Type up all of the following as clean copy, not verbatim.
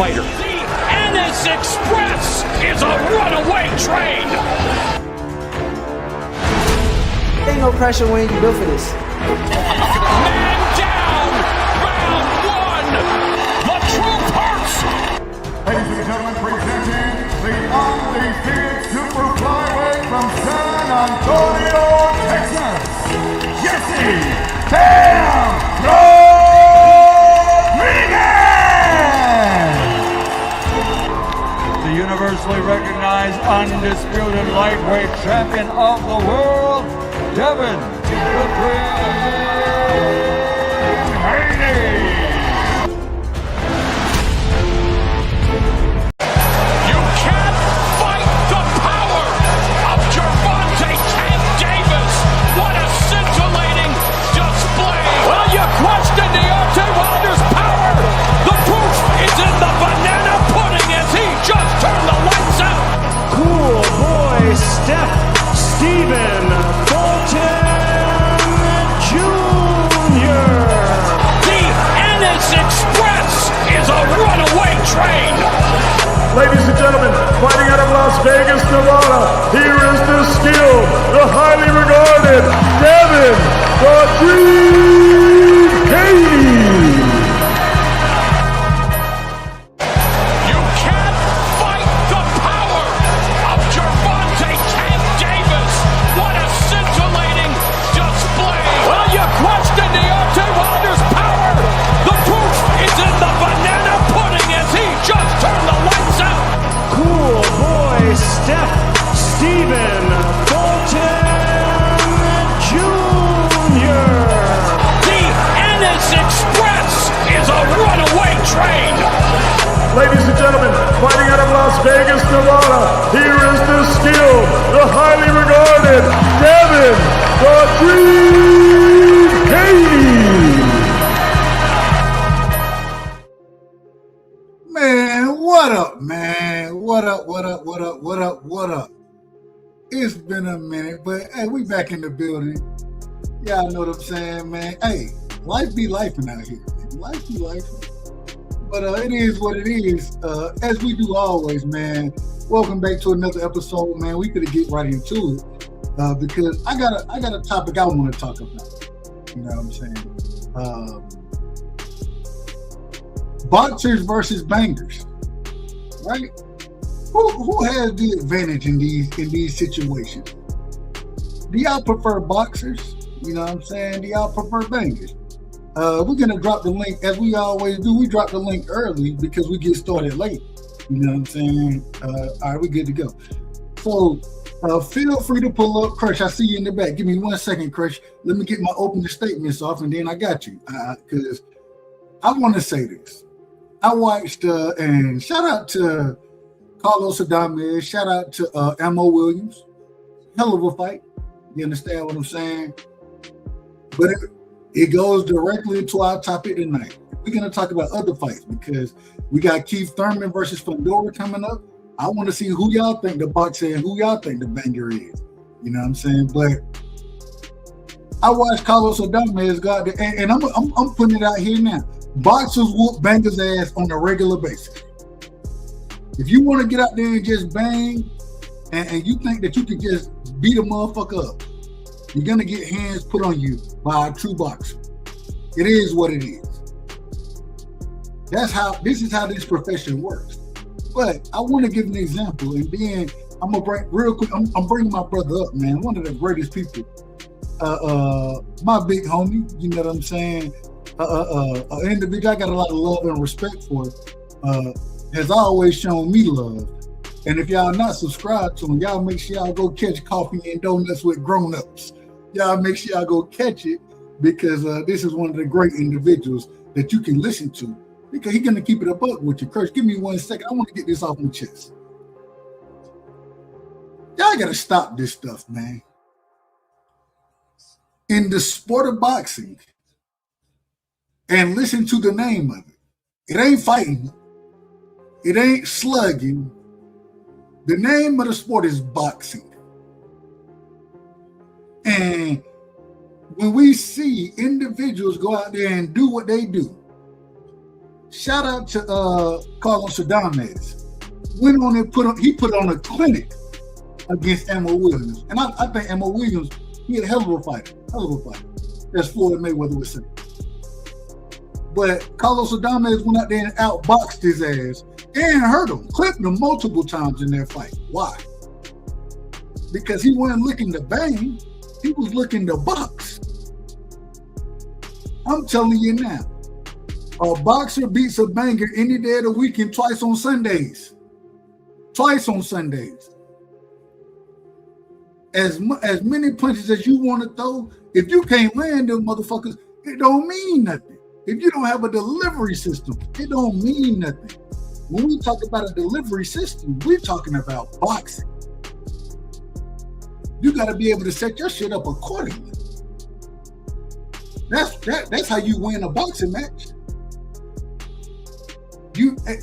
fighter. The Ennis Express is a runaway train. Ain't no pressure when you built for this. Man down. Round one. The truth hurts. Ladies and gentlemen, presenting the undefeated super flyweight from San Antonio, Texas, Jesse Bam Rodriguez! The universally recognized undisputed lightweight champion of the world, Devin the Dream Haney! Question Deontay Wilder's power. The proof is in the banana pudding as he just turned the lights out. Cool boy Steph Stephen Fulton Jr. The Ennis Express is a runaway train. Ladies and gentlemen, fighting out of Las Vegas, Nevada, here is the skilled, the highly regarded Devin the Dream Haney! You can't fight the power of Gervonta Tank Davis. What a scintillating display. Well, you question Deontay Wilder's power. The proof is in the banana pudding as he just turned the lights out. Cool boy Steph Stephen Fulton Jr. The Ennis Express is a runaway train. Ladies and gentlemen, fighting out of Las Vegas, Nevada, here is the skilled, the highly regarded Devin the Dream Haney! Man, what up, man? What up? It's been a minute, but hey, we back in the building. Y'all know what I'm saying, man. Hey, life be lifing out here. Life be lifing. But it is what it is. As we do always, man. Welcome back to another episode, man. We could get right into it because I got a topic I want to talk about. You know what I'm saying? Boxers versus bangers, right? Who has the advantage in these situations? Do y'all prefer boxers? You know what I'm saying? Do y'all prefer bangers? We're gonna drop the link as we always do. We drop the link early because we get started late. You know what I'm saying? All right, we good to go. So feel free to pull up. Crush, I see you in the back. Give me 1 second, Crush. Let me get my opening statements off, and then I got you. Because I want to say this. I watched and shout out to Carlos Adames, shout out to Ammo Williams. Hell of a fight. You understand what I'm saying? But it goes directly into our topic tonight. We're going to talk about other fights because we got Keith Thurman versus Fundora coming up. I want to see who y'all think the boxer and who y'all think the banger is. You know what I'm saying? But I watched Carlos Adames go out there, and I'm putting it out here now. Boxers whoop bangers ass on a regular basis. If you want to get out there and just bang, and you think that you can just beat a motherfucker up, you're gonna get hands put on you by a true boxer. It is what it is. This is how this profession works. But I want to give an example, and then I'm gonna bring real quick. I'm bringing my brother up, man. One of the greatest people, my big homie. You know what I'm saying? An individual I got a lot of love and respect for. Has always shown me love. And if y'all not subscribed to him, y'all make sure y'all go catch Coffee and Donuts with Grown-Ups. Y'all make sure y'all go catch it because this is one of the great individuals that you can listen to because he's gonna keep it a buck with you. Kirsch, give me 1 second. I want to get this off my chest. Y'all gotta stop this stuff, man. In the sport of boxing, and listen to the name of it. It ain't fighting. It ain't slugging. The name of the sport is boxing. And when we see individuals go out there and do what they do, Shout out to Carlos Adames. Went on and put on a clinic against Emma Williams. And I think Emma Williams, he had a hell of a fighter. As Floyd Mayweather would say. But Carlos Adames went out there and outboxed his ass and hurt him, clipped him multiple times in their fight. Why? Because he wasn't looking to bang, he was looking to box. I'm telling you now, a boxer beats a banger any day of the week and twice on Sundays. As many punches as you want to throw, if you can't land them motherfuckers, it don't mean nothing. If you don't have a delivery system, it don't mean nothing. When we talk about a delivery system, we're talking about boxing. You got to be able to set your shit up accordingly. That's how you win a boxing match.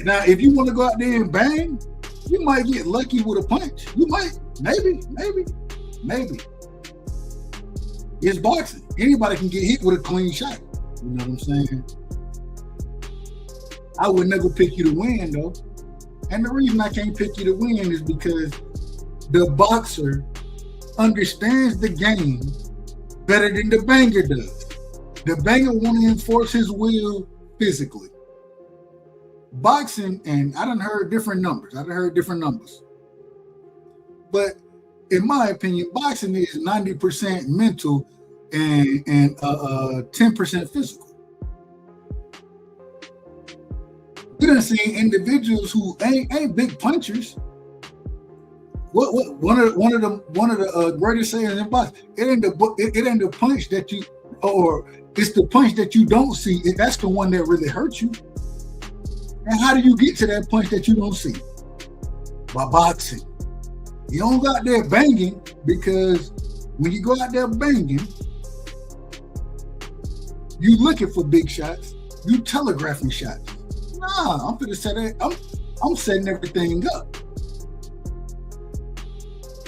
Now, if you want to go out there and bang, you might get lucky with a punch. You might, maybe. It's boxing. Anybody can get hit with a clean shot. You know what I'm saying? I would never pick you to win, though. And the reason I can't pick you to win is because the boxer understands the game better than the banger does. The banger want to enforce his will physically. Boxing, and I done heard different numbers. But in my opinion, boxing is 90% mental and 10% physical. We done seen individuals who ain't big punchers. One of the greatest sayings in boxing, it ain't the punch that you, or it's the punch that you don't see. That's the one that really hurts you. And how do you get to that punch that you don't see? By boxing. You don't go out there banging, because when you go out there banging, you looking for big shots, you telegraphing shots. Nah, I'm setting everything up.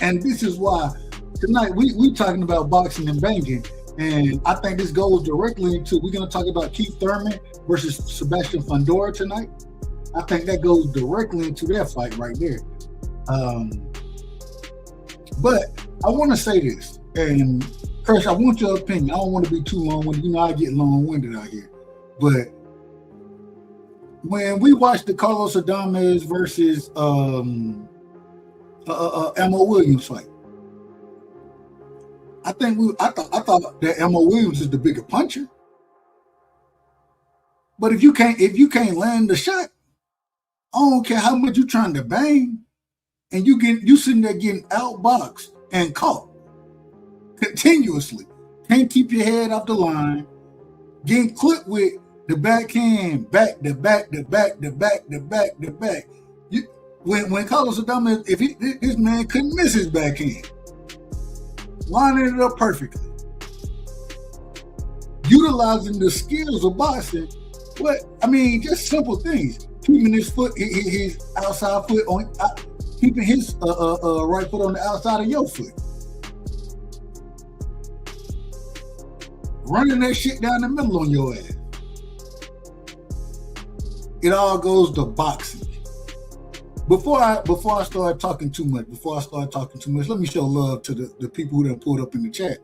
And this is why tonight we talking about boxing and banging. And I think this goes directly into, we're going to talk about Keith Thurman versus Sebastian Fundora tonight. I think that goes directly into that fight right there. But I want to say this, and Kirsch, I want your opinion. I don't want to be too long-winded. You know, I get long-winded out here. But when we watched the Carlos Adames versus Emma Williams fight, I thought that Emma Williams is the bigger puncher. But if you can't land the shot, I don't care how much you're trying to bang, and you sitting there getting outboxed and caught continuously. Can't keep your head off the line, getting clipped with the backhand, back to back. When Carlos Adames, this man couldn't miss his backhand, lining it up perfectly, utilizing the skills of boxing. Just simple things. Keeping his outside foot on, keeping his right foot on the outside of your foot. Running that shit down the middle on your ass. It all goes to boxing. Before I start talking too much, let me show love to the people who done pulled up in the chat.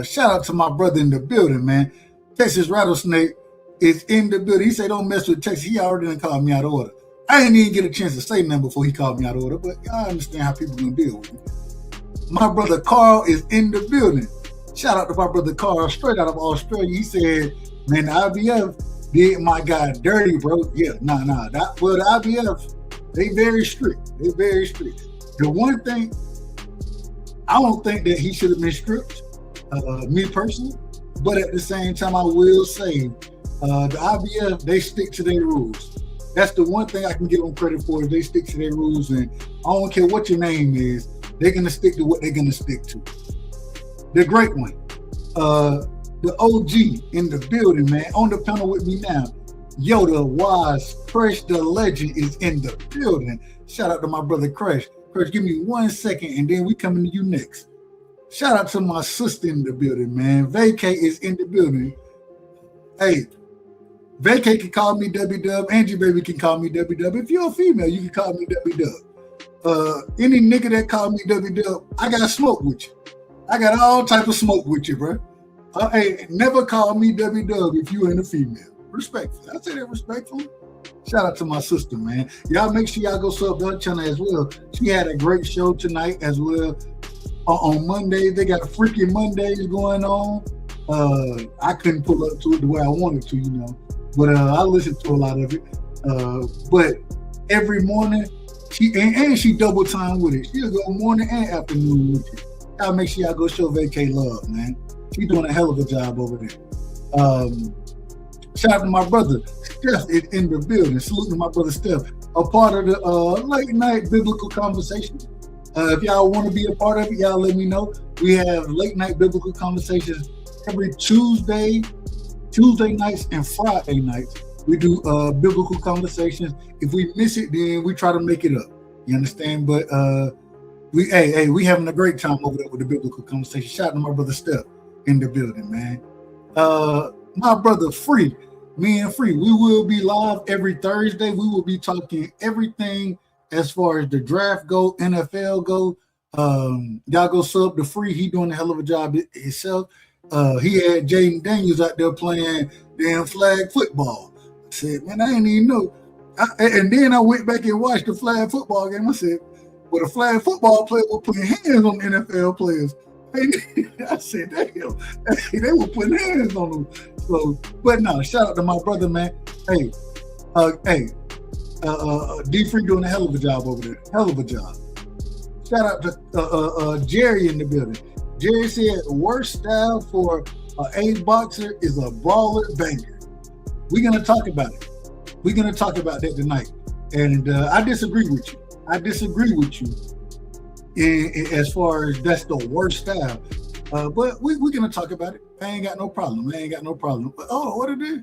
Shout out to my brother in the building, man. Texas Rattlesnake is in the building. He said, don't mess with Texas. He already done called me out of order. I didn't even get a chance to say nothing before he called me out of order, but I understand how people gonna deal with me. My brother Carl is in the building. Shout out to my brother Carl, straight out of Australia. He said, man, the IBF did my guy dirty, bro. Yeah, the IBF, they very strict. The one thing, I don't think that he should have been stripped, me personally, but at the same time, I will say, the IBF, they stick to their rules. That's the one thing I can give them credit for, is they stick to their rules, and I don't care what your name is, they're going to stick to what they're going to stick to. The great one, the OG in the building, man, on the panel with me now. Yoda, Wise, Crush the Legend is in the building. Shout out to my brother Crush. Crush, give me 1 second, and then we coming to you next. Shout out to my sister in the building, man. Vacay is in the building. Hey, Vacay can call me W-Dub. Angie Baby can call me W-Dub. If you're a female, you can call me W-Dub. Any nigga that call me W-Dub, I got smoke with you. I got all type of smoke with you, bro. Hey, never call me W-Dub if you ain't a female. Respectfully. I say that respectfully. Shout out to my sister, man. Y'all make sure y'all go sub that channel as well. She had a great show tonight as well. On Monday, they got freaking Mondays going on. I couldn't pull up to it the way I wanted to, you know. But I listened to a lot of it. But every morning, she double time with it. She'll go morning and afternoon with it. Y'all make sure y'all go show Vacay love, man. She's doing a hell of a job over there. Shout out to my brother Steph in the building. Salute to my brother Steph, a part of the late night biblical conversation. If y'all want to be a part of it, y'all let me know. We have late night biblical conversations every Tuesday nights and Friday nights. We do biblical conversations. If we miss it, then we try to make it up. You understand? But we having a great time over there with the biblical conversation. Shout out to my brother Steph in the building, man. My brother Free, me and Free, we will be live every Thursday. We will be talking everything as far as the draft go, NFL go. Y'all go sub to Free. He doing a hell of a job himself. He had Jaden Daniels out there playing damn flag football. I said, man, I didn't even know. And then I went back and watched the flag football game. I said, well, the flag football player was putting hands on NFL players. I said, damn, they were putting hands on them. So, but no, shout out to my brother, man. Hey, D Free doing a hell of a job over there. Hell of a job. Shout out to Jerry in the building. Jerry said, worst style for a boxer is a brawler banger. We're going to talk about it. We're going to talk about that tonight. And I disagree with you. As far as that's the worst style. But we're going to talk about it. I ain't got no problem. But, what it is?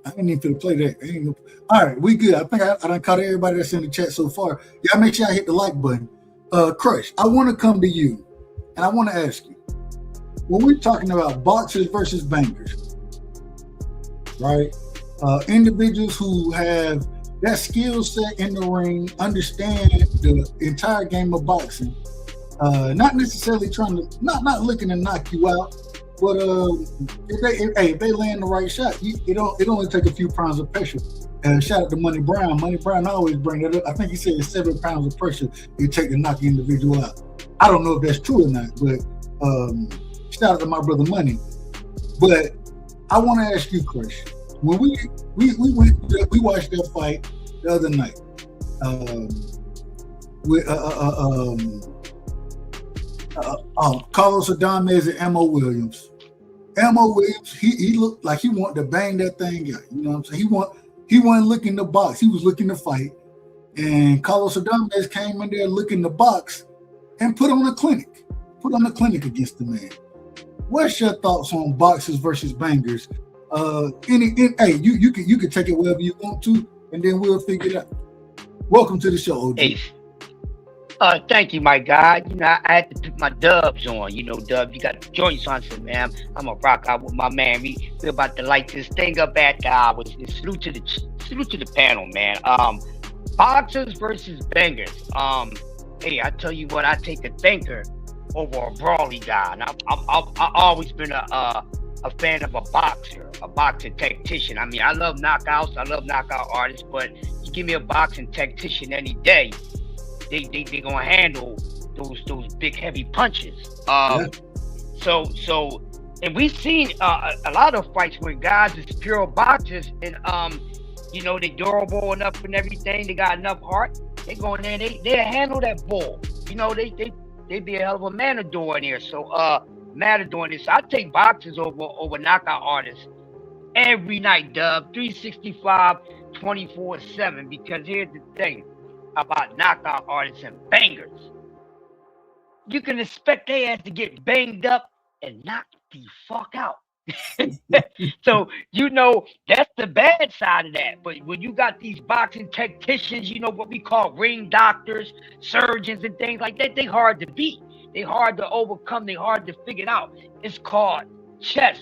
I didn't even play that. All right, we good. I think I done caught everybody that's in the chat so far. Y'all make sure I hit the like button. Crush, I want to come to you, and I want to ask you, when we're talking about boxers versus bangers, right? Individuals who have that skill set in the ring, understand the entire game of boxing, not necessarily not looking to knock you out, but if they land the right shot, it only take a few pounds of pressure. And shout out to Money Brown. Money Brown always bring that up. I think he said 7 pounds of pressure it take to knock the individual out. I don't know if that's true or not, but shout out to my brother Money. But I want to ask you, Chris, when we watched that fight the other night with Carlos Adames and Ammo Williams. Ammo Williams, he looked like he wanted to bang that thing out. You know what I'm saying? He wasn't looking to box. He was looking to fight. And Carlos Adames came in there looking to box and put on a clinic against the man. What's your thoughts on boxers versus bangers? Hey, you can take it wherever you want to, and then we'll figure it out. Welcome to the show, OG. Hey. Thank you, my guy. You know, I had to put my dubs on. You know, Dub, you got the joints on. I said, man, I'm gonna rock out with my man. We're about to light this thing up at the hours. Salute to the panel, man. Boxers versus bangers. Hey, I tell you what, I take a banker over a brawly guy. And I've always been a fan of a boxing tactician. I mean, I love knockouts, I love knockout artists, but you give me a boxing tactician any day, they gonna handle those big heavy punches. So and we've seen a lot of fights where guys is pure boxers and you know, they durable enough and everything, they got enough heart, they go in there and they handle that bull. You know, they be a hell of a matador in here. So matador in this. I take boxers over knockout artists every night, Dub. 365, 24/7. Because here's the thing about knockout artists and bangers. You can expect their ass to get banged up and knocked the fuck out. So, you know, that's the bad side of that. But when you got these boxing tacticians, you know, what we call ring doctors, surgeons and things like that, they hard to beat. They hard to overcome. They hard to figure it out. It's called chess,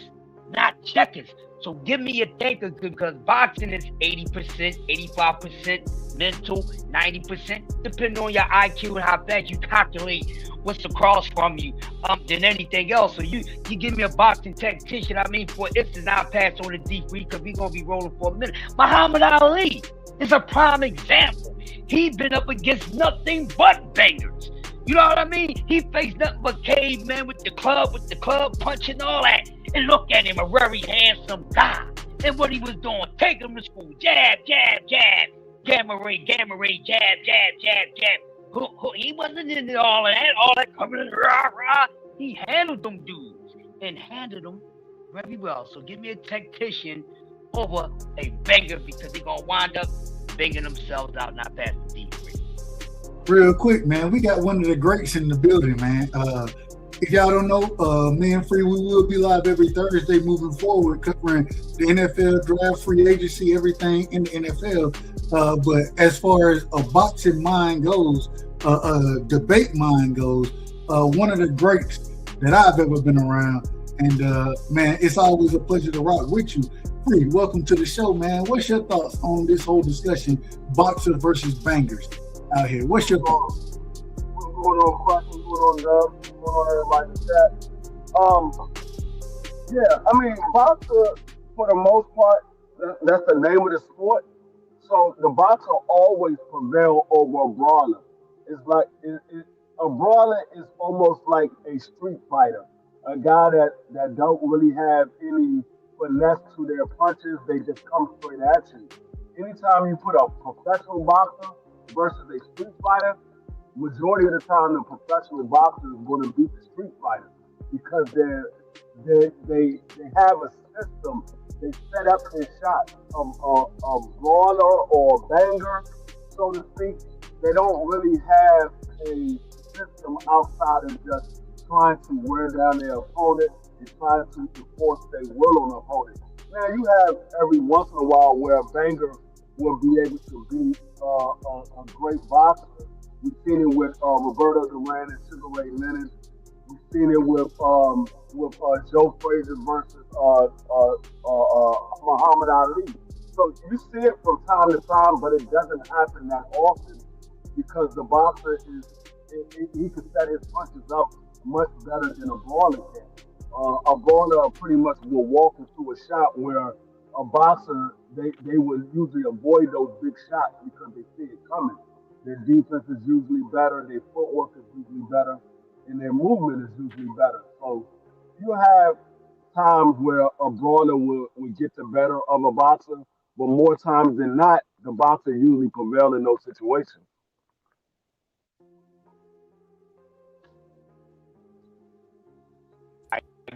not checkers. So give me a thinker because boxing is 80%, 85% mental, 90%, depending on your IQ and how fast you calculate what's across from you than anything else. So you give me a boxing tactician. I mean, for instance, I'll pass on the deep because we're going to be rolling for a minute. Muhammad Ali is a prime example. He's been up against nothing but bangers. You know what I mean? He faced nothing but cavemen with the club punch and all that. And look at him, a very handsome guy. And what he was doing, take him to school, jab, jab, jab, gamma ray, jab, jab, jab, jab. He wasn't into all that coming in, rah, rah. He handled them dudes and handled them very well. So give me a tactician over a banger because they're going to wind up banging themselves out, not past the deep. Real quick, man, we got one of the greats in the building, man. If y'all don't know, me and Free, we will be live every Thursday moving forward, covering the NFL draft, free agency, everything in the NFL. But as far as a boxing mind goes, a debate mind goes, one of the greats that I've ever been around. And man, it's always a pleasure to rock with you. Free, welcome to the show, man. What's your thoughts on this whole discussion, boxers versus bangers out here? What's your thoughts? What's going on, Quack? What's going on, Dub? What's going on, everybody in the chat? Yeah, I mean, boxer, for the most part, that's the name of the sport. So the boxer always prevail over a brawler. It's like a brawler is almost like a street fighter, a guy that don't really have any finesse to their punches. They just come straight at you. Anytime you put a professional boxer versus a street fighter, majority of the time the professional boxer is going to beat the street fighter because they have a system. They set up their shots, a brawler or a banger, so to speak. They don't really have a system outside of just trying to wear down their opponent and trying to enforce their will on the opponent. Now, you have every once in a while where a banger will be able to be a great boxer. We've seen it with Roberto Duran and Sugar Ray Leonard. We've seen it with Joe Frazier versus Muhammad Ali. So you see it from time to time, but it doesn't happen that often because the boxer he can set his punches up much better than a brawler can. A brawler pretty much will walk into a shot where a boxer, they would usually avoid those big shots because they see it coming. Their defense is usually better, their footwork is usually better, and their movement is usually better. So you have times where a brawler will get the better of a boxer, but more times than not, the boxer usually prevails in those situations.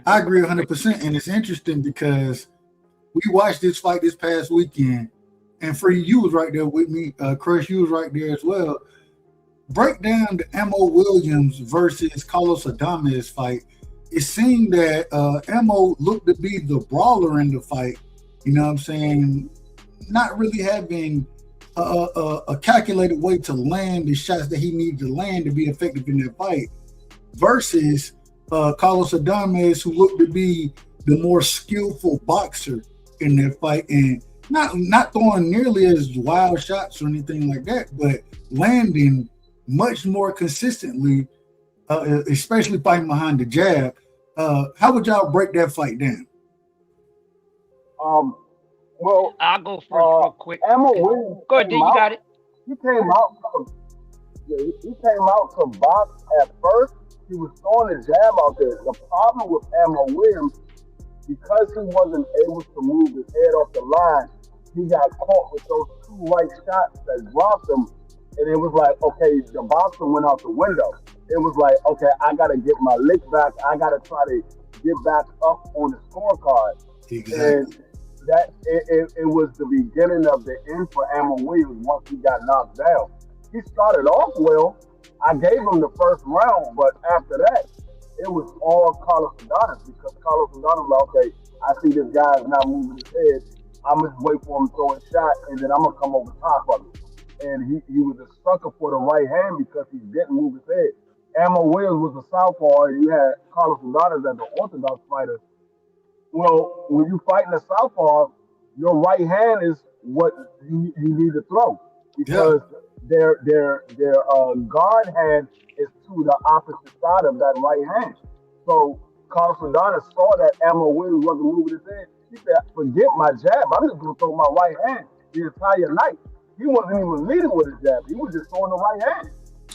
I agree 100%, and it's interesting because we watched this fight this past weekend, and Free, you was right there with me. Crush, you was right there as well. Break down the Ammo Williams versus Carlos Adames fight. It seemed that Ammo looked to be the brawler in the fight. You know what I'm saying? Not really having a calculated way to land the shots that he needed to land to be effective in that fight. Versus Carlos Adames, who looked to be the more skillful boxer in that fight, and not throwing nearly as wild shots or anything like that, but landing much more consistently, especially fighting behind the jab. How would y'all break that fight down? Well, I'll go first real quick. Ammo Williams. Go ahead, you got it. He came out to box at first. He was throwing a jab out there. The problem with Ammo Williams, because he wasn't able to move his head off the line, he got caught with those two right shots that dropped him. And it was like, okay, the boxer went out the window. It was like, okay, I got to get my lick back. I got to try to get back up on the scorecard. Exactly. And that it was the beginning of the end for Ammo Williams once he got knocked down. He started off well. I gave him the first round, but after that, it was all Carlos Adames because Carlos Adames was like, okay, I see this guy is not moving his head. I'm going to wait for him to throw a shot, and then I'm going to come over top of it. And he was a sucker for the right hand because he didn't move his head. Ammo Williams was a southpaw, and you had Carlos Adames as the orthodox fighter. Well, when you fight in the southpaw, your right hand is what you need to throw Yeah. because their guard hand is to the opposite side of that right hand. So Carlos Rodriguez saw that Ammo Williams wasn't moving his head. He said, "Forget my jab. I'm just gonna throw my right hand the entire night." He wasn't even leading with his jab. He was just throwing the right hand.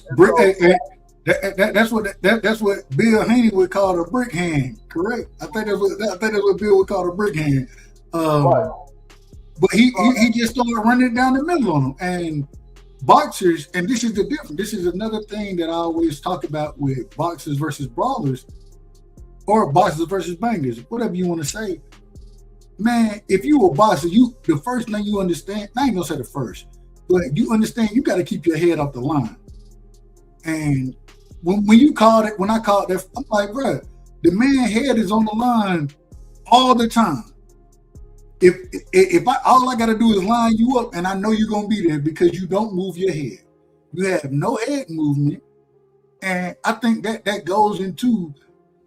And Brick, so, that's what Bill Haney would call a brick hand, correct? I think that's what Bill would call a brick hand. right. But he just started running down the middle on him. And boxers, and this is the difference. This is another thing that I always talk about with boxers versus brawlers, or boxers versus bangers, whatever you want to say. Man, if you a boxer, the first thing you understand, I ain't gonna say the first, but you understand you got to keep your head off the line. And when you called it, when I called that, I'm like, bro, the man's head is on the line all the time. If all I got to do is line you up, and I know you're gonna be there because you don't move your head, you have no head movement, and I think that goes into,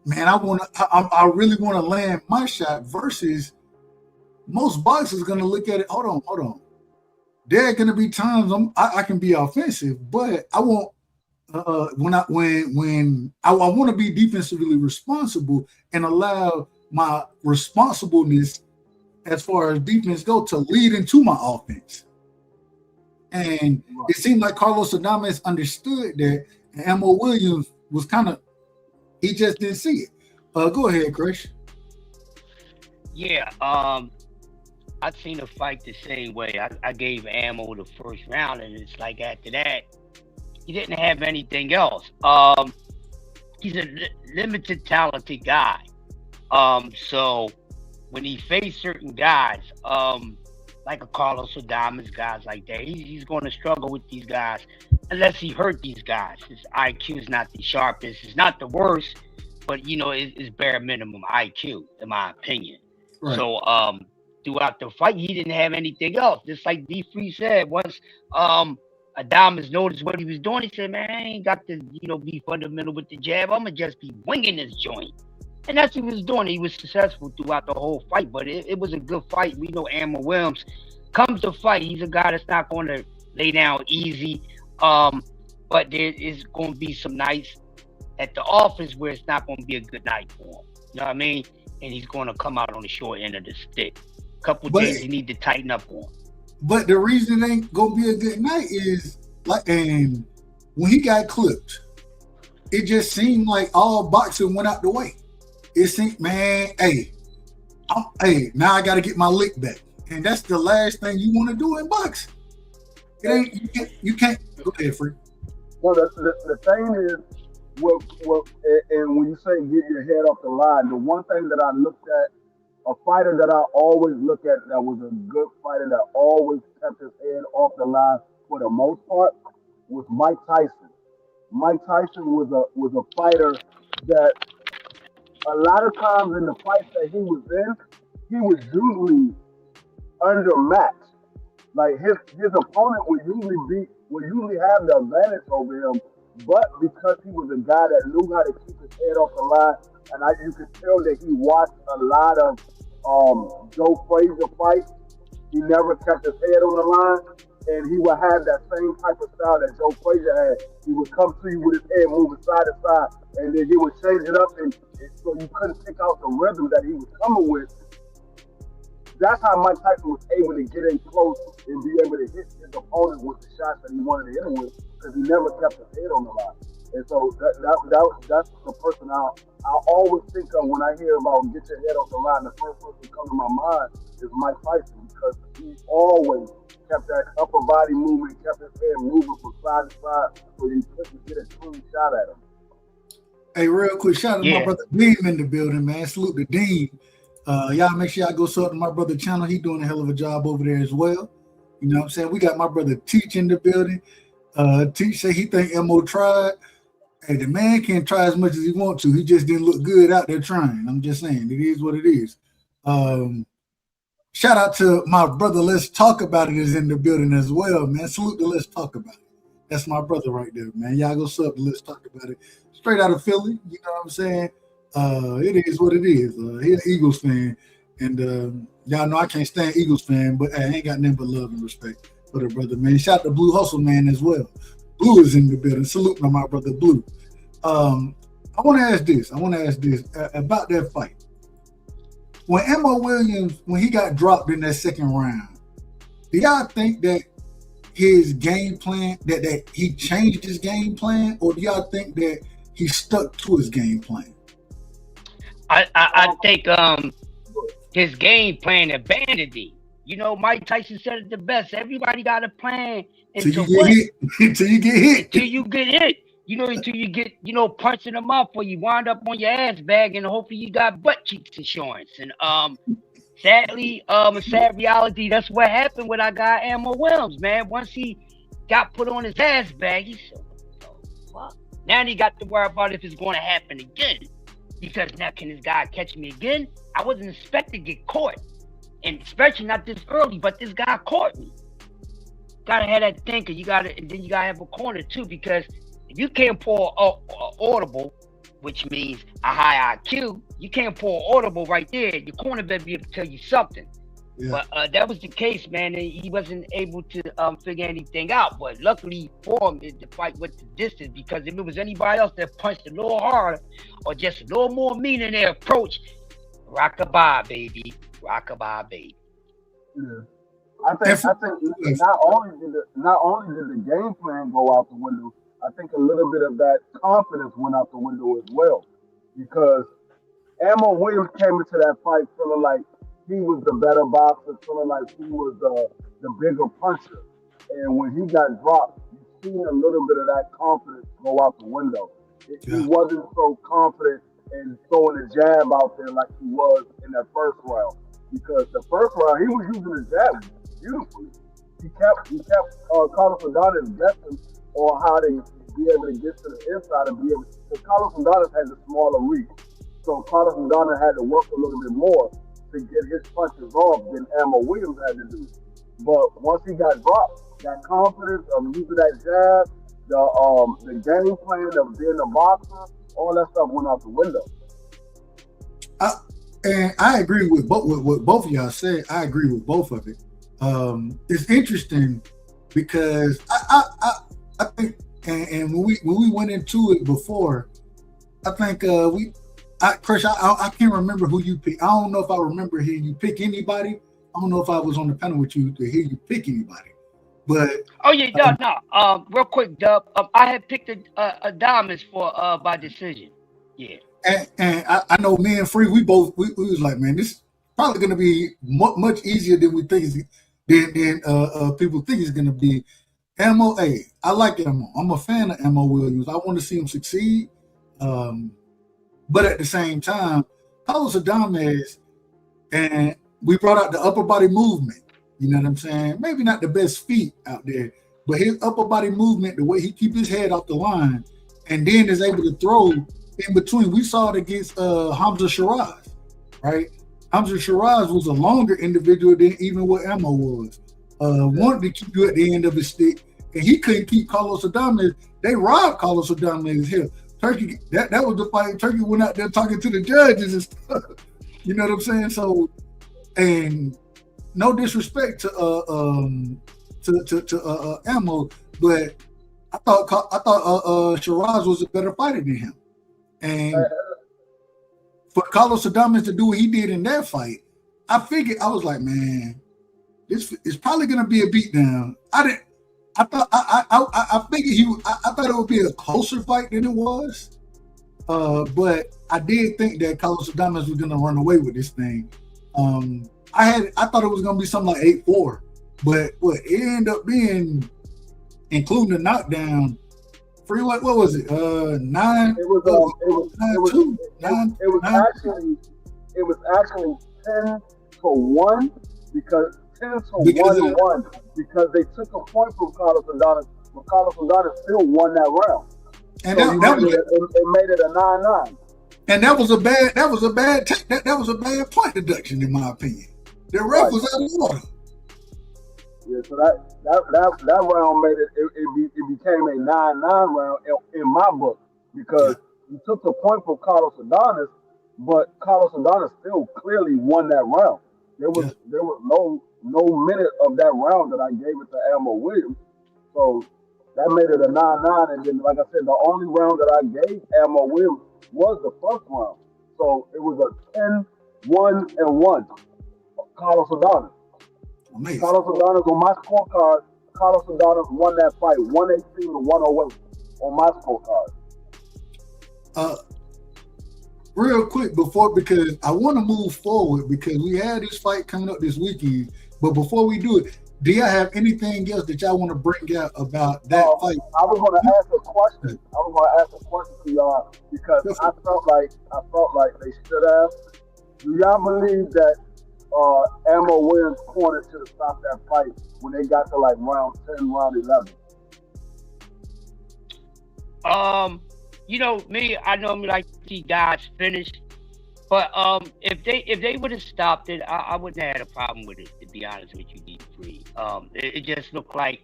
man, I really want to land my shot versus most boxers gonna look at it. Hold on. There are gonna be times I can be offensive, but I won't. When I want to be defensively responsible and allow my responsibleness as far as defense go to lead into my offense. And it seemed like Carlos Adames understood that, and Ammo Williams was he just didn't see it. Go ahead, Chris. Yeah, I've seen the fight the same way. I gave Ammo the first round, and it's like after that, he didn't have anything else. He's a limited talented guy. So when he faced certain guys, like a Carlos Adames, guys like that, he's going to struggle with these guys unless he hurt these guys. His IQ is not the sharpest. It's not the worst, but it's bare minimum IQ, in my opinion. Right. So throughout the fight, he didn't have anything else. Just like D3 said, once Adames noticed what he was doing, he said, "Man, I ain't got to be fundamental with the jab. I'm gonna just be winging this joint." And that's what he was doing. He was successful throughout the whole fight, but it was a good fight. We know Ammo Williams comes to fight. He's a guy that's not going to lay down easy. But there is going to be some nights at the office where it's not going to be a good night for him. You know what I mean? And he's going to come out on the short end of the stick. A couple days he need to tighten up on. But the reason it ain't going to be a good night is, and when he got clipped, it just seemed like all boxing went out the way. It seemed, man, now I got to get my lick back. And that's the last thing you want to do in boxing. It ain't, you can't. Go ahead, Free. Well, the thing is, and when you say get your head off the line, the one thing that I looked at, a fighter that I always look at that was a good fighter that always kept his head off the line for the most part was Mike Tyson. Mike Tyson was a fighter that a lot of times in the fights that he was in, he was usually undermatched. Like his opponent would usually have the advantage over him, but because he was a guy that knew how to keep his head off the line, and you could tell that he watched a lot of Joe Frazier fights. He never kept his head on the line, and he would have that same type of style that Joe Frazier had. He would come to you with his head moving side to side, and then he would change it up, and so you couldn't pick out the rhythm that he was coming with. That's how Mike Tyson was able to get in close and be able to hit his opponent with the shots that he wanted to hit him with, because he never kept his head on the line. And so that's the person I always think of when I hear about get your head off the line. The first person that comes to my mind is Mike Tyson, because he always kept that upper body movement, kept his head moving from side to side, so you couldn't get a clean shot at him. Hey, real quick, shout out to my brother Dean in the building, man. Salute to Dean. Y'all make sure y'all go sub to my brother channel. He doing a hell of a job over there as well. You know what I'm saying? We got my brother Teach in the building. Teach say he think Mo tried. Hey, the man can't try as much as he want to. He just didn't look good out there trying. I'm just saying, it is what it is. Shout out to my brother Let's Talk About It is in the building as well, man. Salute to Let's Talk About It. That's my brother right there, man. Y'all go sub to Let's Talk About It. Straight out of Philly, you know what I'm saying? It is what it is. He's an Eagles fan, and y'all know I can't stand Eagles fan, but I ain't got nothing but love and respect for the brother, man. Shout out to Blue Hustle Man as well. Blue is in the building. Salute to my brother Blue. I want to ask this about that fight. When Mo Williams, when he got dropped in that second round, do y'all think that his game plan, that he changed his game plan, or do y'all think that he stuck to his game plan? I think his game plan abandoned him. You know, Mike Tyson said it the best. Everybody got a plan until you get hit. Till you get hit. You know, until you get, punched in the mouth, or you wind up on your ass bag, and hopefully you got butt cheeks insurance. And sadly, a sad reality, that's what happened with our guy Mo Williams, man. Once he got put on his ass bag, he said, "What? Now he got to worry about if it's going to happen again." Because now, can this guy catch me again? I wasn't expecting to get caught, and especially not this early. But this guy caught me. Gotta have that thinker. And then you gotta have a corner too, because if you can't pull audible, which means a high IQ, you can't pull audible right there. Your corner better be able to tell you something. Yeah. But that was the case, man. And he wasn't able to figure anything out. But luckily for him, the fight went the distance, because if it was anybody else that punched a little harder or just a little more mean in their approach, rockabye, baby. Rockabye, baby. Yeah. I think not only did the game plan go out the window, I think a little bit of that confidence went out the window as well, because Mo Williams came into that fight feeling like he was the better boxer, feeling like he was the bigger puncher. And when he got dropped, you seen a little bit of that confidence go out the window. He wasn't so confident in throwing a jab out there like he was in that first round, because the first round he was using the jab beautifully. He kept Carlos Adonis guessing on how to be able to get to the inside and be able, because Carlos Adonis has a smaller reach. So Carlos Adonis had to work a little bit more to get his punches off than Mo Williams had to do. But once he got dropped, that confidence of using that jab, the game plan of being a boxer, all that stuff went out the window. And I agree with what both of y'all said. I agree with both of it. It's interesting because I think, and when we went into it before, I think Chris, I can't remember who you picked. I don't know if I remember hearing you pick anybody. I don't know if I was on the panel with you to hear you pick anybody. But real quick, Dub. I had picked a Diamonds for by decision. Yeah. And I know me and Free, we was like, man, this is probably going to be much easier than we think than people think it's going to be. Mo, I like Mo. I'm a fan of Mo Williams. I want to see him succeed. But at the same time, Carlos Adames, and we brought out the upper body movement. You know what I'm saying? Maybe not the best feet out there, but his upper body movement, the way he keep his head off the line, and then is able to throw in between. We saw it against Hamza Shiraz, right? Hamza Shiraz was a longer individual than even what Mo was. Wanted to keep you at the end of his stick, and he couldn't keep Carlos Adames. They robbed Carlos Adames here. Turkey, that was the fight. Turkey went out there talking to the judges and stuff. You know what I'm saying? So, and no disrespect to Mo, but I thought Shiraz was a better fighter than him. And for Carlos Adames to do what he did in that fight, I was like, man, this is probably gonna be a beatdown. I thought it would be a closer fight than it was. But I did think that Carlos Adames was gonna run away with this thing. I thought it was gonna be something like 8-4, but it ended up being, including the knockdown, Free, what was it? 9. It was actually 10-1 because 10-1 because they took a point from Carlos Adames, but Carlos Adames still won that round. And so it made it a 9-9. And that was a bad point deduction in my opinion. The ref was out of water. Yeah, so that round made it became a 9-9 round in my book because you took the point from Carlos Adames, but Carlos Adonis still clearly won that round. There was no minute of that round that I gave it to Elmo Williams. So that made it a 9-9. And then, like I said, the only round that I gave Elmo Williams was the first round. So it was a 10-1-1. Carlos Adonis. Amazing. Carlos Adonis on my scorecard. Carlos Adonis won that fight 118-108 on my scorecard. Real quick because I want to move forward because we had this fight coming up this weekend. But before we do it, do y'all have anything else that y'all want to bring out about that fight? I was going to ask a question. To y'all because I felt like they should have. Do y'all believe that Elmo Williams' corner should have stopped that fight when they got to like round 10, round 11? Me, I normally like to see guys finish, but if they would have stopped it, I wouldn't have had a problem with it. To be honest with you, D3. It just looked like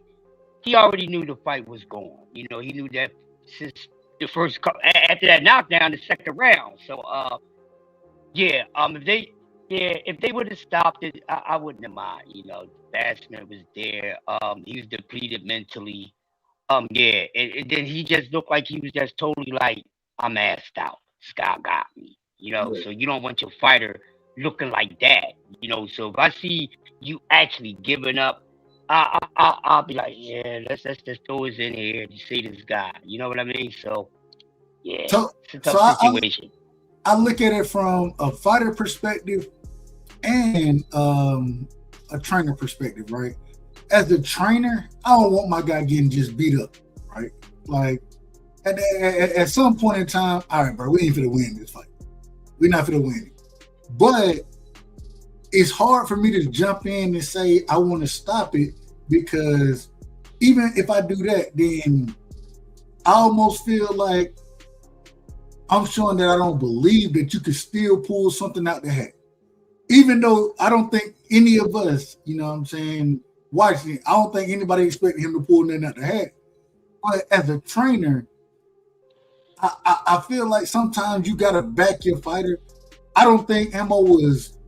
he already knew the fight was gone. He knew that since the first after that knockdown, the second round. So if they would have stopped it, I wouldn't have mind. Bashman was there. He was depleted mentally. And then he just looked like he was just totally like, I'm assed out. Scott got me. So you don't want your fighter looking like that. So if I see you actually giving up, I'll be like, yeah, let's just throw us in here to see this guy. You know what I mean? So it's a tough situation. I look at it from a fighter perspective and a trainer perspective, right? As a trainer, I don't want my guy getting just beat up, right? Like, at some point in time, all right, bro, we ain't finna win this fight. We're not finna win it. But it's hard for me to jump in and say I want to stop it because even if I do that, then I almost feel like I'm showing that I don't believe that you could still pull something out the hat. Even though I don't think any of us, watching it, I don't think anybody expected him to pull nothing out the hat. But as a trainer, I feel like sometimes you gotta back your fighter. I don't think Elmo was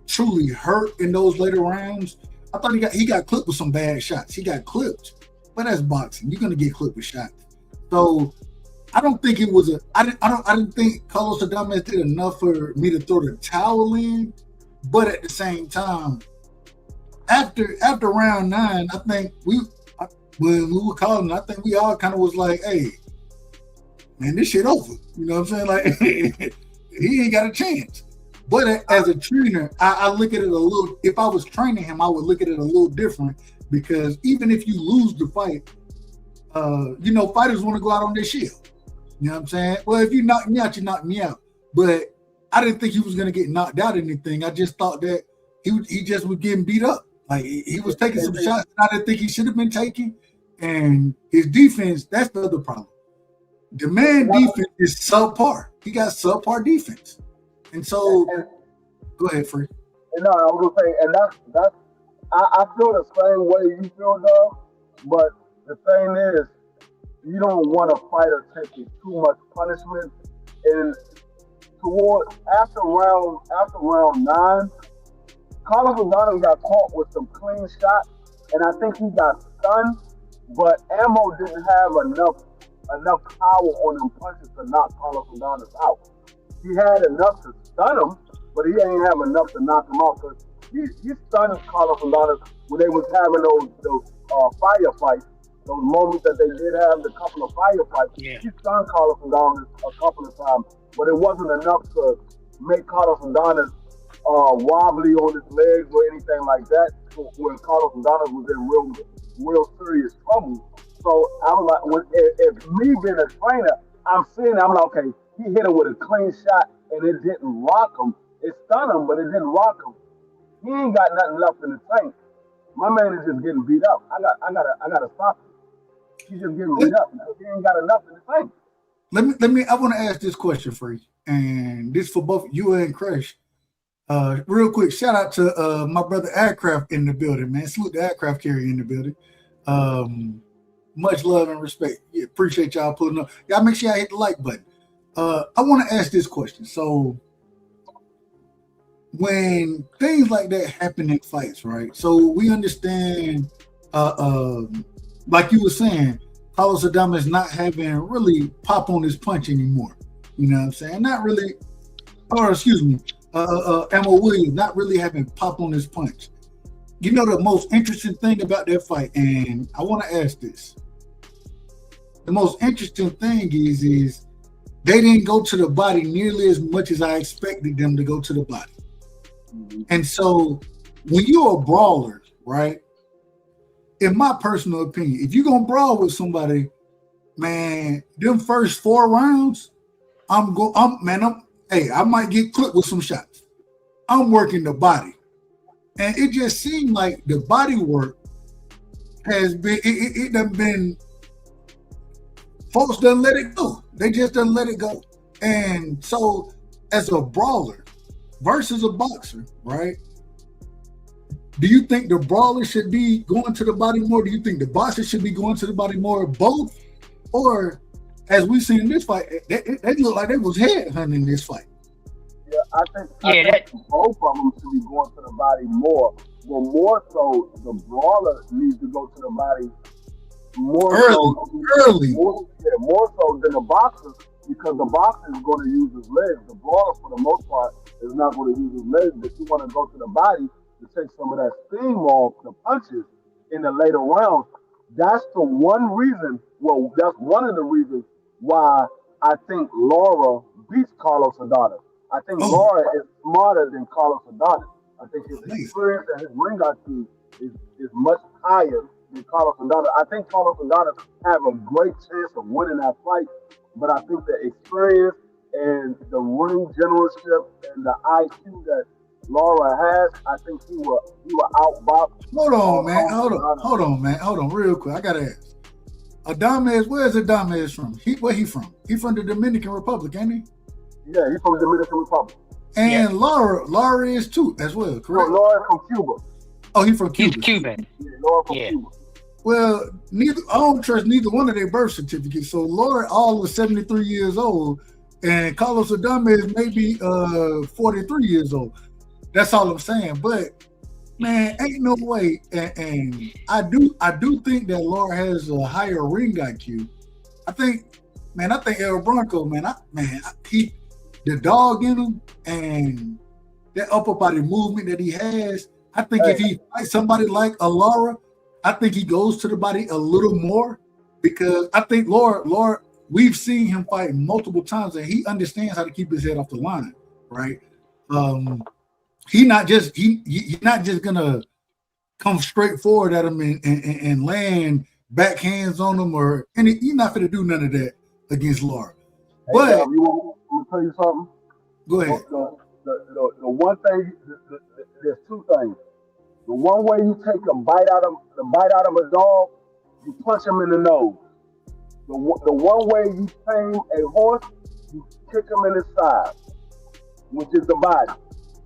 truly hurt in those later rounds. I thought he got clipped with some bad shots. He got clipped, but that's boxing. You're gonna get clipped with shots. So I don't think it was I didn't think Carlos Adames did enough for me to throw the towel in. But at the same time, after round 9, I think when we were calling, I think we all kind of was like, hey, man, this shit over. You know what I'm saying? Like, he ain't got a chance. But as a trainer, I look at it a little, if I was training him, I would look at it a little different because even if you lose the fight, fighters want to go out on their shield. You know what I'm saying? Well, if you knock me out, you knock me out. But I didn't think he was going to get knocked out or anything. I just thought that he just was getting beat up. Like, he was taking some shots that I didn't think he should have been taking. And his defense, that's the other problem. The man defense is subpar. He got subpar defense. And so, go ahead, Free. No, I was going to say, and that's I feel the same way you feel, though. But the thing is, you don't want a fighter taking too much punishment. And after round 9, Carlos Adonis got caught with some clean shots, and I think he got stunned. But Elmo didn't have enough power on them punches to knock Carlos Adonis out. He had enough to stun him, but he ain't have enough to knock him out. Because he stunned Carlos Adonis when they was having those firefights, those moments that they did have, the couple of firefights. Yeah. He stunned Carlos Adonis a couple of times, but it wasn't enough to make Carlos Adonis wobbly on his legs or anything like that when Carlos Adonis was in real serious trouble. So I was like, if me being a trainer, I'm like, okay, he hit him with a clean shot and it didn't rock him. It stunned him, but it didn't rock him. He ain't got nothing left in the tank. My man is just getting beat up. I gotta stop him. He's just getting beat up because he ain't got enough in the tank. I want to ask this question for you, and this for both you and Crash. Real quick, shout out to my brother Aircraft in the building, man. Salute the aircraft carrier in the building. Much love and respect. Yeah, appreciate y'all pulling up. Y'all make sure y'all hit the like button. I want to ask this question. So when things like that happen in fights, right? So we understand, like you were saying, Carlos Adames not having really pop on his punch anymore. You know what I'm saying? Not really, or excuse me, Emma Williams not really having pop on his punch. You know the most interesting thing about that fight, and I want to ask this. The most interesting thing is they didn't go to the body nearly as much as I expected them to go to the body. And so when you're a brawler, right, in my personal opinion, if you're going to brawl with somebody, man, them first 4 rounds, I might get clipped with some shots. I'm working the body. And it just seemed like the body work has been, it done been, folks done let it go. They just done let it go. And so as a brawler versus a boxer, right? Do you think the brawler should be going to the body more? Do you think the boxer should be going to the body more? Both? Or as we see in this fight, they look like they was headhunting in this fight. Yeah, I think both of them should be going to the body more. But more so, the brawler needs to go to the body more early. More so than the boxer, because the boxer is going to use his legs. The brawler, for the most part, is not going to use his legs. But you want to go to the body to take some of that steam off the punches in the later rounds. That's the one reason. Well, that's one of the reasons why I think Lara beats Carlos Adames. I think Lara is smarter than Carlos Adames. I think his experience and his ring IQ is much higher than Carlos Adames. I think Carlos Adames have a great chance of winning that fight, but I think the experience and the ring generalship and the IQ that Lara has, I think he will outbox. Hold on, man. Real quick. I gotta ask. Adames, where's Adames from? Where he from? He from the Dominican Republic, ain't he? Yeah, he's from the Dominican Republic. And Lara is too, as well, correct? No, Lara from Cuba. Oh, he's from Cuba. He's Cuban. Yeah, Lara from Cuba. Well, I don't trust neither one of their birth certificates. So Lara all is 73 years old, and Carlos Adames may be 43 years old. That's all I'm saying. But man, ain't no way. And I do think that Lara has a higher ring IQ. I think El Bronco, the dog in him and that upper body movement that he has, I think if he fights somebody like a Lara, I think he goes to the body a little more, because I think Lara, we've seen him fight multiple times and he understands how to keep his head off the line, right? He's not just gonna come straight forward at him and land backhands on him, and he's not gonna do none of that against Lara. But I'm gonna tell you something. Go ahead. The one thing, there's two things. The one way you take a bite out of a dog, you punch him in the nose. The one way you tame a horse, you kick him in his side, which is the body.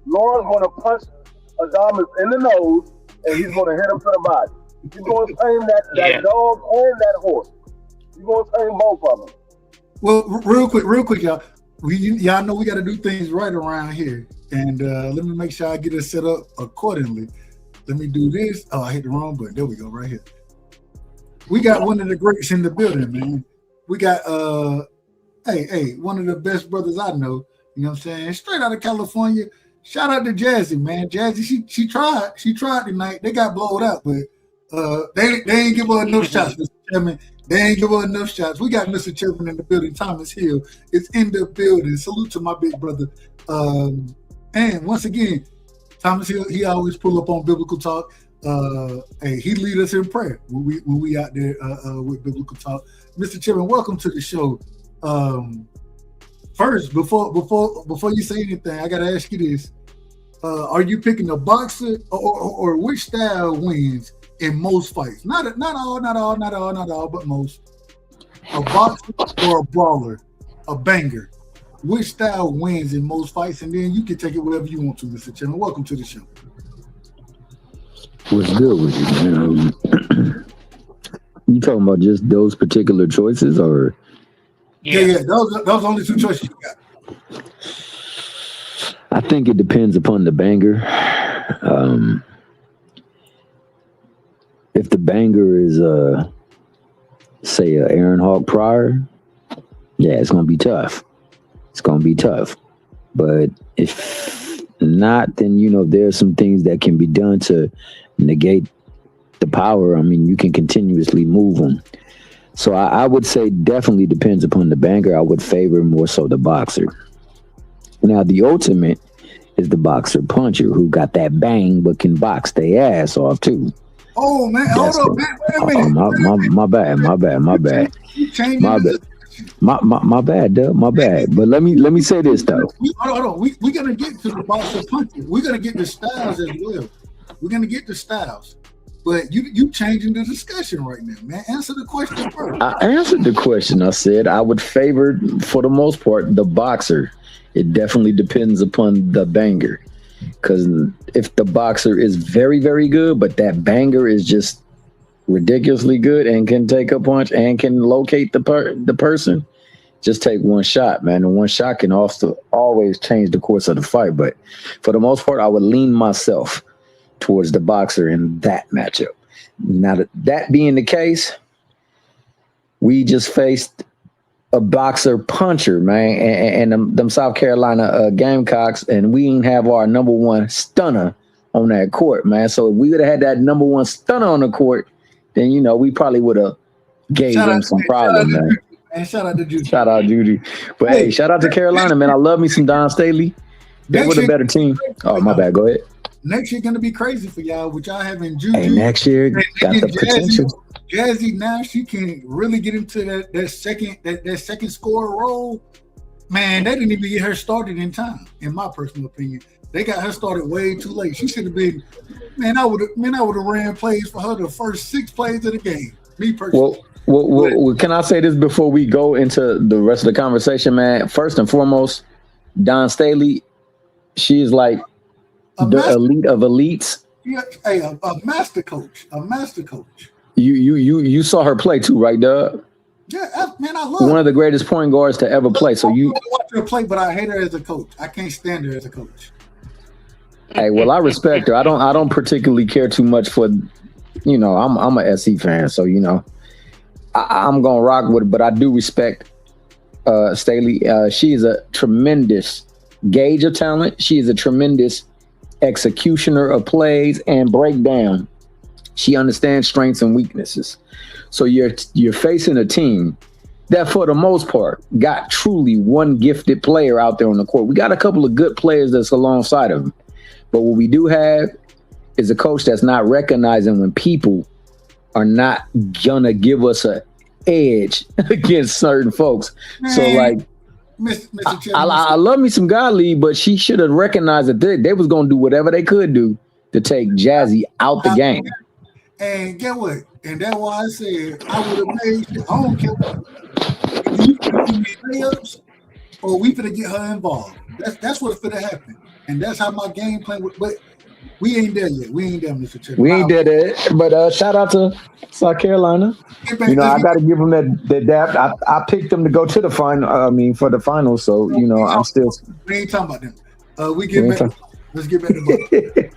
Lara's gonna punch Adames in the nose, and he's gonna hit him to the body. He's gonna tame that dog and that horse. He's gonna tame both of them. Well, real quick, y'all. Y'all know we got to do things right around here, and let me make sure I get it set up accordingly. Let me do this. Oh, I hit the wrong button. There we go, right here. We got one of the greats in the building, man. We got one of the best brothers I know. You know what I'm saying? Straight out of California. Shout out to Jazzy, man. Jazzy, she tried. She tried tonight. They got blowed out, but they ain't give her enough shots, Mr. Chairman. They ain't give her enough shots. We got Mr. Chairman in the building. Thomas Hill is in the building. Salute to my big brother. And once again, Thomas Hill, he always pull up on Biblical Talk. He lead us in prayer when we out there with Biblical Talk. Mr. Chairman, welcome to the show. First, before you say anything, I gotta ask you this: are you picking a boxer or which style wins in most fights? Not all, but most. A boxer or a brawler, a banger. Which style wins in most fights? And then you can take it wherever you want to, Mr. Chairman. Welcome to the show. What's good with you, man? You talking about just those particular choices, or? Yeah. Those are only two choices you got. I think it depends upon the banger. If the banger is say a Aaron Hawk Pryor, yeah, it's gonna be tough. It's gonna be tough. But if not, then there's some things that can be done to negate the power. I mean, you can continuously move them. So I would say definitely depends upon the banger. I would favor more so the boxer. Now the ultimate is the boxer puncher who got that bang but can box their ass off too. Oh man, hold on, man. Wait a minute. My bad. You changing My bad. My bad, Doug. My bad. But let me say this though. Hold on. We're gonna get to the boxer puncher. We're gonna get the styles as well. We're gonna get the styles. But you changing the discussion right now, man. Answer the question first. I answered the question. I said I would favor, for the most part, the boxer. It definitely depends upon the banger. Because if the boxer is very, very good, but that banger is just ridiculously good and can take a punch and can locate the person, just take one shot, man. And one shot can also always change the course of the fight. But for the most part, I would lean myself towards the boxer in that matchup. Now, that being the case, we just faced a boxer puncher, man, and them South Carolina Gamecocks, and we didn't have our number one stunner on that court, man. So if we would have had that number one stunner on the court, then we probably would have gave them some problem, man. And shout out to Judy. Shout out Judy. But hey, shout out to Carolina, man. I love me some Don Staley. They were the better team. Oh, my bad. Go ahead. Next year gonna be crazy for y'all, with y'all having Juju. Hey, next year got the potential. Jazzy now, she can really get into that second scorer role. Man, they didn't even get her started in time, in my personal opinion. They got her started way too late. She should have been. I would have ran plays for her the first 6 plays of the game. Me personally. Well, can I say this before we go into the rest of the conversation, man? First and foremost, Don Staley, she is like the elite of elites. Yeah, hey, a master coach. A master coach. You saw her play too, right, Doug? Yeah, man, I love one of the greatest point guards to ever play. So you watch her play, but I hate her as a coach. I can't stand her as a coach. Hey, well, I respect her. I don't particularly care too much for, I'm a SC fan, so I'm gonna rock with it. But I do respect Staley. She is a tremendous gauge of talent. She is a tremendous executioner of plays and breakdown. She understands strengths and weaknesses. So you're facing a team that, for the most part, got truly one gifted player out there on the court. We got a couple of good players that's alongside of him. But what we do have is a coach that's not recognizing when people are not gonna give us an edge against certain folks. Man, so like, I love me some Godly, but she should have recognized that they was gonna do whatever they could do to take Jazzy out the game. And get what? And that's why I said I would have made sure. I don't care what you layups, or we finna get her involved. That's what's finna happen. And that's how my game plan would, but we ain't there yet. We ain't there, Mr. Chip. We ain't there yet. But shout out to South Carolina. I got to give them that dap. I picked them to go to the final. For the finals. So I'm still. We ain't talking about them. We get back. Let's get back to the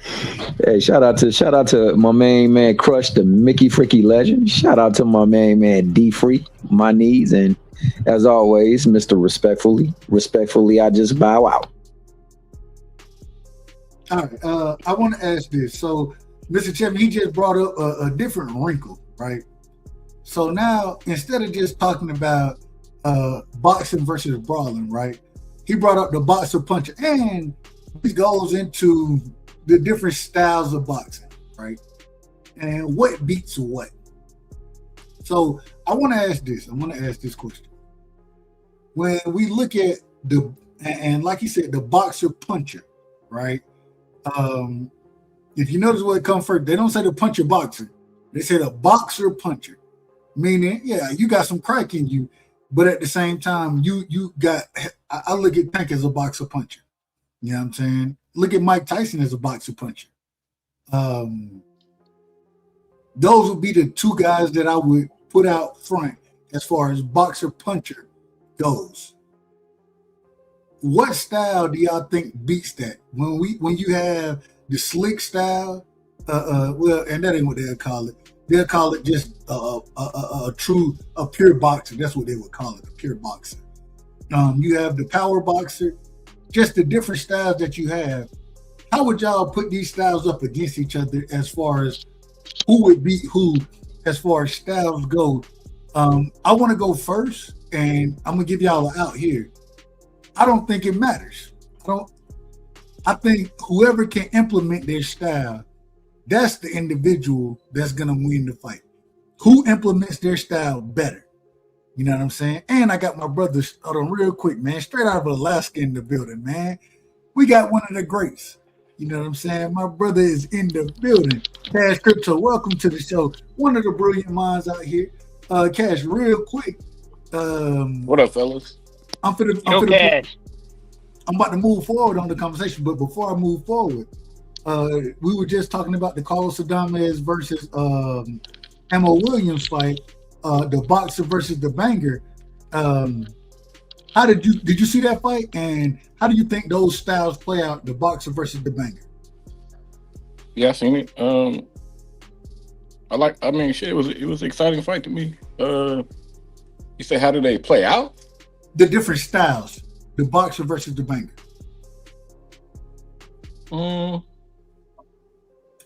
Hey, shout out to my main man Crush, the Mickey Fricky legend. Shout out to my main man D Free, my knees, and as always, Mr. Respectfully, I just bow out. All right, I want to ask this. So, Mr. Chairman, he just brought up a different wrinkle, right? So now, instead of just talking about boxing versus brawling, right? He brought up the boxer puncher, and he goes into the different styles of boxing, right? And what beats what. So I want to ask this. I want to ask this question. When we look at and like he said, the boxer puncher, right? If you notice what comes first, they don't say the puncher boxer. They say the boxer puncher, meaning, yeah, you got some crack in you, but at the same time, you got. I look at Tank as a boxer puncher. You know what I'm saying? Look at Mike Tyson as a boxer puncher. Those would be the two guys that I would put out front as far as boxer puncher goes. what style do y'all think beats that? When you have the slick style, well, and that ain't what they'll call it. They'll call it just a pure boxer. That's what they would call it, a pure boxer. You have the power boxer, just the different styles that you have. How would y'all put these styles up against each other as far as who would beat who as far as styles go? I want to go first, and I'm gonna give y'all an out here. I don't think it matters. I think whoever can implement their style, that's the individual that's gonna win the fight. Who implements their style better? You know what I'm saying? And I got my brothers, hold on real quick, man, straight out of Alaska in the building, man. We got one of the greats. You know what I'm saying? My brother is in the building. Cash Crypto, welcome to the show. One of the brilliant minds out here. Cash, real quick. What up, fellas? I'm about to move forward on the conversation, but before I move forward, we were just talking about the Carlos Adames versus Amo Williams fight, the boxer versus the banger. How did you see that fight, and how do you think those styles play out, the boxer versus the banger? Yeah, I seen it. It was an exciting fight to me. You said, how do they play out? The different styles, the boxer versus the banger.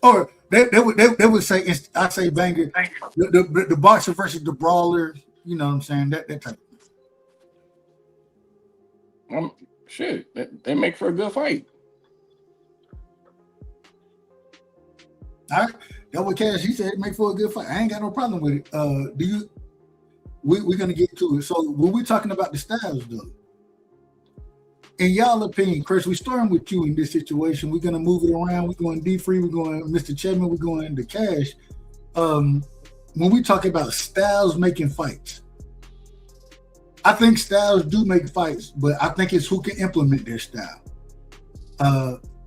Or they would say, I say banger, the boxer versus the brawler. You know what I'm saying? That type. They make for a good fight. All right, that's what Cash, he said, make for a good fight. I ain't got no problem with it. We're gonna get to it. So when we're talking about the styles, though, in y'all opinion, Chris, we're starting with you in this situation. We're gonna move it around. We're going D-Free. We're going Mr. Chapman. We're going to Cash. When we talk about styles making fights, I think styles do make fights, but I think it's who can implement their style.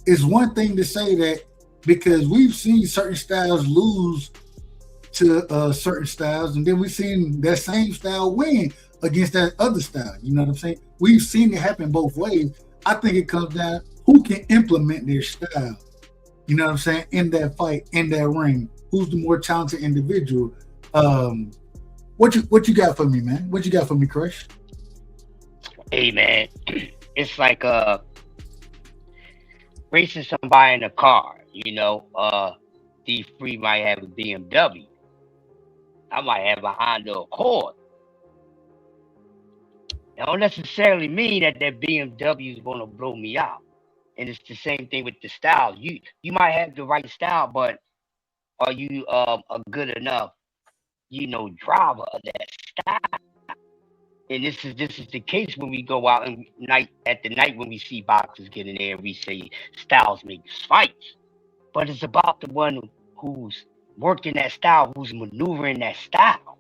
It's one thing to say that, because we've seen certain styles lose to certain styles, and then we've seen that same style win against that other style. You know what I'm saying? We've seen it happen both ways. I think it comes down who can implement their style. You know what I'm saying? In that fight, in that ring, who's the more talented individual? What you got for me, man? What you got for me, Crush? Hey, man, it's like racing somebody in a car. You know, D-Free might have a BMW. I might have a Honda Accord. That don't necessarily mean that BMW is going to blow me out. And it's the same thing with the style. You might have the right style, but are you a good enough, driver of that style? And this is the case when we go out and at the night when we see boxers get in there and we say styles make fights. But it's about the one who's working that style, who's maneuvering that style.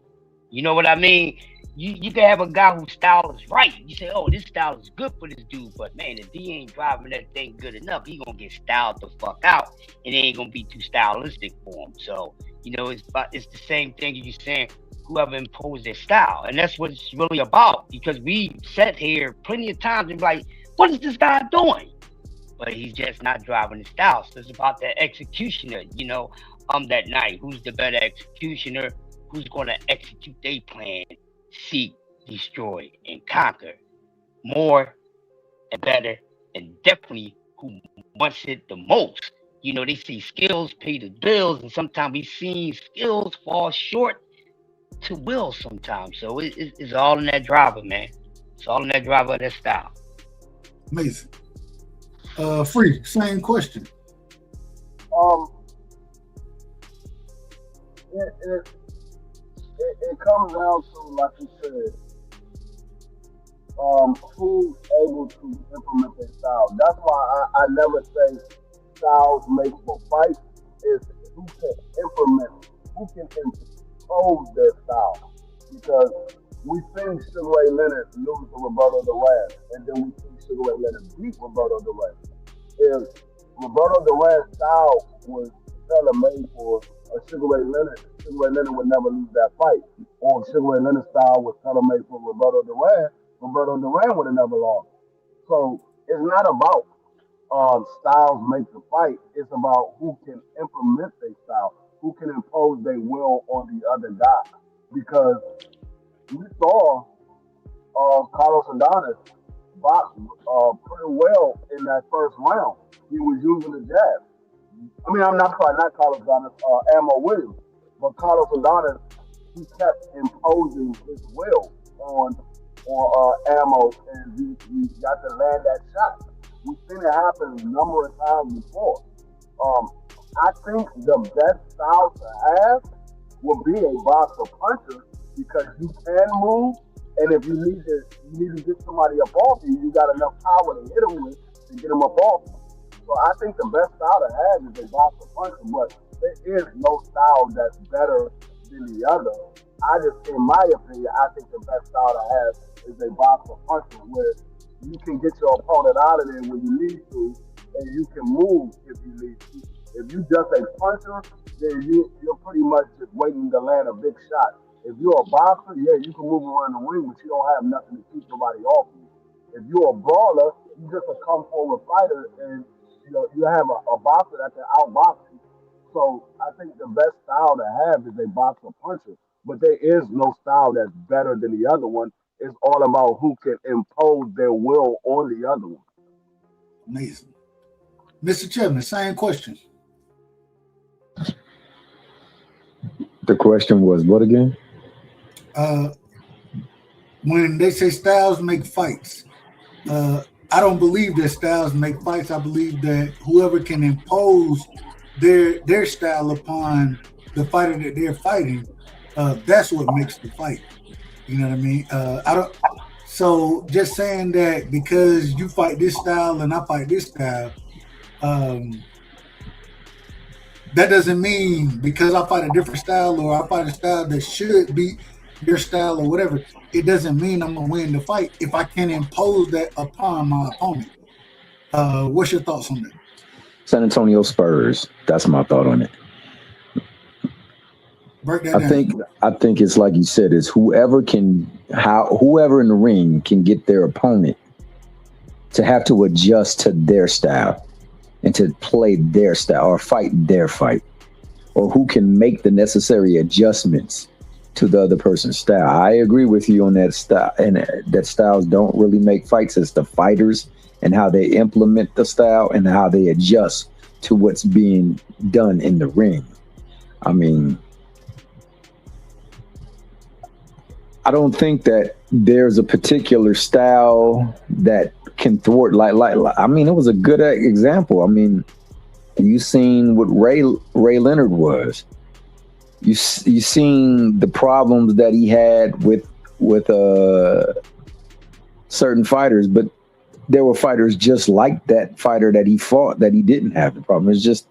You know what I mean? You can have a guy whose style is right. You say, oh, this style is good for this dude, but man, if he ain't driving that thing good enough, he gonna get styled the fuck out, and it ain't gonna be too stylistic for him. So, it's the same thing you're saying, whoever imposed their style. And that's what it's really about, because we sat here plenty of times and be like, what is this guy doing? But he's just not driving his style. So it's about that executioner, that night. Who's the better executioner? Who's going to execute their plan, seek, destroy, and conquer more and better, and definitely who wants it the most. They say skills pay the bills, and sometimes we've seen skills fall short to will sometimes. So it's all in that driver, man. It's all in that driver of that style. Amazing. Free, same question. It comes down to, like you said, who's able to implement their style. That's why I never say styles make for fights. It's who can implement, who can impose their style. Because we've seen Sugar Ray Leonard lose to Roberto Duran, and then we see Sugar Ray Leonard beat Roberto Duran. If Roberto Duran's style was tailor-made for Sugar Ray Leonard would never lose that fight. Or if Sugar Ray Leonard's style was tailor-made for Roberto Duran would have never lost. So it's not about styles make the fight. It's about who can implement their style, who can impose their will on the other guy. Because we saw Carlos Adonis box pretty well in that first round. He was using the jab. I mean, I'm not sorry, not Carlos Adonis, Ammo Williams, but Carlos Adonis, he kept imposing his will on Ammo, and he got to land that shot. We've seen it happen a number of times before. I think the best style to have would be a boxer puncher because you can move, and if you need to get somebody up off you, you got enough power to hit him with to get him up off you. So I think the best style to have is a boxer puncher, but there is no style that's better than the other. In my opinion, I think the best style to have is a boxer puncher where you can get your opponent out of there when you need to, and you can move if you need to. If you just a puncher, then you're pretty much just waiting to land a big shot. If you're a boxer, yeah, you can move around the ring, but you don't have nothing to keep somebody off you. If you're a brawler, you just a come forward fighter, and you have a boxer that can outbox you. So I think the best style to have is a boxer puncher. But there is no style that's better than the other one. It's all about who can impose their will on the other one. Amazing. Mr. Chairman, same question. The question was what again? When they say styles make fights, I don't believe that styles make fights. I believe that whoever can impose their style upon the fighter that they're fighting, that's what makes the fight. You know what I mean? So just saying that because you fight this style and I fight this style, that doesn't mean because I fight a different style or I fight a style that should be your style or whatever, it doesn't mean I'm gonna win the fight if I can impose that upon my opponent. What's your thoughts on that? San Antonio Spurs. That's my thought on it. I think it's like you said, it's whoever in the ring can get their opponent to have to adjust to their style and to play their style or fight their fight, or who can make the necessary adjustments to the other person's style. I agree with you on that style, and that styles don't really make fights. It's the fighters and how they implement the style and how they adjust to what's being done in the ring. I mean, I don't think that there's a particular style that can thwart like I mean, it was a good example. I mean, you seen what Ray Leonard was. You seen the problems that he had with certain fighters, but there were fighters just like that fighter that he fought that he didn't have the problem. It's just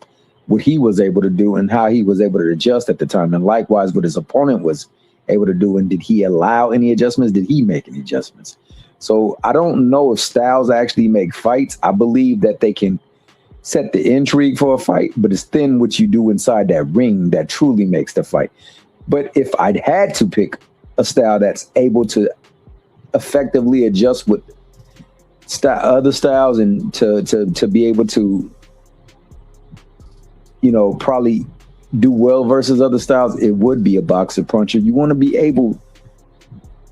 what he was able to do and how he was able to adjust at the time, and likewise what his opponent was able to do. And did he allow any adjustments? Did he make any adjustments? So I don't know if styles actually make fights. I believe that they can set the intrigue for a fight, but it's then what you do inside that ring that truly makes the fight. But if I'd had to pick a style that's able to effectively adjust with other styles and to be able to, probably do well versus other styles, it would be a boxer puncher. You want to be able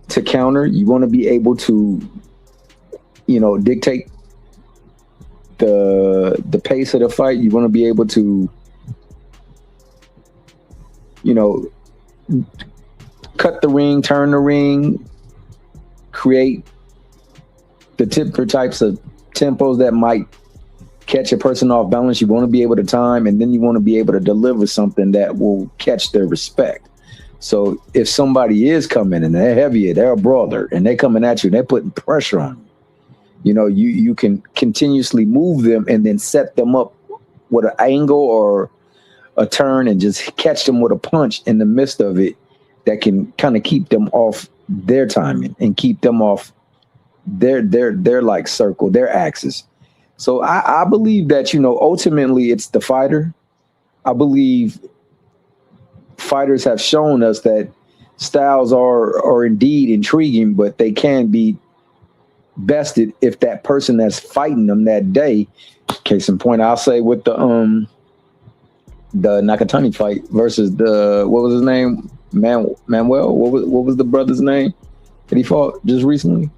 to counter. You want to be able to, dictate the pace of the fight. You want to be able to, cut the ring, turn the ring, create the types of tempos that might catch a person off balance. You want to be able to time, and then you want to be able to deliver something that will catch their respect. So if somebody is coming and they're heavier, they're a brawler, and they're coming at you and they're putting pressure on you, you can continuously move them and then set them up with an angle or a turn and just catch them with a punch in the midst of it that can kind of keep them off their timing and keep them off their like circle, their axis. So I believe that, ultimately it's the fighter. I believe fighters have shown us that styles are indeed intriguing, but they can be bested if that person that's fighting them that day. Case in point, I'll say with the Nakatani fight versus what was his name? Manuel. What was the brother's name that he fought just recently?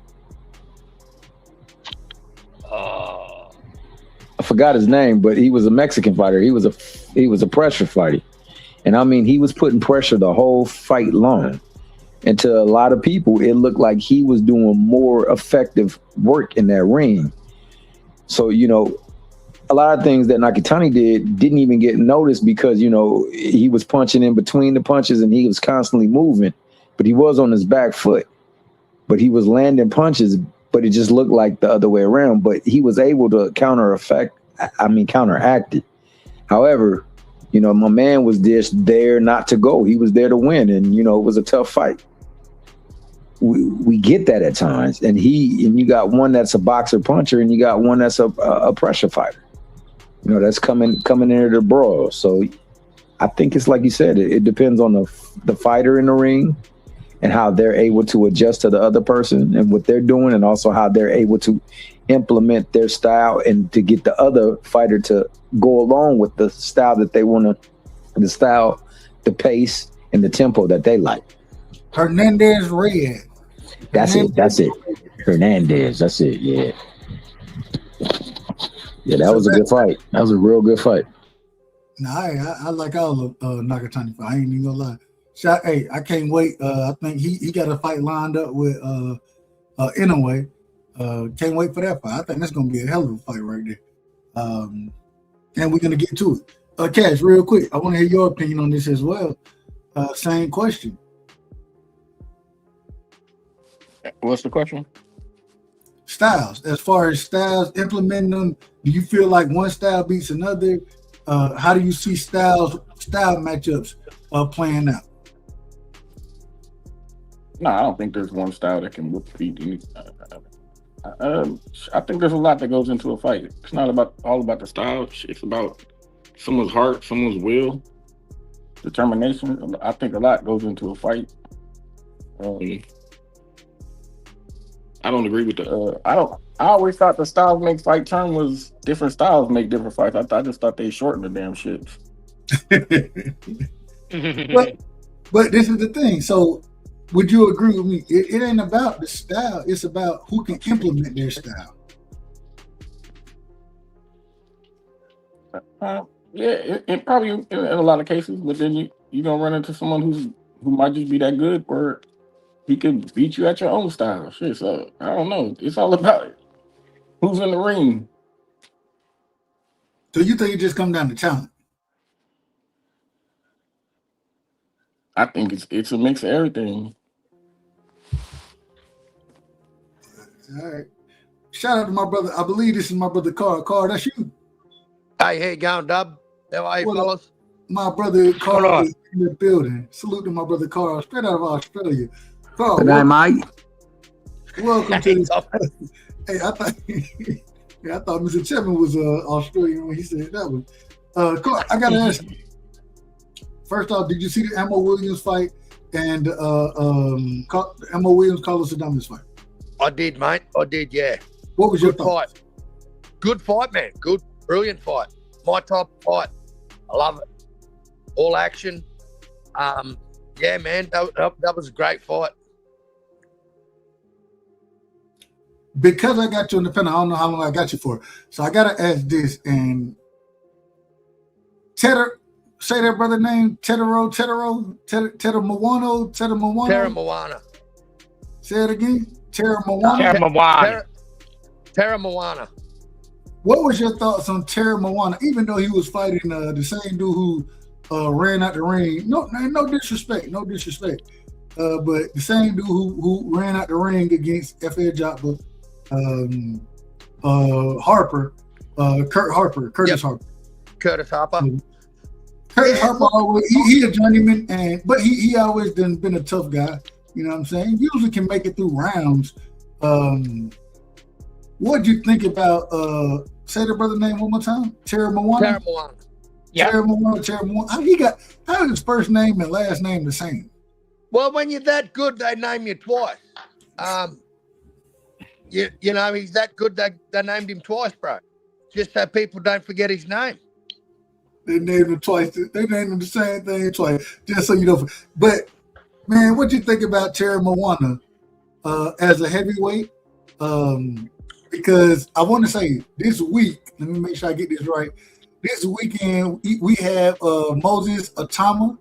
I forgot his name, but he was a Mexican fighter. He was a pressure fighter, and I mean he was putting pressure the whole fight long. And to a lot of people, it looked like he was doing more effective work in that ring. So, you know, a lot of things that Nakatani didn't even get noticed because, you know, he was punching in between the punches and he was constantly moving, but he was on his back foot. But he was landing punches, but it just looked like the other way around. But he was able to counteract it. However, you know, my man was just there not to go. He was there to win. And, you know, it was a tough fight. We get that at times. And you got one that's a boxer puncher and you got one that's a pressure fighter. You know, that's coming into the brawl. So I think it's like you said, it depends on the fighter in the ring and how they're able to adjust to the other person and what they're doing, and also how they're able to implement their style and to get the other fighter to go along with the style that they want to, the pace and the tempo that they like. Hernandez Red. That's it. Hernandez. That's it. Yeah. Yeah, that was a good fight. That was a real good fight. Nah, I like all of Nakatani fight. I ain't even gonna lie. Hey, I can't wait. I think he got a fight lined up with Inoue. Can't wait for that fight. I think that's gonna be a hell of a fight right there. And we're gonna get to it. Cash, real quick. I want to hear your opinion on this as well. Same question. What's the question? Styles. As far as styles, implementing them, do you feel like one style beats another? How do you see style matchups playing out? No, I don't think there's one style that can beat any. I think there's a lot that goes into a fight. It's not all about the style. It's about someone's heart, someone's will, determination. I think a lot goes into a fight. I don't agree with the. I always thought the styles make fight term was different styles make different fights. I just thought they shortened the damn shit. but this is the thing. So, would you agree with me? It ain't about the style. It's about who can implement their style. Yeah, it probably in a lot of cases, but then you're gonna run into someone who might just be that good where he could beat you at your own style. Shit, so I don't know. It's all about who's in the ring. So you think it just comes down to talent? I think it's a mix of everything. All right. Shout out to my brother. I believe this is my brother Carl. Carl, that's you. Hey, how you going, Dub? How are you, fellas? My brother Carl is in the building. Salute to my brother Carl, straight out of Australia. Carl, good night, Mike. Welcome to this. Hey, I thought Mr. Chapman was Australian when he said that one. Carl, I gotta ask you. First off, did you see the Ammo Williams fight and Ammo Williams Carlos Adames fight? I did, mate. I did, yeah. What was your thought? Good fight, man. Good, brilliant fight. My type of fight. I love it. All action. Yeah, man, that was a great fight. Because I got you on the pen, I don't know how long I got you for. So I gotta ask this. And Tedder, say that brother name, Tedder Moana. Say it again. Tedder Moana. Tedder Moana. What was your thoughts on Tedder Moana? Even though he was fighting the same dude who ran out the ring. No disrespect. But the same dude who ran out the ring against F.A. Joppa, Harper, Curtis Harper. Curtis Harper. Curtis Harper always he a journeyman, but he always been a tough guy. You know what I'm saying? Usually can make it through rounds. What'd you think about say the brother name one more time? Tedder Moana. Tedder Moana. Yeah. Tedder Moana. How is his first name and last name the same? Well, when you're that good, they name you twice. You know, he's that good. They named him twice, bro, just so people don't forget his name. They named him twice. They named him the same thing twice, just so you know. But man, what you think about Terry Moana as a heavyweight? Because I want to say this week. Let me make sure I get this right. This weekend we have Moses Atama.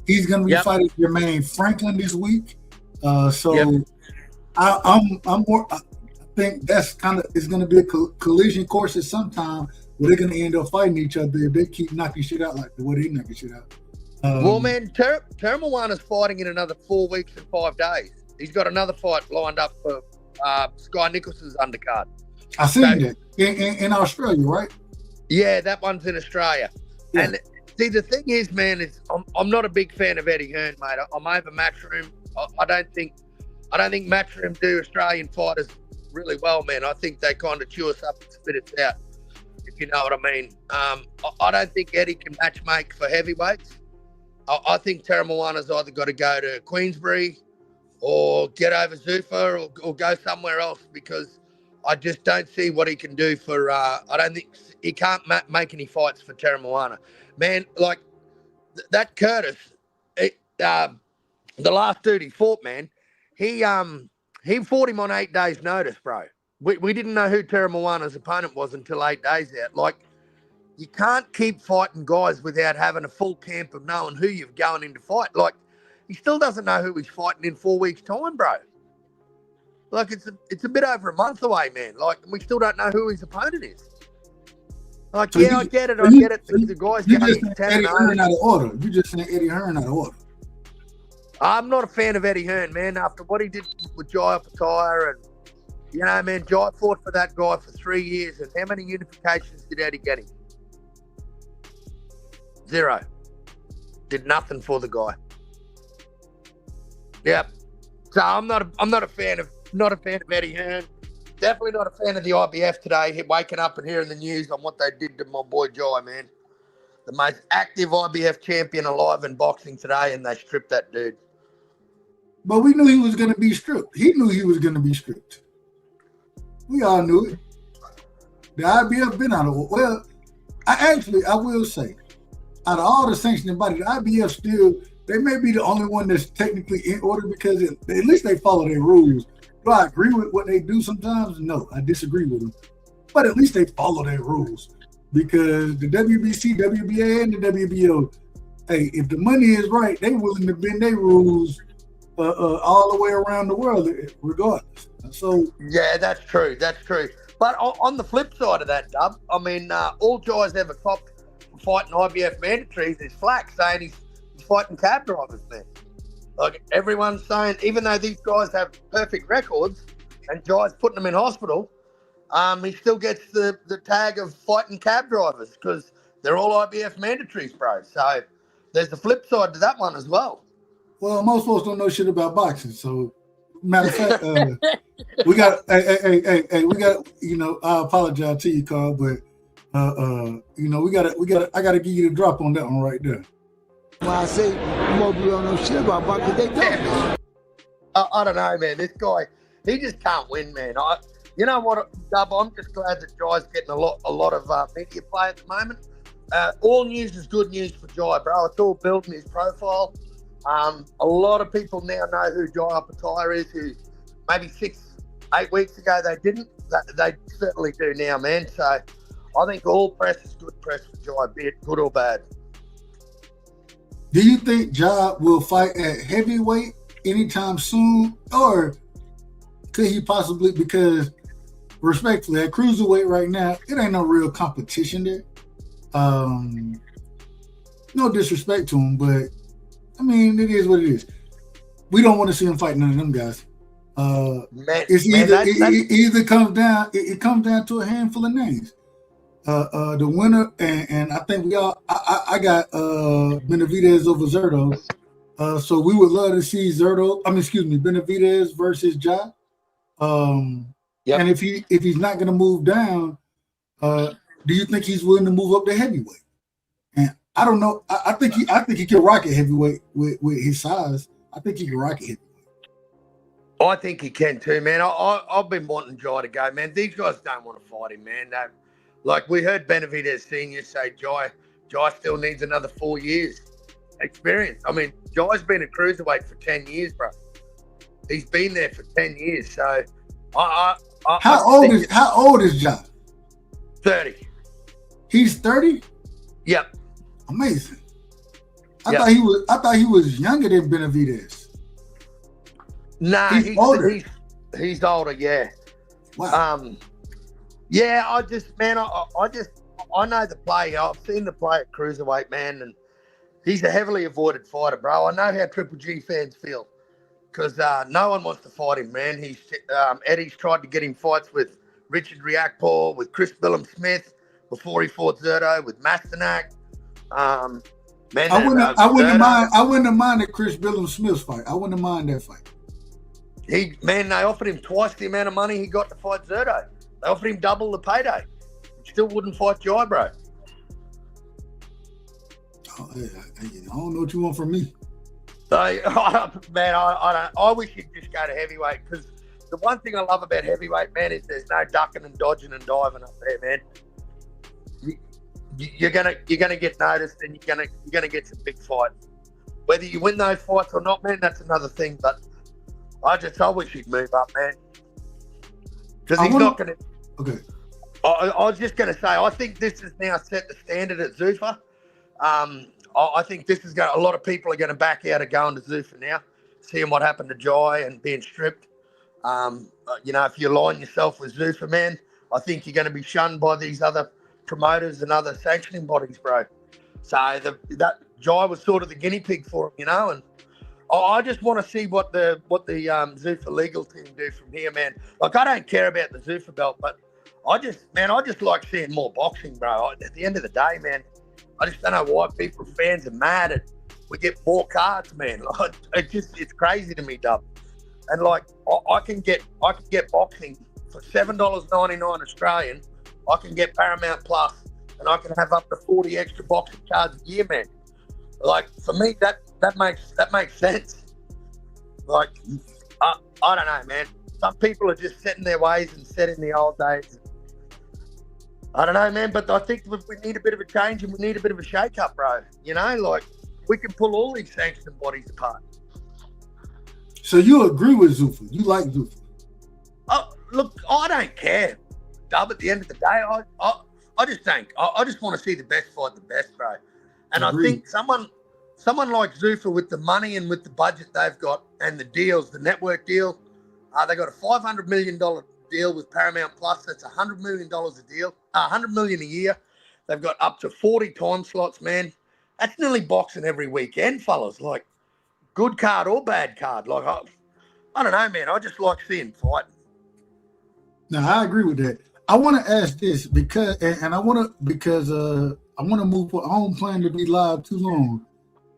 He's going to be fighting Jermaine Franklin this week. So I'm more. I think that's it's going to be a collision course at some time where they're going to end up fighting each other if they keep knocking shit out like the way they knocking shit out. Well, man, Terry Moana's fighting in another 4 weeks and 5 days. He's got another fight lined up for Sky Nicholson's undercard. I seen that in Australia, right? Yeah, that one's in Australia. Yeah. And see, the thing is, man, is I'm not a big fan of Eddie Hearn, mate. I'm over Matchroom. I don't think Matchroom do Australian fighters really well, man. I think they kind of chew us up and spit us out, if you know what I mean. I don't think Eddie can matchmake for heavyweights. I think Terry Moana's either got to go to Queensbury or get over Zuffa or go somewhere else, because I just don't see what he can do for. I don't think he can't make any fights for Terry Moana, man. Like that Curtis, the last dude he fought, man. He fought him on 8 days' notice, bro. We didn't know who Terry Moana's opponent was until 8 days out. Like, you can't keep fighting guys without having a full camp of knowing who you're going in to fight. Like, he still doesn't know who he's fighting in 4 weeks' time, bro. Like, it's a bit over a month away, man. Like, we still don't know who his opponent is. Like, so I get it. The guy's getting 10 Eddie Hearn out of order. You just saying Eddie Hearn out of order. I'm not a fan of Eddie Hearn, man. After what he did with Jai Opetaia, and you know, man, Jai fought for that guy for 3 years, and how many unifications did Eddie get him? 0. Did nothing for the guy. Yep. So I'm not a fan of Eddie Hearn. Definitely not a fan of the IBF today. Waking up and hearing the news on what they did to my boy Jai, man. The most active IBF champion alive in boxing today, and they stripped that dude. But we knew he was going to be stripped. He knew he was going to be stripped. We all knew it. The IBF been out of order. Well, I will say, out of all the sanctioning bodies, the IBF still, they may be the only one that's technically in order, because at least they follow their rules. Do I agree with what they do sometimes? No, I disagree with them. But at least they follow their rules, because the WBC, WBA, and the WBO, hey, if the money is right, they willing to bend their rules all the way around the world, regardless. So yeah, that's true. That's true. But on the flip side of that, Dub, I mean, all Jai's ever copped for fighting IBF mandatories is flack, saying he's fighting cab drivers, man. Like, everyone's saying, even though these guys have perfect records and Jai's putting them in hospital, he still gets the tag of fighting cab drivers because they're all IBF mandatories, bro. So there's the flip side to that one as well. Well, most folks don't know shit about boxing, so matter of fact, we got. Hey, we got. You know, I apologize to you, Carl, but you know, we got. I got to give you the drop on that one right there. When I say most people don't know shit about boxing, they don't. I don't know, man. This guy, he just can't win, man. You know what, Dub? I'm just glad that Jai's getting a lot of media play at the moment. All news is good news for Jai, bro. It's all building his profile. A lot of people now know who Jai Opetaia is, who maybe 6-8 weeks ago they didn't. They certainly do now, man. So I think all press is good press for Jai, be it good or bad. Do you think Jai will fight at heavyweight anytime soon? Or could he possibly, because respectfully, at cruiserweight right now, it ain't no real competition there. No disrespect to him, but I mean, it is what it is. We don't want to see him fight none of them guys. It either comes down. It comes down to a handful of names. The winner, and I think we all. I got Benavidez over Zurdo. So we would love to see Benavidez versus Jai. Yep. And if he's not going to move down, do you think he's willing to move up to heavyweight? And I don't know. I think he can rock at heavyweight with his size. I think he can rock at heavyweight. I think he can too, man. I've been wanting Jai to go, man. These guys don't want to fight him, man. Like we heard Benavidez Senior say, Jai still needs another 4 years experience. I mean, Jai's been a cruiserweight for 10 years, bro. He's been there for 10 years. So How old is Jai? 30. He's 30? Yep. Amazing. I thought he was younger than Benavidez. Nah, he's older. He's older, yeah. Wow. Yeah, I know the play. I've seen the play at cruiserweight, man, and he's a heavily avoided fighter, bro. I know how Triple G fans feel because no one wants to fight him, man. Eddie's tried to get him fights with Richard Riakporhe, with Chris Billum-Smith before he fought Zerto, with Masternak. I wouldn't have minded Chris Billum-Smith's fight. I wouldn't have minded that fight. They offered him twice the amount of money he got to fight Zerto. They offered him double the payday. Still wouldn't fight Jai, bro. I don't know what you want from me. So, man, I wish he'd just go to heavyweight because the one thing I love about heavyweight, man, is there's no ducking and dodging and diving up there, man. You're gonna get noticed and you're gonna get some big fights. Whether you win those fights or not, man, that's another thing. But I wish he'd move up, man. Because he's not gonna. Okay. I was just gonna say, I think this has now set the standard at Zuffa. I think this is a lot of people are going to back out of going to Zuffa now, seeing what happened to Jai and being stripped. If you align yourself with Zuffa, man, I think you're going to be shunned by these other promoters and other sanctioning bodies, bro. So that Jai was sort of the guinea pig for him, and I just want to see what the Zuffa legal team do from here, man. Like, I don't care about the Zuffa belt, but I just like seeing more boxing, bro. At the end of the day, man, I just don't know why fans are mad at we get more cards, man. Like, it's crazy to me, Dub. And like, I can get boxing for $7.99 Australian. I can get Paramount Plus, and I can have up to 40 extra boxing cards a year, man. Like, for me, that makes sense. Like, I don't know, man. Some people are just set in their ways and set in the old days. I don't know, man, but I think we need a bit of a change and we need a bit of a shake-up, bro. Like, we can pull all these sanctioned bodies apart. So you agree with Zuffa? You like Zuffa? Oh, look, I don't care, Dub. At the end of the day, I just think I just want to see the best fight the best, bro. And Agreed. I think someone like Zuffa, with the money and with the budget they've got and the deals, the network deal, they got a $500 million deal with Paramount Plus. That's $100 million a deal, $100 million a year. They've got up to 40 time slots, man. That's nearly boxing every weekend, fellas. Like, good card or bad card. Like, I don't know, man. I just like seeing fighting. No, I agree with that. I want to ask this because I want to move. I don't plan to be live too long,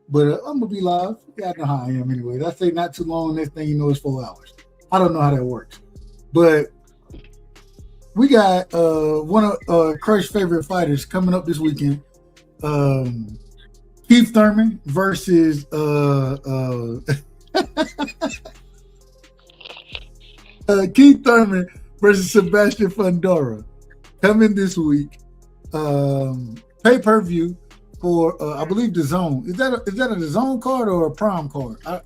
but I'm gonna be live. You guys know how I am anyway. I say not too long. Next thing you know, it's 4 hours. I don't know how that works, but we got one of Crush's favorite fighters coming up this weekend. Keith Thurman versus Keith Thurman versus Sebastian Fundora coming this week. Pay-per-view for I believe the Zone. Is that a Zone card or a Prime card? I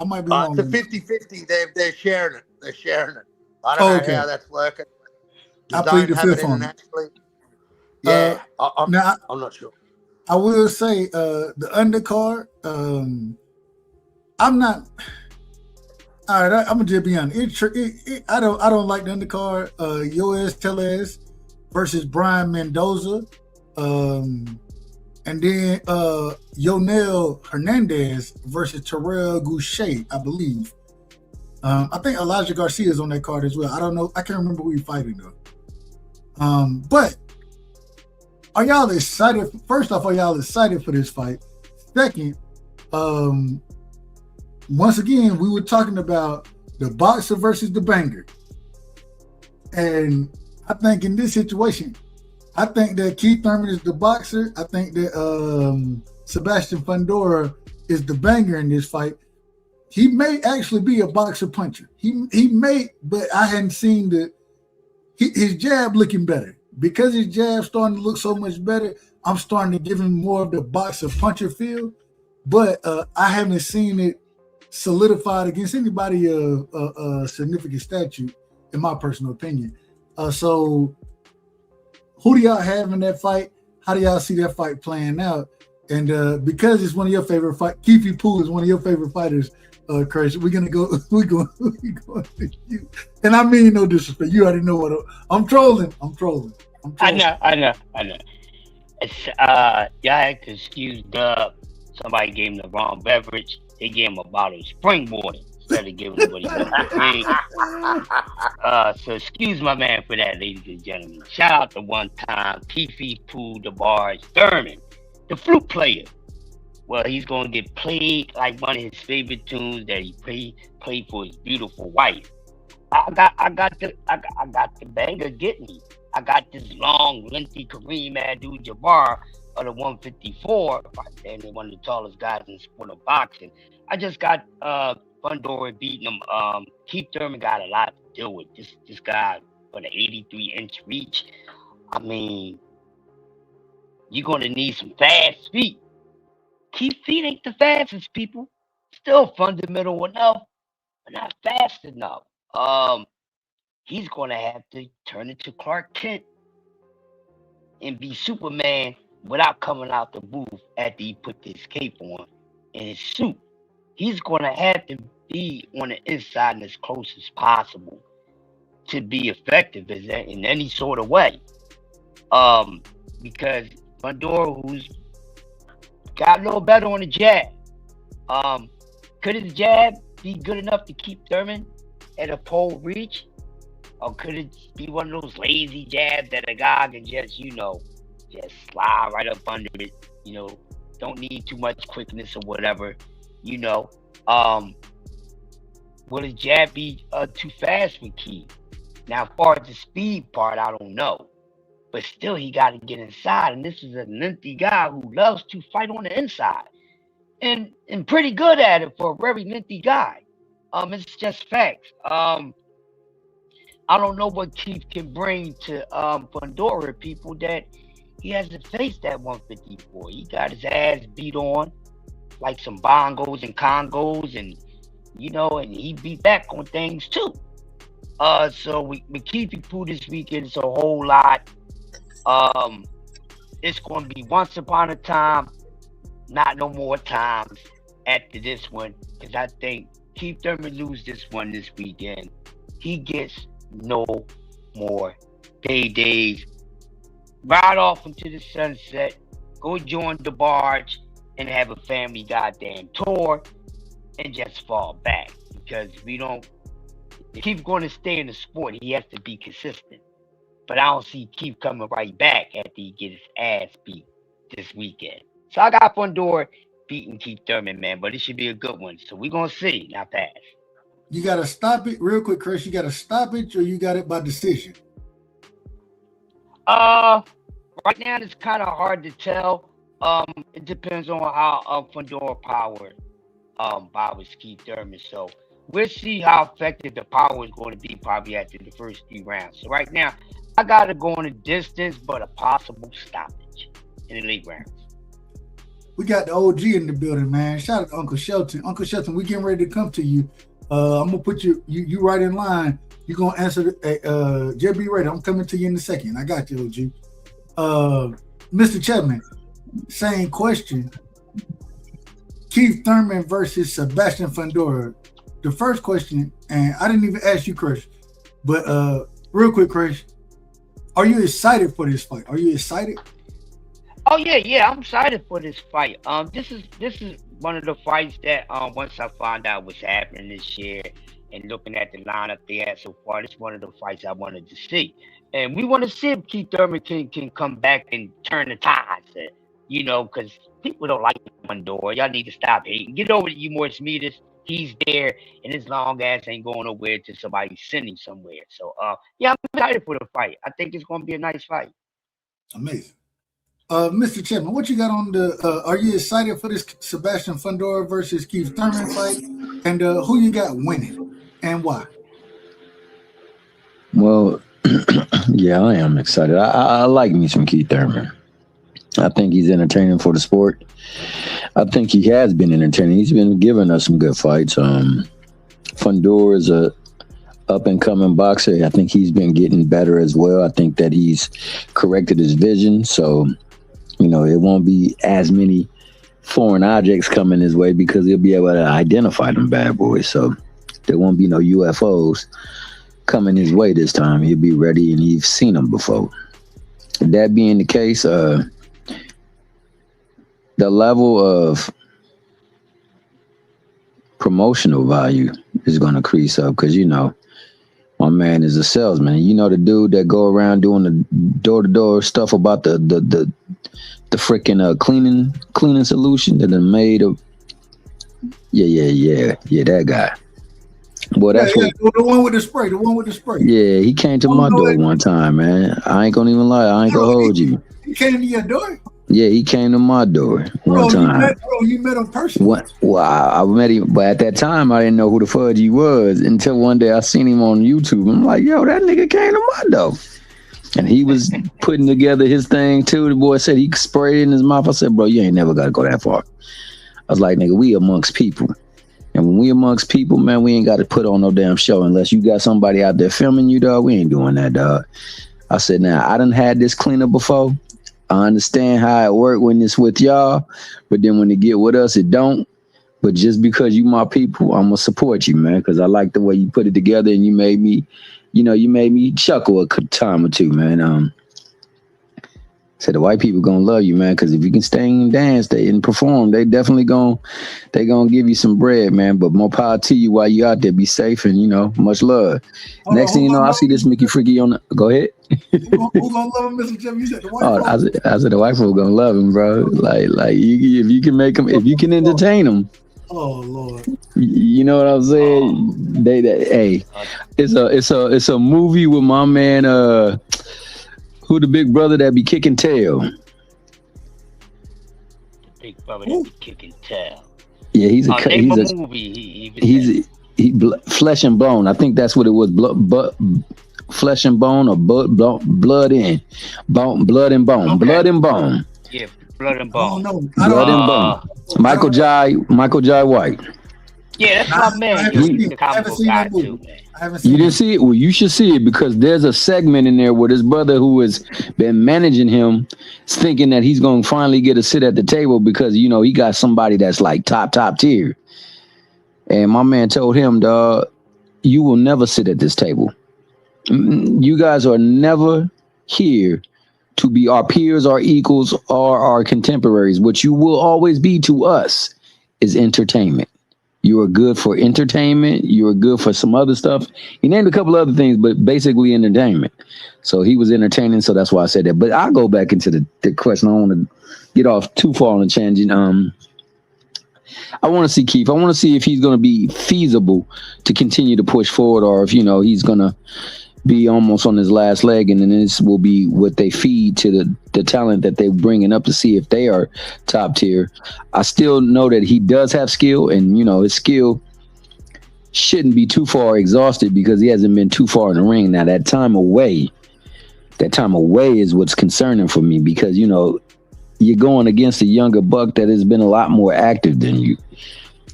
might be wrong. It's a 50-50. They're sharing it. I don't know how that's working. I plead the fifth on it. Yeah, I'm not sure. I will say the undercard. I'm not. All right, I'm gonna just be honest. I don't like the undercard. Yoez Tellez versus Brian Mendoza, and then Yonel Hernandez versus Terrell Goucher, I believe. I think Elijah Garcia is on that card as well. I don't know. I can't remember who he's fighting though. But are y'all excited? First off, are y'all excited for this fight? Second, once again, we were talking about the boxer versus the banger. And I think in this situation, I think that Keith Thurman is the boxer. I think that Sebastian Fundora is the banger in this fight. he may actually be a boxer puncher. He may, but I hadn't seen his jab looking better. Because his jab starting to look so much better, I'm starting to give him more of the boxer puncher feel. But I haven't seen it solidified against anybody of significant stature, in my personal opinion. So who do y'all have in that fight? How do y'all see that fight playing out? And because it's one of your favorite fights, Keefe Poole is one of your favorite fighters, Chris, we're going to you. And I mean no disrespect. You already know what I'm trolling. I know. It's, y'all have to excuse Dub. Somebody gave him the wrong beverage. They gave him a bottle of spring water instead of giving him what he wanted to drink. So excuse my man for that, ladies and gentlemen. Shout out to one time Keefe Poole DeBarge Thurman, the flute player. Well, he's gonna get played like one of his favorite tunes that he played for his beautiful wife. I got the banger get me. I got this long, lengthy Kareem Abdul-Jabbar of the 154, and one of the tallest guys in the sport of boxing. I just got Fundora beating him. Keith Thurman got a lot to deal with. This guy with an 83-inch reach. I mean, you're gonna need some fast feet. Keith feet ain't the fastest, people. Still fundamental enough, but not fast enough. He's gonna have to turn into Clark Kent and be Superman without coming out the booth after he put this cape on and his suit. He's gonna have to be on the inside and as close as possible to be effective in any sort of way. Because Fundora, who's got a little better on the jab. Could his jab be good enough to keep Thurman at a pole reach? Or could it be one of those lazy jabs that a guy can just slide right up under it, don't need too much quickness or whatever, Will his jab be too fast for Keith? Now, as far as the speed part, I don't know. But still, he got to get inside. And this is a lengthy guy who loves to fight on the inside. And pretty good at it for a very lengthy guy. It's just facts. I don't know what Keith can bring to Fundora, people, that he hasn't faced that 154. He got his ass beat on like some bongos and congos, and he beat back on things too. So with Keefe Poole this weekend, it's a whole lot. It's going to be once upon a time, not no more times after this one, because I think Keith Thurman lose this one this weekend. He gets no more days. Ride off into the sunset, go join the barge, and have a family goddamn tour, and just fall back. Because if Keith going to stay in the sport, he has to be consistent. But I don't see Keith coming right back after he gets his ass beat this weekend. So I got Fundora beating Keith Thurman, man, but it should be a good one. So we're going to see. Now pass. You got to stop it real quick, Chris. You got to stop it, or you got it by decision? Right now it's kind of hard to tell. It depends on how Fundora powers Keith Thurman. So we'll see how effective the power is going to be probably after the first 3 rounds. So right now, I got to go on a distance, but a possible stoppage in the late rounds. We got the OG in the building, man. Shout out to Uncle Shelton. Uncle Shelton, we getting ready to come to you. I'm going to put you right in line. You're going to answer JB Raider. I'm coming to you in a second. I got you, OG. Mr. Chapman, same question. Keith Thurman versus Sebastian Fundora. The first question, and I didn't even ask you, Chris, but real quick, Chris, are you excited for this fight? Are you excited? Oh yeah, I'm excited for this fight. This is one of the fights that once I found out what's happening this year and looking at the lineup they had so far, this is one of the fights I wanted to see. And we want to see if Keith Thurman can come back and turn the tides, because people don't like Fundora. Y'all need to stop hating. Get over to you, Morris Meters. He's there, and his long ass ain't going nowhere till somebody send him somewhere. So, I'm excited for the fight. I think it's going to be a nice fight. Amazing. Mr. Chapman, what you got on the? Are you excited for this Sebastian Fundora versus Keith Thurman fight? And who you got winning, and why? Well, yeah, I am excited. I like me some Keith Thurman. I think he's entertaining for the sport. I think he has been entertaining. He's been giving us some good fights. Fundora is a up-and-coming boxer. I think he's been getting better as well. I think that he's corrected his vision. So, you know, it won't be as many foreign objects coming his way because he'll be able to identify them bad boys. So there won't be no UFOs coming his way this time. He'll be ready, and he's seen them before. That being the case, the level of promotional value is going to increase up because, you know, my man is a salesman. You know, the dude that go around doing the door-to-door stuff about the freaking cleaning solution that they made of. Yeah, that guy. Boy, that's the one with the spray. The one with the spray. Yeah, he came to my door one time, man. I ain't gonna even lie. I ain't gonna hold you. He came to your door? Yeah, he came to my door one time. You met him personally? Well, I met him, but at that time, I didn't know who the fudge he was until one day I seen him on YouTube. I'm like, yo, that nigga came to my door. And he was putting together his thing, too. The boy said he sprayed it in his mouth. I said, bro, you ain't never got to go that far. I was like, nigga, we amongst people. And when we amongst people, man, we ain't got to put on no damn show unless you got somebody out there filming you, dog. We ain't doing that, dog. I said, now, I done had this cleaner before. I understand how it work when it's with y'all, but then when it get with us, it don't. But just because you my people, I'm going to support you, man, because I like the way you put it together and you made me chuckle a time or two, man. Said the white people gonna love you, man, because if you can sing and dance, and perform, they definitely gonna give you some bread, man. But more power to you while you out there. Be safe and, you know, much love. Next thing you know, I see this Mickey Freaky on the. Go ahead. Who gonna love him, Mr. Jim? You said the white folk. I said the white folk gonna love him, bro. Like if you can make them, if you can entertain them. Oh Lord. You know what I'm saying? Hey, it's a movie with my man. Who the big brother that be kicking tail? The big brother that be kicking tail. Yeah, he's a movie. He's Flesh and Bone. I think that's what it was. Flesh and Bone or blood and bone. Blood and Bone. Okay. Blood and Bone. Yeah, Blood and Bone. Blood and Bone. Michael Jai White. Yeah, that's my man. The comic book guy too, man. You didn't see it? Well, you should see it because there's a segment in there where this brother who has been managing him is thinking that he's going to finally get a sit at the table because, you know, he got somebody that's like top tier. And my man told him, dog, you will never sit at this table. You guys are never here to be our peers, our equals, or our contemporaries. What you will always be to us is entertainment. You are good for entertainment. You are good for some other stuff. He named a couple other things, but basically entertainment. So he was entertaining, so that's why I said that. But I'll go back into the question. I don't want to get off too far on the tangent. I want to see Keith. I want to see if he's going to be feasible to continue to push forward or if, you know, he's going to be almost on his last leg, and then this will be what they feed to the talent that they're bringing up to see if they are top tier. I still know that he does have skill, and, you know, his skill shouldn't be too far exhausted because he hasn't been too far in the ring. Now, that time away is what's concerning for me because, you know, you're going against a younger buck that has been a lot more active than you.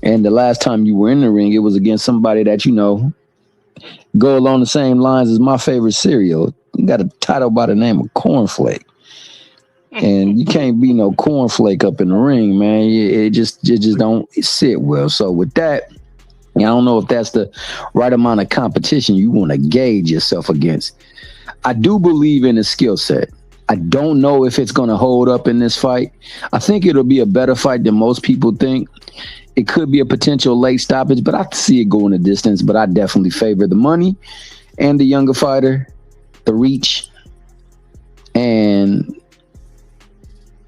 And the last time you were in the ring, it was against somebody that, you know, go along the same lines as my favorite cereal. You got a title by the name of Cornflake. And you can't be no cornflake up in the ring, man. It just don't sit well. So with that, I don't know if that's the right amount of competition you want to gauge yourself against. I do believe in his skill set. I don't know if it's going to hold up in this fight. I think it'll be a better fight than most people think. It could be a potential late stoppage, but I see it going a distance. But I definitely favor the money and the younger fighter, the reach, and,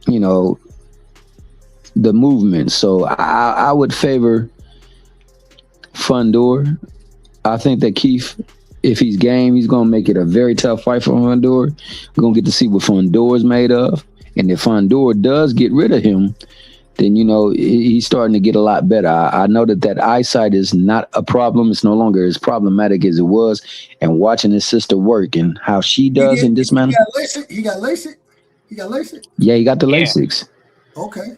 you know, the movement. So I would favor Fundora. I think that Keith, if he's game, he's going to make it a very tough fight for Fundora. We're going to get to see what Fundora's made of. And if Fundora does get rid of him, then, you know, he's starting to get a lot better. I know that eyesight is not a problem. It's no longer as problematic as it was. And watching his sister work and how she does in this manner. He got LASIK? Yeah, he got the LASIKs. Okay.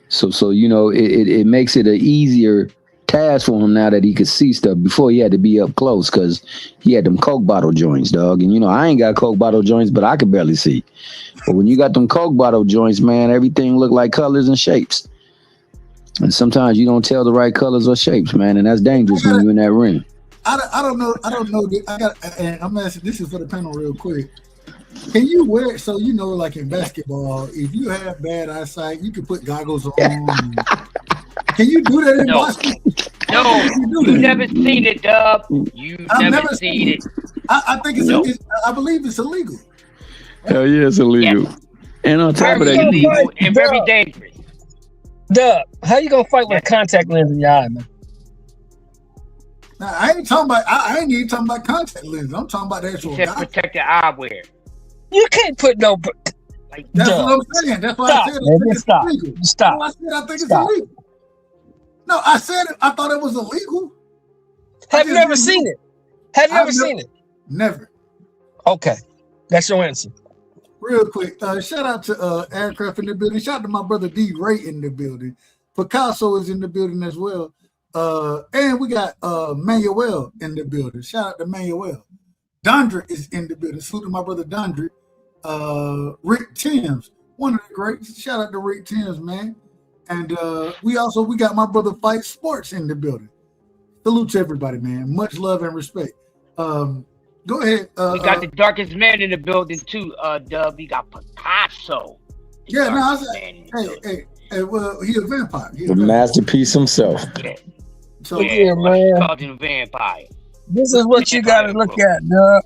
So you know, it makes it an easier task for him now that he could see stuff. Before he had to be up close because he had them Coke bottle joints, dog. And, you know, I ain't got Coke bottle joints, but I could barely see. But when you got them Coke bottle joints, man, everything look like colors and shapes. And sometimes you don't tell the right colors or shapes, man, and that's dangerous when you're in that ring. I don't know. And I'm asking. This is for the panel, real quick. Can you wear? So you know, like in basketball, if you have bad eyesight, you can put goggles on. Can you do that in basketball? No, you never seen it, Dub. I've never seen it. I think I believe it's illegal. Hell yeah, it's illegal. Yes. And on top of that, illegal and very dangerous. Dub, how you gonna fight with a contact lens in your eye, man? Now, I ain't even talking about contact lenses. I'm talking about the actual protective eyewear. You can't put no. That's what I'm saying. That's why I said Stop. No, I said I think it's illegal. No, I said it. I thought it was illegal. Have you ever seen it? Have you ever seen it? Never. Okay, that's your answer. Real quick, shout out to Aircraft in the building. Shout out to my brother D Ray in the building. Picasso is in the building as well. And we got Manuel in the building. Shout out to Manuel. Dondre is in the building. Salute to my brother Dondre. Rick Timms, one of the greats. Shout out to Rick Timms, man. And we got my brother Fight Sports in the building. Salute to everybody, man. Much love and respect. Go ahead. We got the darkest man in the building too, Dub. We got Picasso. Yeah, no, I said, hey, well, he a vampire. The masterpiece himself. Yeah. So, man. Called him a vampire. This is what you got to look at, Dub.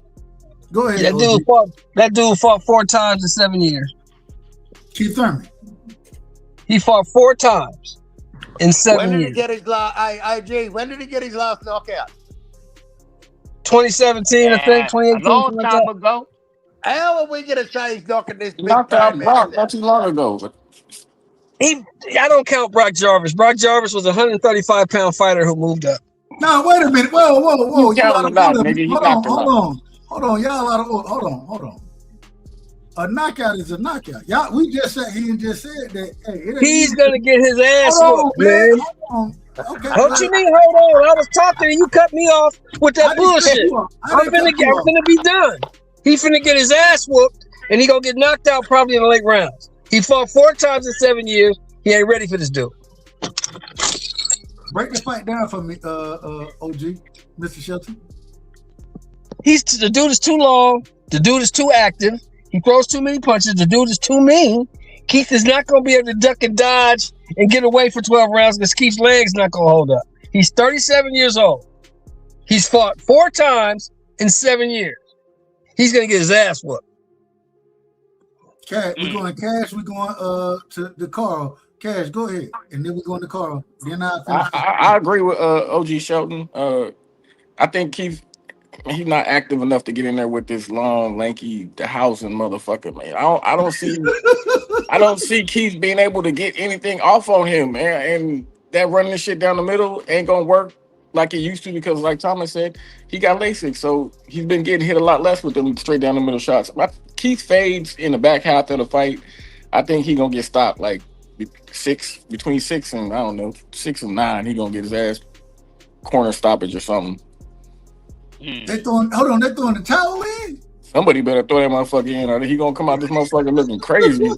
Go ahead. That dude fought 4 times in 7 years. Keith Thurman. He fought 4 times in 7 years. When did he get his last? When did he get his last knockout? 2017, I think. 2018. A long time ago. How are we gonna say he's knocking this big knocked out man Brock not too long ago? I don't count Brock Jarvis. Brock Jarvis was a 135-pound fighter who moved up. No, wait a minute. Whoa. Hold on. Hold on. A knockout is a knockout. Y'all, we just sat here and just said that. Hey, he's gonna get his ass whooped, man. Hold on. Okay. Don't you mean hold on? I was talking and you cut me off with that bullshit. I'm finna be done. He finna get his ass whooped and he gonna get knocked out probably in the late rounds. He fought 4 times in 7 years. He ain't ready for this dude. Break the fight down for me, OG, Mr. Shelton. The dude is too long. The dude is too active. He throws too many punches. The dude is too mean. Keith is not going to be able to duck and dodge and get away for 12 rounds because Keith's leg's not going to hold up. He's 37 years old. He's fought 4 times in 7 years. He's going to get his ass whooped. Cash, we're going Cash. We're going to the Carl. Cash, go ahead, and then we're going to Carl. Then I agree with OG Shelton. I think Keith, he's not active enough to get in there with this long, lanky, the housing motherfucker, man. I don't see Keith being able to get anything off on him, man. And that running the shit down the middle ain't gonna work like it used to because, like Thomas said, he got LASIK, so he's been getting hit a lot less with them straight down the middle shots. Keith fades in the back half of the fight. I think he gonna get stopped like between 6 and 9. He gonna get his ass corner stoppage or something. They're throwing the towel in? Somebody better throw that motherfucker in or he gonna come out this motherfucker looking crazy.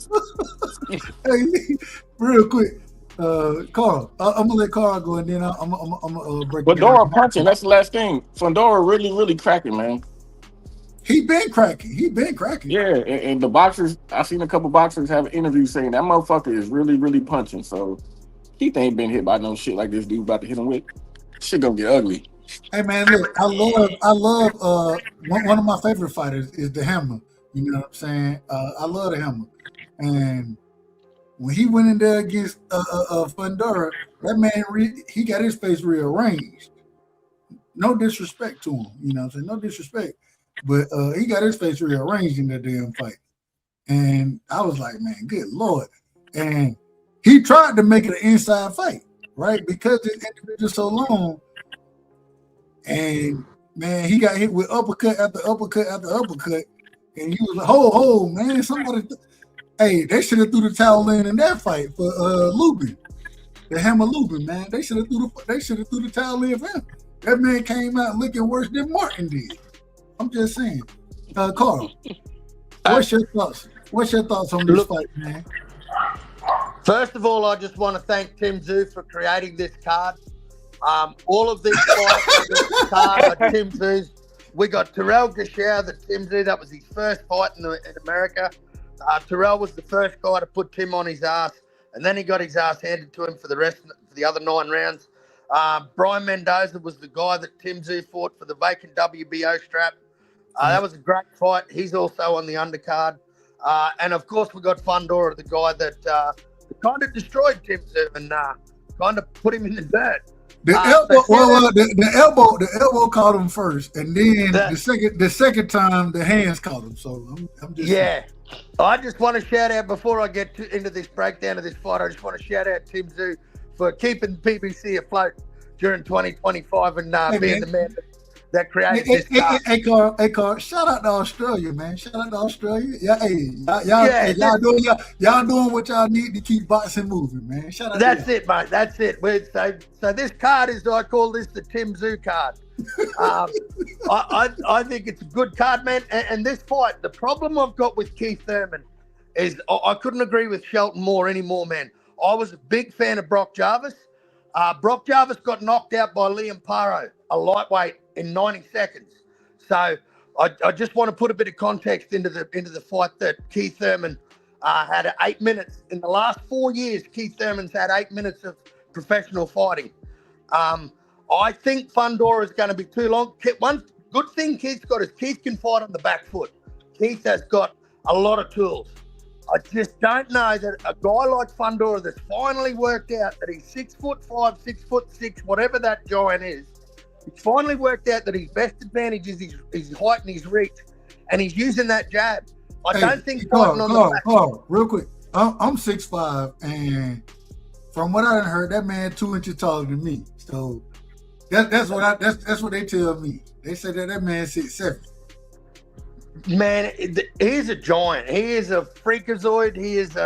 Hey, real quick, Carl, I'm gonna let Carl go and then I'm gonna break it down. Fundora punching, that's the last thing. Fundora really cracking, man. He been cracking. Yeah, and the boxers, I've seen a couple boxers have interviews saying that motherfucker is really punching. So Keith ain't been hit by no shit like this dude about to hit him with. Shit gonna get ugly. Hey man, look, I love one of my favorite fighters is the Hammer. You know what I'm saying? I love the Hammer. And when he went in there against Fundora, that man he got his face rearranged. No disrespect to him, you know what I'm saying? No disrespect. But he got his face rearranged in that damn fight. And I was like, man, good Lord. And he tried to make it an inside fight, right? Because this individual so long. And man, he got hit with uppercut after uppercut after uppercut. And he was like, ho, man, somebody. Hey, they should have threw the towel in that fight for Lubin. The Hammer Lubin, man. They should have threw the towel in for him. That man came out looking worse than Martin did. I'm just saying. Carl, what's your thoughts? What's your thoughts on this fight, man? First of all, I just want to thank Tim Tszyu for creating this card. All of these fights on this card are Tim Tszyu. We got Terrell Gausha, the Tim Tszyu. That was his first fight in America. Terrell was the first guy to put Tim on his ass, and then he got his ass handed to him for the other 9 rounds. Brian Mendoza was the guy that Tim Tszyu fought for the vacant WBO strap. That was a great fight. He's also on the undercard. And, of course, we got Fundora, the guy that kind of destroyed Tim Tszyu and kind of put him in the dirt. The elbow caught him first, and then the second time the hands caught him. So I'm just saying. I just want to shout out before I get into this breakdown of this fight. I just want to shout out Tim Tszyu for keeping PBC afloat during 2025 and being the man that created this card. Hey, Carl, shout out to Australia, man. Shout out to Australia. Y'all doing what y'all need to keep boxing moving, man. Shout out. That's it, mate. That's it. So this card is, I call this the Tim Tszyu card. I think it's a good card, man. And this fight, the problem I've got with Keith Thurman is I couldn't agree with Shelton more anymore, man. I was a big fan of Brock Jarvis. Brock Jarvis got knocked out by Liam Paro, a lightweight, in 90 seconds. So I just want to put a bit of context into the fight that Keith Thurman had 8 minutes. In the last 4 years, Keith Thurman's had 8 minutes of professional fighting. I think Fundora is going to be too long. One good thing Keith's got is Keith can fight on the back foot. Keith has got a lot of tools. I just don't know that a guy like Fundora that's finally worked out that he's 6'5", 6'6", whatever that giant is, he's finally worked out that his best advantage is his height and his reach, and he's using that jab. I don't think fighting on the back. Carl, real quick. I'm 6'5", and from what I heard, that man 2 inches taller than me. So that's what they tell me. They say that man 6'7". Man, he's a giant. He is a freakazoid. He is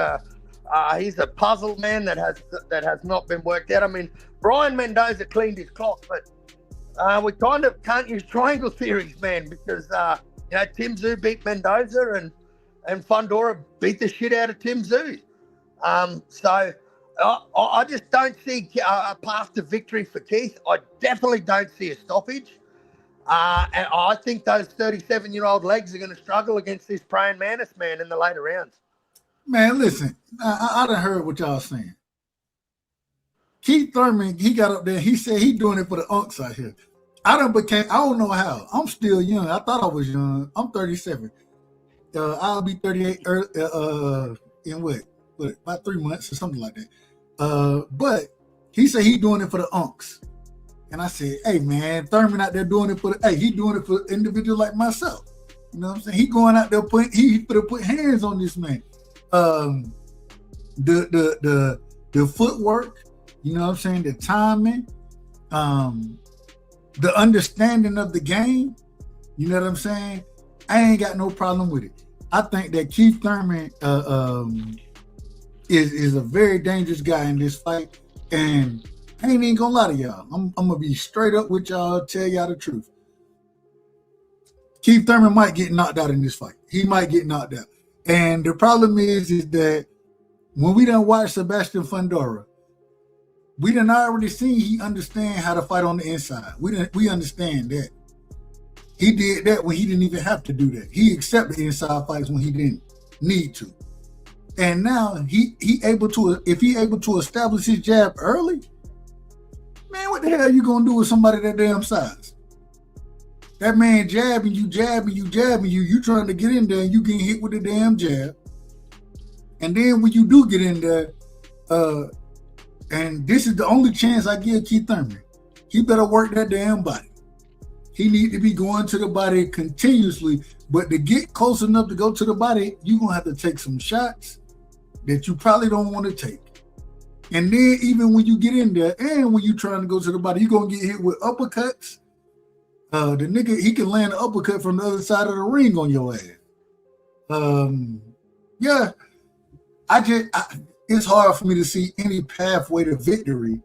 he's a puzzle man that has not been worked out. I mean, Brian Mendoza cleaned his clock, but we kind of can't use triangle theories, man, because Tim Tszyu beat Mendoza and Fundora beat the shit out of Tim Tszyu. So I just don't see a path to victory for Keith. I definitely don't see a stoppage. And I think those 37-year-old legs are going to struggle against this praying mantis man in the later rounds. Man, listen, I done heard what y'all saying. Keith Thurman, he got up there, he said he doing it for the unks out here. I don't know how. I'm still young. I thought I was young. I'm 37. I'll be 38 in what, about 3 months or something like that. But he said he doing it for the unks. And I said, hey, man, Thurman out there doing it he doing it for individuals like myself. You know what I'm saying? He going out there he put hands on this man. The footwork, you know what I'm saying? The timing, the understanding of the game, you know what I'm saying? I ain't got no problem with it. I think that Keith Thurman is a very dangerous guy in this fight. And I ain't even gonna lie to y'all. I'm gonna be straight up with y'all, tell y'all the truth. Keith Thurman might get knocked out in this fight. He might get knocked out. And the problem is that when we done watch Sebastian Fundora, we done already seen he understand how to fight on the inside. We understand that. He did that when he didn't even have to do that. He accepted inside fights when he didn't need to. And now if he able to establish his jab early, man, what the hell are you gonna do with somebody that damn size? That man jabbing you, you trying to get in there and you getting hit with the damn jab. And then when you do get in there, and this is the only chance I give Keith Thurman, he better work that damn body. he need to be going to the body continuously. But to get close enough to go to the body, you're going to have to take some shots that you probably don't want to take. And then even when you get in there and when you're trying to go to the body, you're going to get hit with uppercuts. The nigga, he can land an uppercut from the other side of the ring on your ass. Yeah, it's hard for me to see any pathway to victory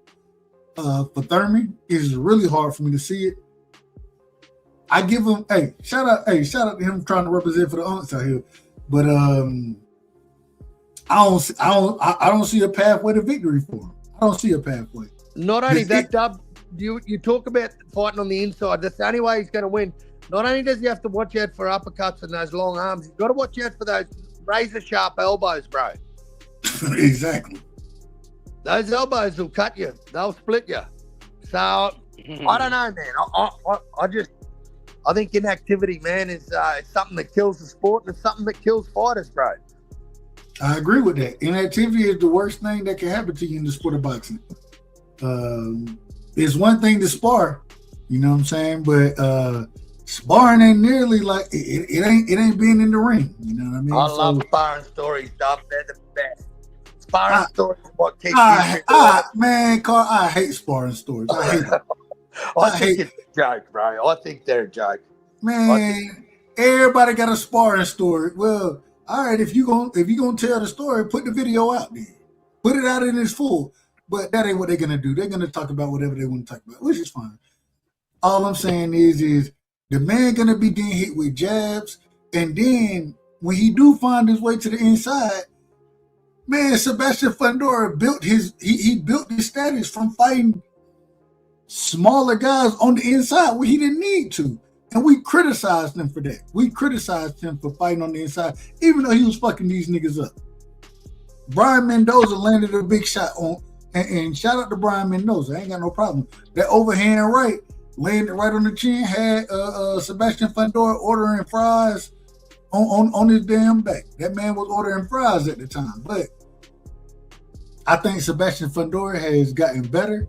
for Thurman. It's really hard for me to see it. I give him, shout out to him trying to represent for the Unks out here. But I don't see a pathway to victory for him. I don't see a pathway. Not only that, Dub, you talk about fighting on the inside. That's the only way he's going to win. Not only does he have to watch out for uppercuts and those long arms, he's got to watch out for those razor sharp elbows, bro. Exactly. Those elbows will cut you. They'll split you. So I don't know, man. I think inactivity, man, is something that kills the sport, and it's something that kills fighters, bro. I agree with that. Inactivity is the worst thing that can happen to you in the sport of boxing. It's one thing to spar, you know what I'm saying? But sparring ain't nearly like it ain't being in the ring. You know what I mean? I love sparring stories, Dub. They're the best. Sparring stories is what kicks man, Carl, I hate sparring stories. I hate it. I think it's a joke, bro. I think they're a joke. Man, everybody got a sparring story. Well, all right, if you gonna tell the story, put the video out there. Put it out in its full. But that ain't what they're gonna do. They're gonna talk about whatever they want to talk about, which is fine. All I'm saying is the man gonna be getting hit with jabs, and then when he do find his way to the inside, man, Sebastian Fundora built his status from fighting smaller guys on the inside where he didn't need to. And we criticized him for that. We criticized him for fighting on the inside, even though he was fucking these niggas up. Brian Mendoza landed a big shot on, and shout out to Brian Mendoza. I ain't got no problem. That overhand right landed right on the chin, had Sebastian Fundora ordering fries on his damn back. That man was ordering fries at the time. But I think Sebastian Fundora has gotten better,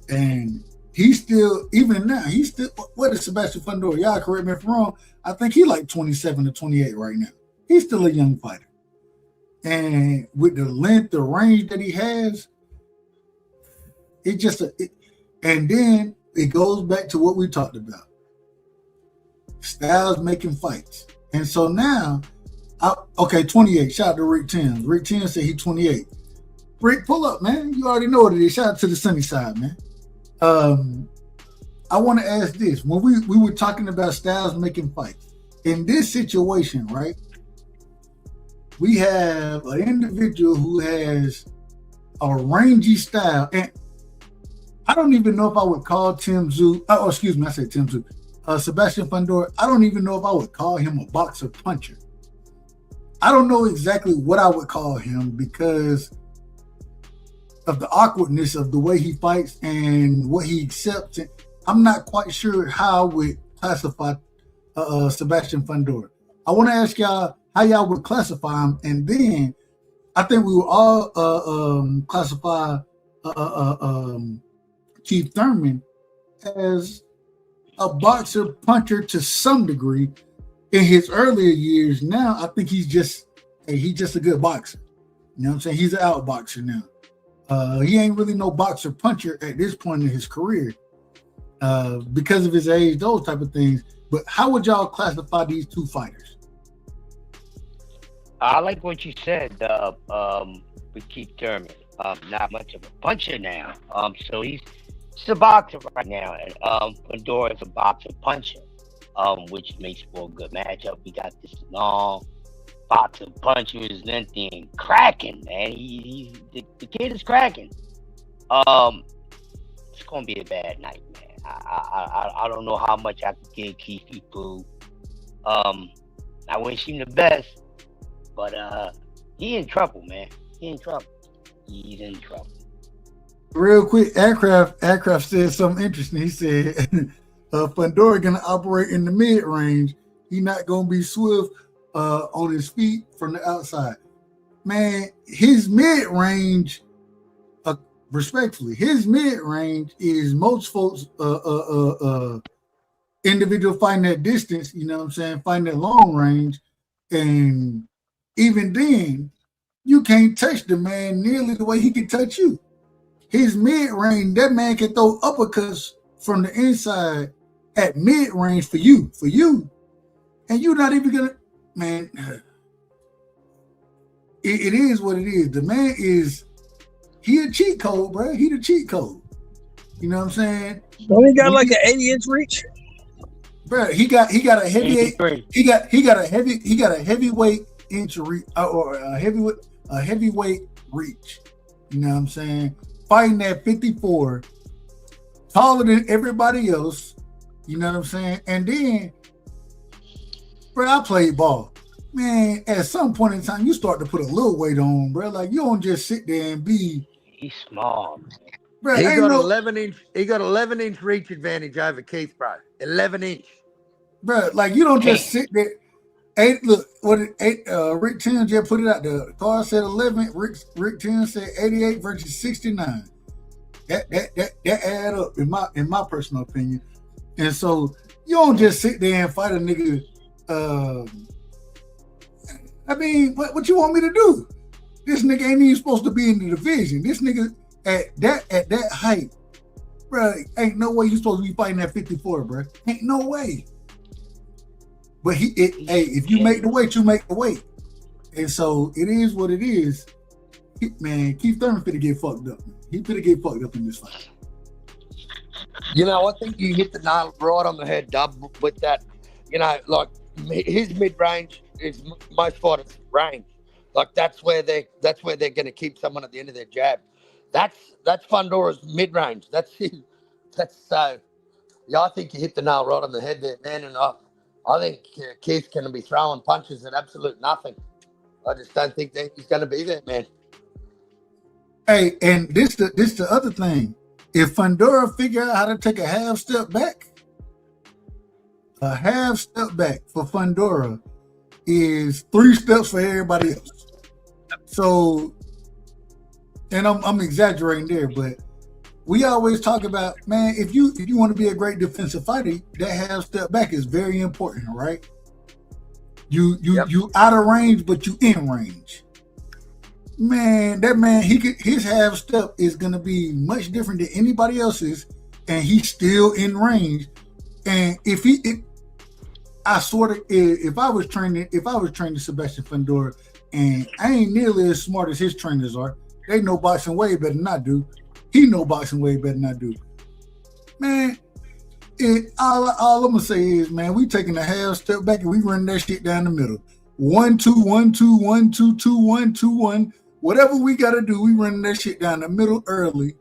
and he's still, even now, what is Sebastian Fundora? Y'all correct me if I'm wrong. I think he like 27 to 28 right now. He's still a young fighter. And with the length, the range that he has, and then it goes back to what we talked about. Styles making fights. And so now, 28. Shout out to Rick Timms. Rick Timms said he's 28. Rick, pull up, man. You already know what it is. Shout out to the sunny side, man. I want to ask this. When we were talking about Styles making fights, in this situation, right, we have an individual who has a rangy style, and I don't even know if I would call Sebastian Fundora, I don't even know if I would call him a boxer puncher. I don't know exactly what I would call him because of the awkwardness of the way he fights and what he accepts. I'm not quite sure how I would classify Sebastian Fundora. I want to ask y'all how y'all would classify him, and then I think we will all classify Keith Thurman as a boxer puncher to some degree. In his earlier years, now I think he's just a good boxer. You know what I'm saying? He's an outboxer now. He ain't really no boxer puncher at this point in his career because of his age, those type of things. But how would y'all classify these two fighters? I like what you said with Keith Thurman. Not much of a puncher now. So he's a boxer right now, and Fundora is a boxer puncher, which makes for a good matchup. We got this long boxer puncher is then cracking, man. The kid is cracking. It's gonna be a bad night, man. I don't know how much I can give Keith Poo. I wish him the best, but he in trouble, man. He's in trouble. Real quick, Aircraft said something interesting. He said Fundora gonna operate in the mid range. He not gonna be swift on his feet from the outside. Man, his mid range, respectfully, his mid range is most folks' individual fighting that distance, you know what I'm saying, fighting that long range, and even then, you can't touch the man nearly the way he can touch you. His mid-range, that man can throw uppercuts from the inside at mid-range for you, and you're not even gonna, man. It is what it is. The man he a cheat code, bro. He the cheat code. You know what I'm saying? Don't he got like an 80-inch reach? Bro, he got a heavy he got a heavyweight inch reach or a heavyweight reach. You know what I'm saying? Fighting at 54, taller than everybody else. You know what I'm saying? And then, bro, I played ball. Man, at some point in time, you start to put a little weight on, bro. Like, you don't just sit there and be. He's small. Bro, He got 11-inch. He got 11-inch reach advantage over Keith, bro. 11-inch. Bro, like, you don't just sit there. Rick 10 just put it out there. The card said 11. Rick 10 said 88 versus 69. That add up in my personal opinion. And so you don't just sit there and fight a nigga. I mean, what you want me to do? This nigga ain't even supposed to be in the division. This nigga at that height, bro, ain't no way you supposed to be fighting at 54, bro. Ain't no way. But if you make the weight, you make the weight. And so it is what it is. Man, Keith Thurman finna get fucked up. He finna get fucked up in this fight. You know, I think you hit the nail right on the head, Dub, with that. You know, like his mid-range is most fighters' range. Like that's where they're going to keep someone at the end of their jab. That's Fundora's mid-range. Yeah, I think you hit the nail right on the head there, man. And I think Keith's going to be throwing punches at absolute nothing. I just don't think that he's going to be there, man. Hey, and this the other thing. If Fundora figure out how to take a half step back for Fundora is 3 steps for everybody else. So, and I'm exaggerating there, but we always talk about, man, if you want to be a great defensive fighter, that half step back is very important, right? You out of range, but you in range. Man, that man, his half step is gonna be much different than anybody else's, and he's still in range. And if I was training Sebastian Fundora, and I ain't nearly as smart as his trainers are. They know boxing way better than I do. He know boxing way better than I do. Man, all I'm gonna say is, man, we taking a half step back and we running that shit down the middle. 1 2 1 2 1 2 2 1 2 1. Whatever we gotta do, we running that shit down the middle early.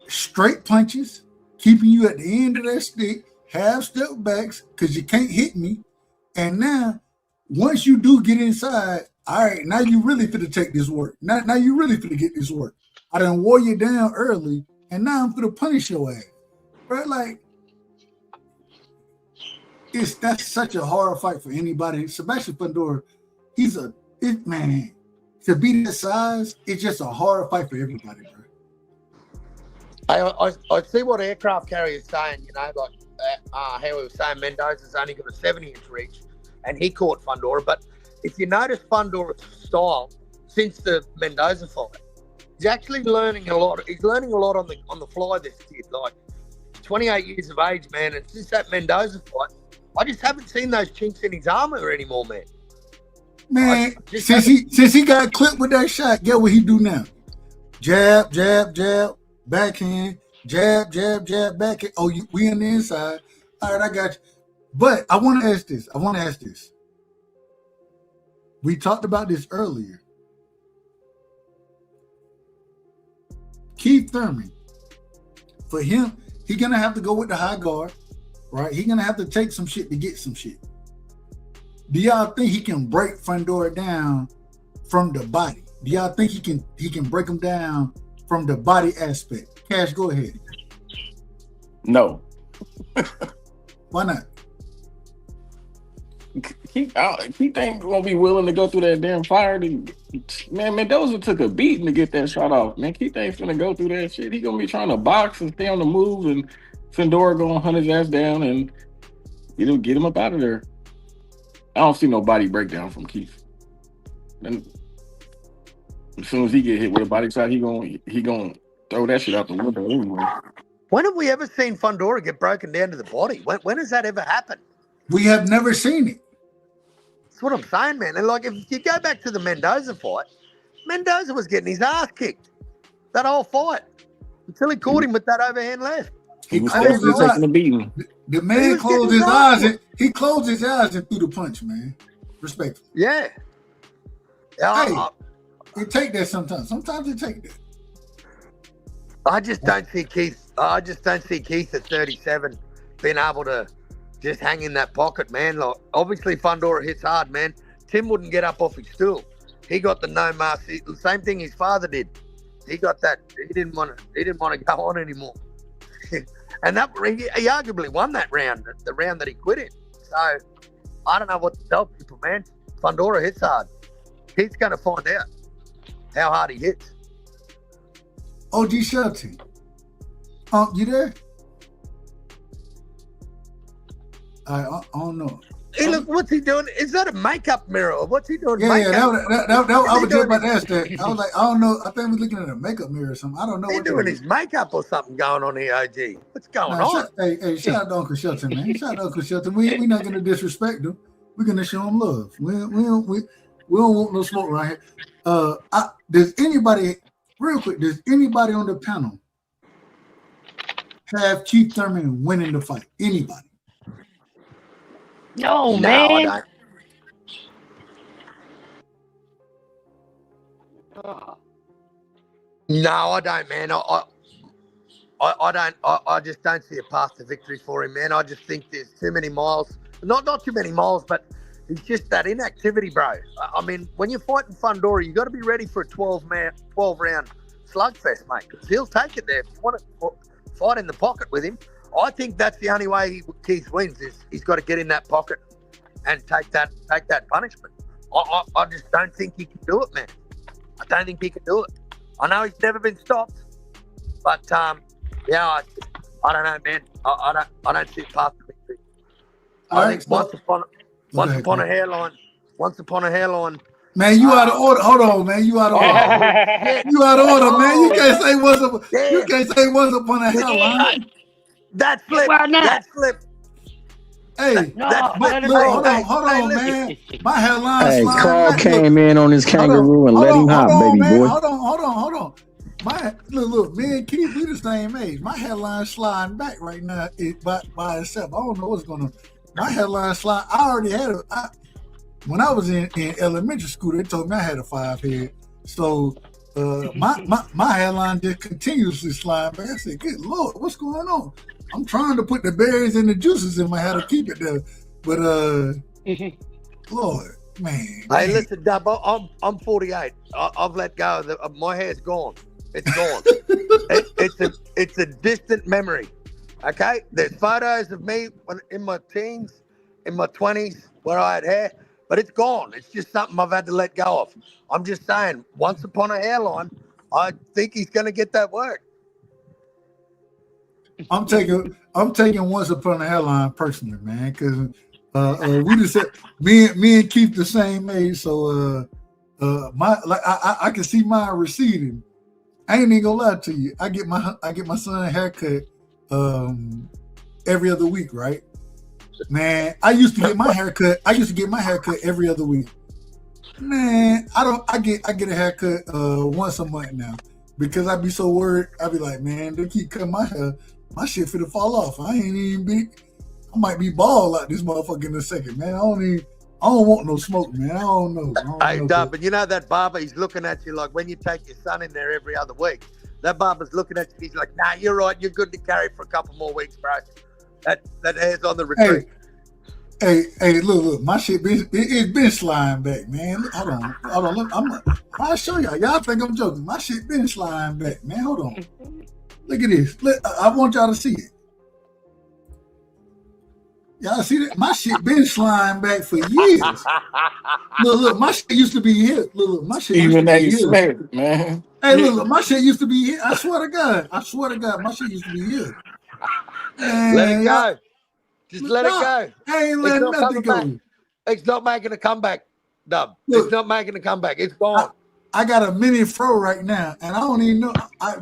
Straight punches, keeping you at the end of that stick, half step backs, because you can't hit me. And now, once you do get inside, all right, now you really finna take this work. Now you really finna get this work. I done wore you down early, and now I'm finna punish your ass. Right? Like, that's such a hard fight for anybody. Sebastian Fundora, man, to be that size, it's just a hard fight for everybody, bro. I see what aircraft carrier is saying, you know, like how he was saying Mendoza's only got a 70-inch reach, and he caught Fundora. But if you notice Fundora's style since the Mendoza fight, he's actually learning a lot. He's learning a lot on the fly, this kid. Like, he's 28 years of age, man, and since that Mendoza fight, I just haven't seen those chinks in his armor anymore, man. Man, since he got clipped with that shot, get what he do now. Jab, jab, jab, backhand, jab, jab, jab, backhand. Oh, we on the inside. All right, I got you. But I want to ask this. We talked about this earlier. Keith Thurman, for him, he's going to have to go with the high guard, right? He's going to have to take some shit to get some shit. Do y'all think he can break Fundora down from the body? Do y'all think he can break him down from the body aspect? Cash, go ahead. No. Why not? Keith ain't gonna be willing to go through that damn fire. Man, Mendoza took a beating to get that shot off. Man, Keith ain't finna go through that shit. He gonna be trying to box and stay on the move and Fandora gonna hunt his ass down and get him up out of there. I don't see no body breakdown from Keith. And as soon as he get hit with a body shot, he gonna throw that shit out the window anyway. When have we ever seen Fandora get broken down to the body? When has that ever happened? We have never seen it. That's what I'm saying, man. And like, if you go back to the Mendoza fight, Mendoza was getting his ass kicked that whole fight until he caught him with that overhand left. He closed his eyes. The man closed his eyes. He closed his eyes and threw the punch, man. Respectfully. Yeah. Hey, it take that sometimes. Sometimes it take that. I just don't see Keith. I just don't see Keith at 37 being able to just hang in that pocket, man. Like, obviously, Fandora hits hard, man. Tim wouldn't get up off his stool. He got the no mercy. The same thing his father did. He got that. He didn't want to go on anymore. And that he arguably won that round, the round that he quit in. So I don't know what to tell people, man. Fandora hits hard. He's going to find out how hard he hits. OG Shelton, you there? I don't know. Hey, look, what's he doing? Is that a makeup mirror? What's he doing? Yeah, makeup? I was just about to ask that. I was like, I don't know. I think we're looking at a makeup mirror or something. I don't know. He's doing his makeup or something going on here, OG. What's going on? Hey, shout out to Uncle Shelton, man. Shout out to Uncle Shelton. We're not going to disrespect him. We're going to show him love. We don't want no smoke right here. Does anybody, real quick, does anybody on the panel have Keith Thurman winning the fight? Anybody? No, man. I don't, man. I just don't see a path to victory for him, man. I just think there's too many miles. Not too many miles, but it's just that inactivity, bro. I mean, when you're fighting Fandora, you got to be ready for a 12-round slugfest, mate. Because he'll take it there. If you want to fight in the pocket with him, I think that's the only way Keith wins. Is he's got to get in that pocket and take that punishment. I just don't think he can do it, man. I don't think he can do it. I know he's never been stopped, but I don't know, man. I don't see a path to victory. I think once upon a hairline. Man, you out of order. Hold on, man. You out of order. You out of order, man. You can't say once upon a hairline. That flip. That flip. Hey, hold on, man. My hairline. Hey, Carl came in on his kangaroo and let him hop, baby boy. Hold on. Look, me and Keith, we the same age. My hairline sliding back right now by itself. I don't know what's going on. My hairline slide. I already had when I was in elementary school, they told me I had a 5 head. So my hairline just continuously slide back. I said, good Lord, what's going on? I'm trying to put the berries and the juices in my hair to keep it there. But Lord, man. Hey, listen, Dub, I'm 48. I've let go. My hair's gone. It's gone. It's a distant memory. Okay? There's photos of me in my teens, in my 20s, where I had hair, but it's gone. It's just something I've had to let go of. I'm just saying, once upon a hairline, I think he's going to get that work. I'm taking once upon a hairline personally, man, because we just said me and Keith the same age, so I can see mine receding. I ain't even gonna lie to you. I get my son a haircut every other week, right? Man, I used to get my haircut every other week. Man, I get a haircut once a month now because I be so worried. I be like, man, they keep cutting my hair. My shit finna fall off. I ain't even big. I might be bald like this motherfucker in a second, man. I don't want no smoke, man. I don't know. Hey, Dub, but you know that barber, he's looking at you like when you take your son in there every other week. That barber's looking at you. He's like, nah, you're right. You're good to carry for a couple more weeks, bro. That hair's on the retreat. Hey, look. My shit it's been sliding back, man. Hold on. Look, I'll show y'all. Y'all think I'm joking. My shit been sliding back, man. Hold on. Look at this. I want y'all to see it. Y'all see that? My shit been sliding back for years. Look, my shit used to be here. Look, my shit used to be here. Man. Hey, look, my shit used to be here. I swear to God, my shit used to be here. Let it go. Just let it Nah, go. I ain't It's letting not nothing coming go. back. It's not making a comeback, Dub. Look. It's not making a comeback. It's gone. I got a mini fro right now, and I don't even know.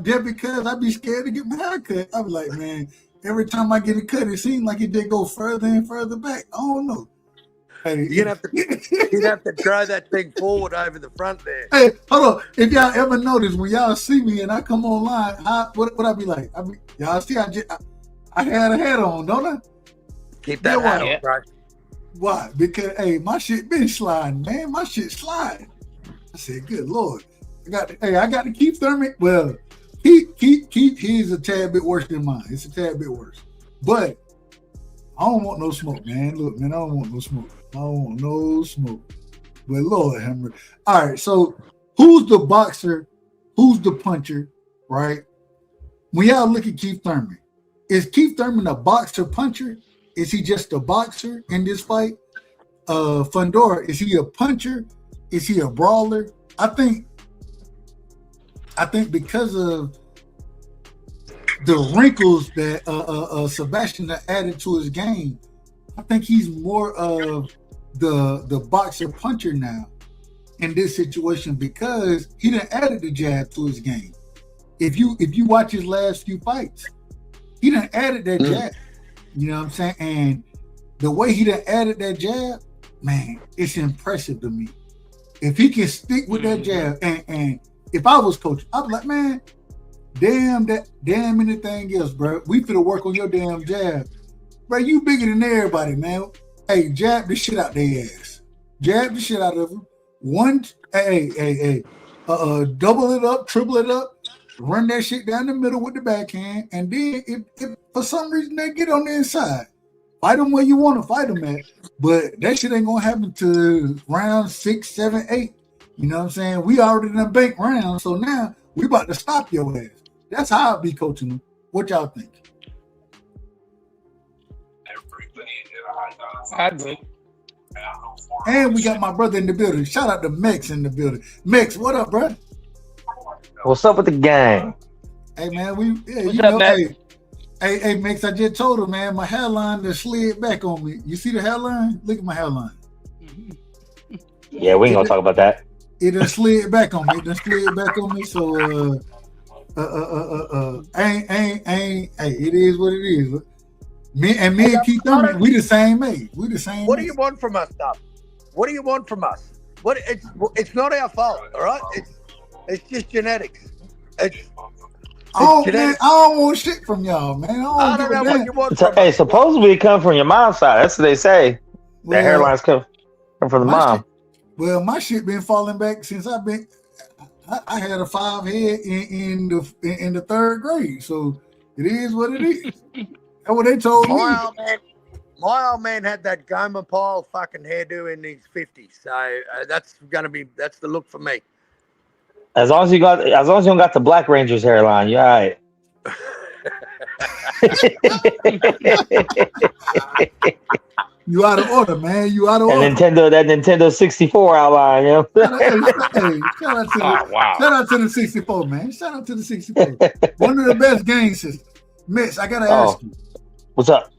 Just because I be scared to get my hair cut. I be like, man, every time I get it cut, it seems like it did go further and further back. I don't know. Hey, You'd have to throw that thing forward over the front there. Hey, hold on. If y'all ever notice when y'all see me and I come online, what I be like? Y'all see I had a hat on, don't I? Keep that hat on, bro. Why? Because hey, my shit been sliding, man. My shit sliding. I said, good Lord. I got to keep Thurman. Well, keep his a tad bit worse than mine. It's a tad bit worse. But I don't want no smoke, man. Look, man, I don't want no smoke. I don't want no smoke. But Lord have mercy. All right, so who's the boxer? Who's the puncher, right? When y'all look at Keith Thurman, is Keith Thurman a boxer puncher? Is he just a boxer in this fight? Fundora, is he a puncher? Is he a brawler? I think because of the wrinkles that Sebastian added to his game, I think he's more of the boxer puncher now in this situation because he done added the jab to his game. If you watch his last few fights, he done added that jab. You know what I'm saying? And the way he done added that jab, man, it's impressive to me. If he can stick with that jab, and if I was coach, I'd be like, man, damn anything else, bro. We finna work on your damn jab. Bro, you bigger than everybody, man. Hey, jab the shit out their ass. Jab the shit out of them. Double it up, triple it up, run that shit down the middle with the backhand, and then if for some reason they get on the inside, fight them where you want to fight them at. But that shit ain't gonna happen to round 6, 7, 8. You know what I'm saying? We already done banked rounds, so now we about to stop your ass. That's how I'll be coaching them. What y'all think? I agree. And we got my brother in the building. Shout out to Mex in the building. Mex, what up, bro? What's up with the gang? Hey man, What's up, Mex? Hey, Mex, I just told her, man, my hairline just slid back on me. You see the hairline? Look at my hairline. Yeah, we ain't gonna talk about that. It done slid back on me. So hey, it is what it is. Me and Keith Thurman, we the same age. What do you want from us, Dub? What do you want from us? It's not our fault, all right? It's just genetics. I don't want shit from y'all, man. I don't know what you want from us. Supposedly it come from your mom's side. That's what they say. The hairlines come from the mom. My shit been falling back since I had a 5 head in the 3rd grade. So it is what it is. That's what they told me. My old man had that Gomer Pyle fucking hairdo in his 50s. So that's the look for me. As long as you don't got the Black Rangers hairline, you're all right. You out of order, man. You out of order. That Nintendo 64 outline, you know. Shout out to the 64, man. Shout out to the 64. One of the best game systems. Mitch, I gotta ask you. What's up?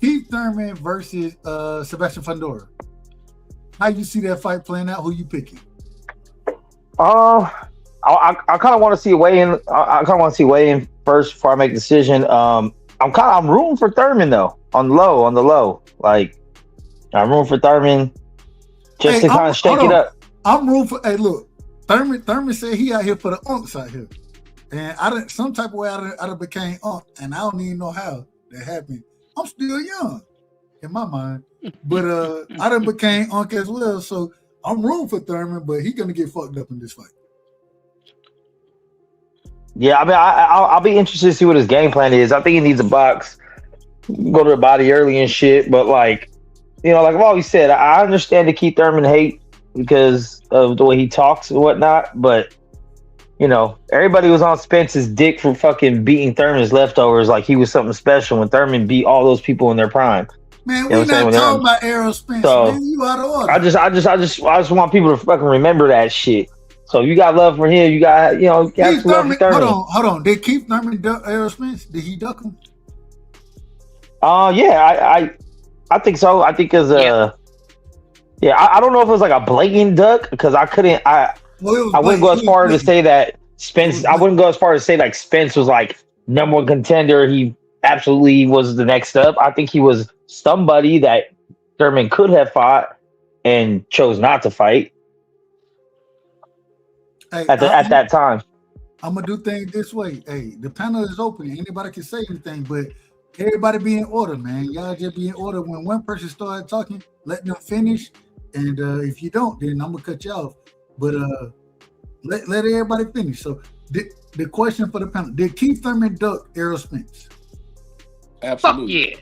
Keith Thurman versus Sebastian Fundora. How you see that fight playing out? Who you picking? I kind of want to see weigh-in. I kind of want to see weigh-in first before I make a decision. I'm rooting for Thurman though. On the low. Like I'm rooting for Thurman just to kind of shake it up. I'm rooting for. Hey, look, Thurman said he out here for the unks out here, and some type of way I became unk, and I don't even know how that happened. I'm still young in my mind, but I done became unk as well. So I'm rooting for Thurman, but he's gonna get fucked up in this fight. Yeah, I mean, I'll be interested to see what his game plan is. I think he needs a box, go to the body early and shit. But like, you know, like I've always said, I understand the Keith Thurman hate because of the way he talks and whatnot. But you know, everybody was on Spence's dick for fucking beating Thurman's leftovers like he was something special when Thurman beat all those people in their prime. Man, we're not talking about Errol Spence. So, man, you out of order. I just want people to fucking remember that shit. So you got love for him. You got, you know, got some love for Thurman. Hold on. Did Keith Thurman duck Errol Spence? Did he duck him? Yeah, I think so. I think as I don't know if it was like a blatant duck because I wouldn't go as far to say that Spence. I wouldn't go as far as say like Spence was like number one contender. He absolutely was the next up. I think he was somebody that Thurman could have fought and chose not to fight at that time. I'm gonna do things this way. Hey, the panel is open. Anybody can say anything, but everybody be in order, man. Y'all just be in order. When one person started talking, let them finish. And if you don't, then I'm gonna cut you off. But let everybody finish. So the question for the panel: did Keith Thurman duck Errol Spence? Absolutely. Fuck yeah.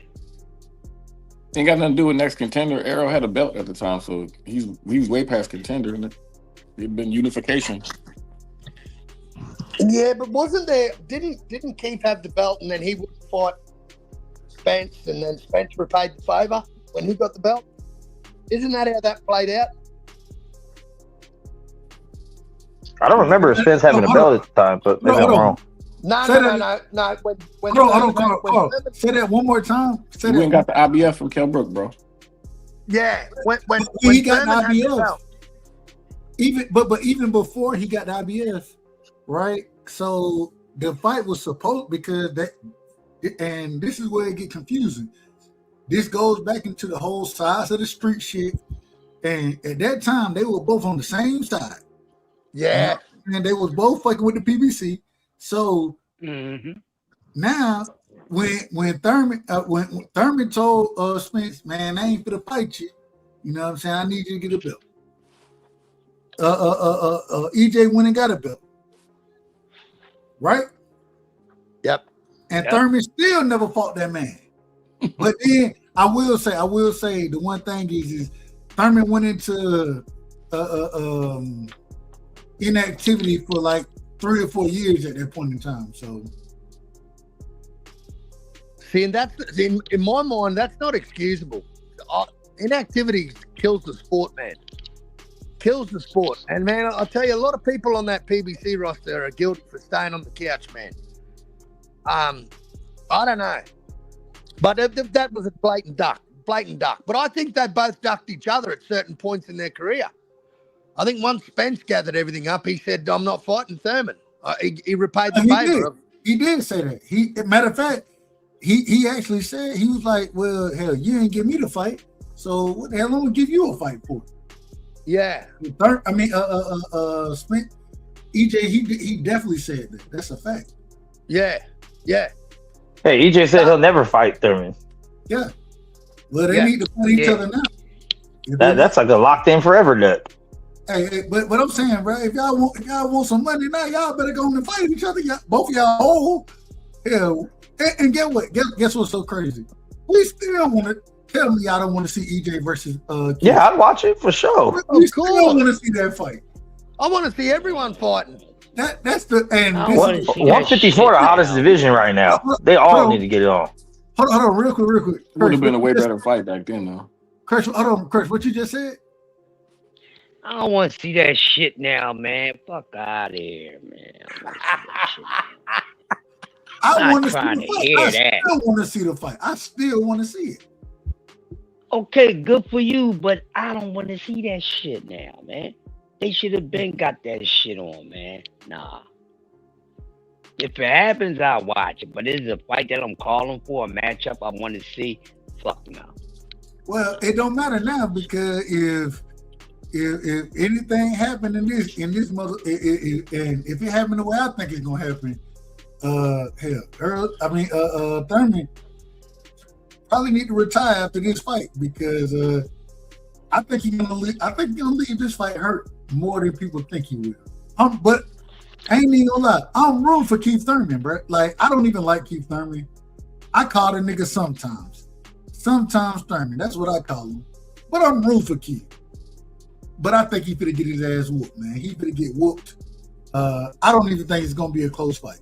Ain't got nothing to do with next contender. Arrow had a belt at the time, so he was way past contender, and it'd been unification. Yeah, but wasn't there? Didn't Keith have the belt, and then he would fight Spence, and then Spence repaid the favor when he got the belt? Isn't that how that played out? I don't remember Spence having a belt at the time, but maybe I'm wrong. No. Say that one more time. We ain't got the IBF from Kell Brook, bro. Yeah, when he got Thurman the had the IBF, belt. even before he got the IBF, right? So the fight was supposed because that, and this is where it get confusing. This goes back into the whole size of the street shit, and at that time they were both on the same side. Yeah, and they was both fucking with the PBC. So now, when Thurman told Spence, man, I ain't finna fight you. You know what I'm saying? I need you to get a belt. EJ went and got a belt, right? Yep. And Thurman still never fought that man. But then I will say the one thing is Thurman went into inactivity for like 3 or 4 years at that point in time. So, see, and that's in my mind, that's not excusable. Inactivity kills the sport, man. Kills the sport. And man, I'll tell you, a lot of people on that PBC roster are guilty for staying on the couch, man. I don't know, but that was a blatant duck. But I think they both ducked each other at certain points in their career. I think once Spence gathered everything up, he said, I'm not fighting Thurman. He repaid the favor. He did say that. Matter of fact, he actually said, he was like, well, hell, you didn't give me the fight. So what the hell am I going to give you a fight for? Yeah. Spence, EJ, he definitely said that. That's a fact. Yeah. Yeah. Hey, EJ said he'll never fight Thurman. Yeah. Well, they need to fight each other now. That's like a locked in forever duck. Hey, but I'm saying, bro, if y'all want some money now, y'all better go and fight each other. Both of y'all old. Hell, and get what? Guess what's so crazy? We still want to tell me y'all don't want to see EJ versus Yeah, I'd watch it for sure. We still want to see that fight. I want to see everyone fighting. That's the and 154 the hottest division right now. They all need to get it on. Hold on, real quick. It would have been a way better fight back then, though. Chris, hold on, Chris, what you just said? I don't want to see that shit now, man. Fuck out of here, man. I want to see trying the to fight. hear I that. still want to see the fight. I still want to see it. Okay, good for you, but I don't want to see that shit now, man. They should have been got that shit on, man. Nah. If it happens, I'll watch it. But this is a fight that I'm calling for, a matchup I want to see. Fuck no. Well, it don't matter now because if anything happened in this mother, and if it happened the way I think it's gonna happen, Thurman probably need to retire after this fight because I think he's gonna leave this fight hurt more than people think he will. But I ain't even gonna lie, I'm rooting for Keith Thurman, bro. Like I don't even like Keith Thurman. I call the nigga sometimes Thurman. That's what I call him. But I'm rooting for Keith. But I think he finna get his ass whooped, man. He finna get whooped. I don't even think it's gonna be a close fight.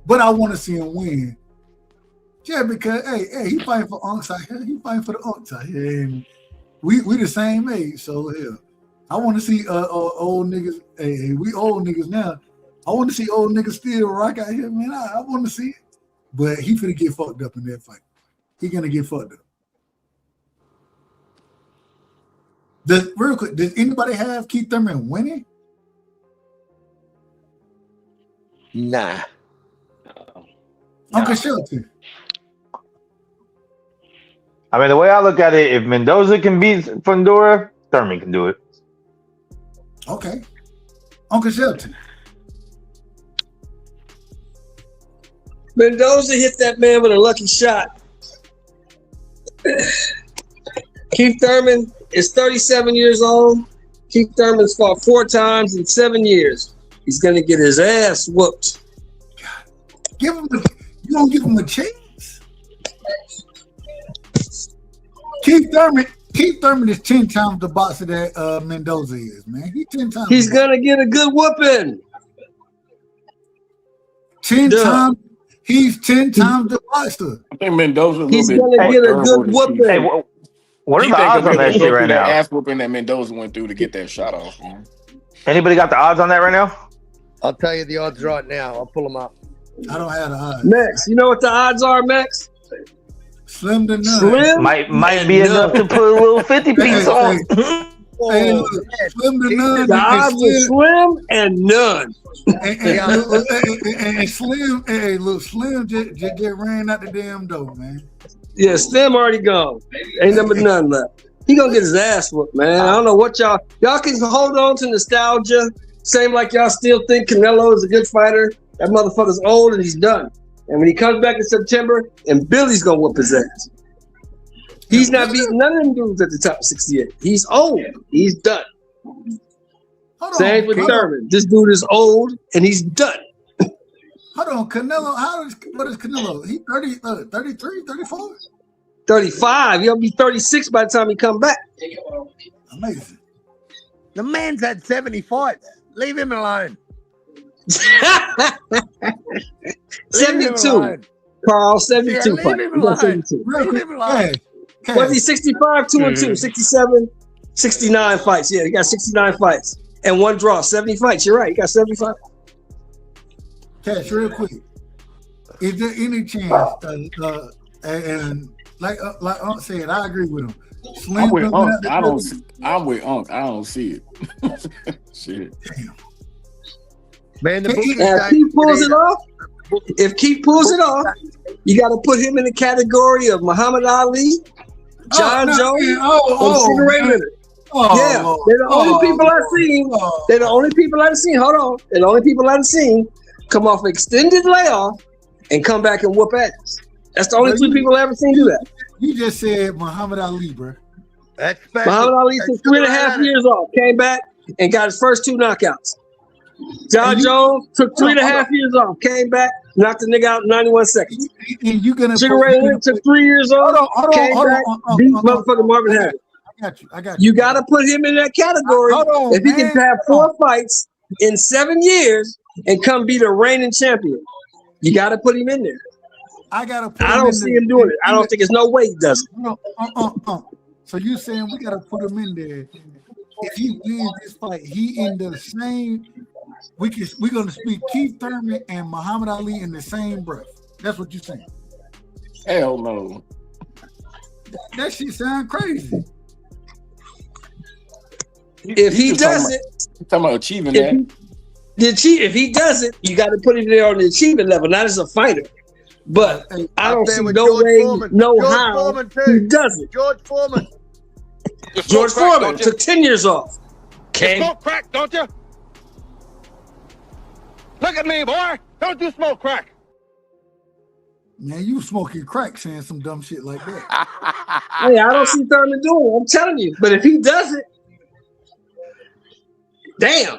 But I want to see him win. Yeah, because hey, he fighting for Unks out here. He fighting for the Unks out here, and we the same age. So yeah, I want to see old niggas. Hey, we old niggas now. I want to see old niggas still rock out here, man. I want to see it. But he finna get fucked up in that fight. He's gonna get fucked up. Real quick, does anybody have Keith Thurman winning? Nah. Uncle Shelton. I mean, the way I look at it, if Mendoza can beat Fundora, Thurman can do it. Okay. Uncle Shelton. Mendoza hit that man with a lucky shot. Keith Thurman is 37 years old. Keith Thurman's fought 4 times in 7 years. He's gonna get his ass whooped. You don't give him a chance. Keith Thurman is 10 times the boxer that Mendoza is, man. He's 10 times. He's gonna get a good whooping. 10 times. He's 10 times the boxer. I think Mendoza. He's gonna get a good whooping. Hey, what are the odds on that shit right now? Ass whooping that Mendoza went through to get that shot off. Man. Anybody got the odds on that right now? I'll tell you the odds right now. I'll pull them up. I don't have the odds. Max, you know what the odds are, Max? Slim to none. Slim might be enough to put a little 50 piece on. Hey, look, slim to none. The odds are slim and none. And Slim, hey, look, Slim just ran out the damn door, man. Yeah, Slim already gone. Ain't number none left. He gonna get his ass whooped, man. I don't know what y'all can hold on to nostalgia. Same like y'all still think Canelo is a good fighter. That motherfucker's old and he's done. And when he comes back in September, and Billy's gonna whoop his ass. He's not beating none of them dudes at the top of 68. He's old. He's done. Same with Thurman. This dude is old and he's done. Hold on, Canelo. What is Canelo? He 30, 33, 34? 35. He'll be 36 by the time he come back. Amazing. The man's had 70 fights. Leave him alone. 72. Carl, 72 fights. Leave him alone. 72. Leave him alone. Was he 65, 2-2, 67, 69 fights? Yeah, he got 69 fights and 1 draw. 70 fights. You're right. He got 75. Cash, real quick. Is there any chance? And like Unc said, I agree with him. Slim I'm with Unc. I'm with Unc. I don't see it. Shit. Damn. Man, if Keith pulls it off, you got to put him in the category of Muhammad Ali, John Jones, and Sugar Ray Leonard. They're the only people I've seen. They're the only people I've seen. Hold on. They're the only people I've seen come off extended layoff and come back and whoop ass. That's the only 2 people I've ever seen do that. You just said Muhammad Ali, bro. That's special. Muhammad Ali took 3.5 years off, came back and got his first 2 knockouts. John Jones took 3.5 years off, came back, knocked the nigga out in 91 seconds. And you gonna Sugar Ray Leonard took 3 years off, came back, beat motherfucking Marvin Harris. I got you. You got to put him in that category. If he can have 4 fights in 7 years and come beat a reigning champion, you got to put him in there. I don't see him doing it. I don't think there's no way he does it. So you saying we got to put him in there? If he wins this fight, he in the same. We're gonna speak Keith Thurman and Muhammad Ali in the same breath. That's what you're saying. Hell no. That shit sound crazy. If he does it, talking about achieving that. If he does it, you got to put him there on the achievement level, not as a fighter. But I don't see no way, no how he does it. George Foreman. George Foreman took 10 years off. You smoke crack, don't you? Look at me, boy. Don't you smoke crack? Man, you smoking crack saying some dumb shit like that. Hey, I don't see Thurman doing it. I'm telling you. But if he does it, damn.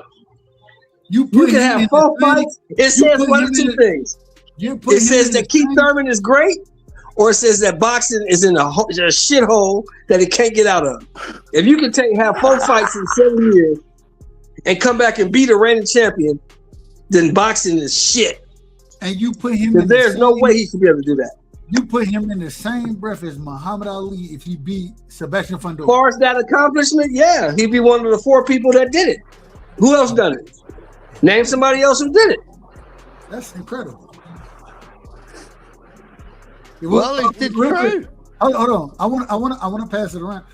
You can have 4 fights. It says one of 2 things. It says that Keith Thurman is great, or it says that boxing is in a shithole that it can't get out of. If you can have 4 fights in 7 years and come back and beat a reigning champion, then boxing is shit. And you put him in there's no way he should be able to do that. You put him in the same breath as Muhammad Ali if he beat Sebastian Fundora. As far as that accomplishment, yeah, he'd be one of the 4 people that did it. Who else done it? Name somebody else who did it. That's incredible. Well, it's true. hold on. I want to pass it around.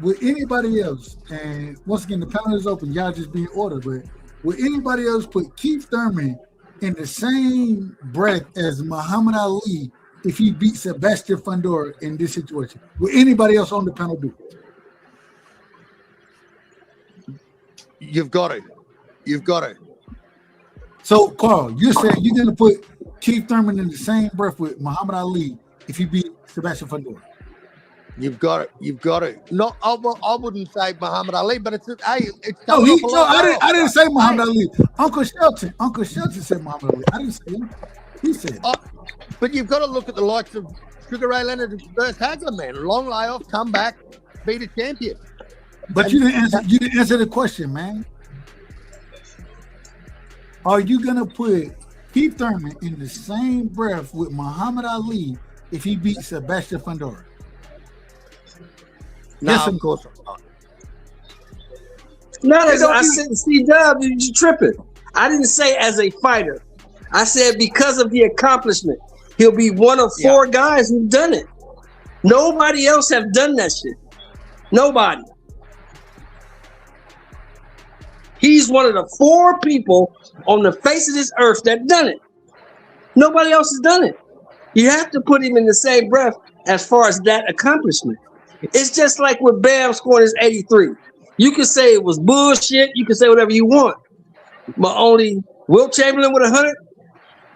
With anybody else, and once again, the panel is open. Y'all just be in order, but would anybody else put Keith Thurman in the same breath as Muhammad Ali if he beat Sebastian Fundora in this situation? Would anybody else on the panel do it? You've got to. So, Carl, you're saying you're going to put Keith Thurman in the same breath with Muhammad Ali if he beat Sebastian Fundora? You've got it. No, I wouldn't say Muhammad Ali, but it's I didn't say Muhammad Ali. Uncle Shelton said Muhammad Ali. I didn't say him. He said. But you've got to look at the likes of Sugar Ray Leonard versus Hagler, man. Long layoff, come back, beat a champion. But you didn't answer the question, man. Are you gonna put Keith Thurman in the same breath with Muhammad Ali if he beats Sebastian Fundora? No, yes, of course not. Not as I said, C-Dub, you tripping. I didn't say as a fighter. I said because of the accomplishment. He'll be one of 4 guys who've done it. Nobody else have done that shit. Nobody. He's one of the 4 people on the face of this earth that done it. Nobody else has done it. You have to put him in the same breath as far as that accomplishment. It's just like with Bam scoring his 83. You can say it was bullshit. You can say whatever you want. But only Wilt Chamberlain with 100,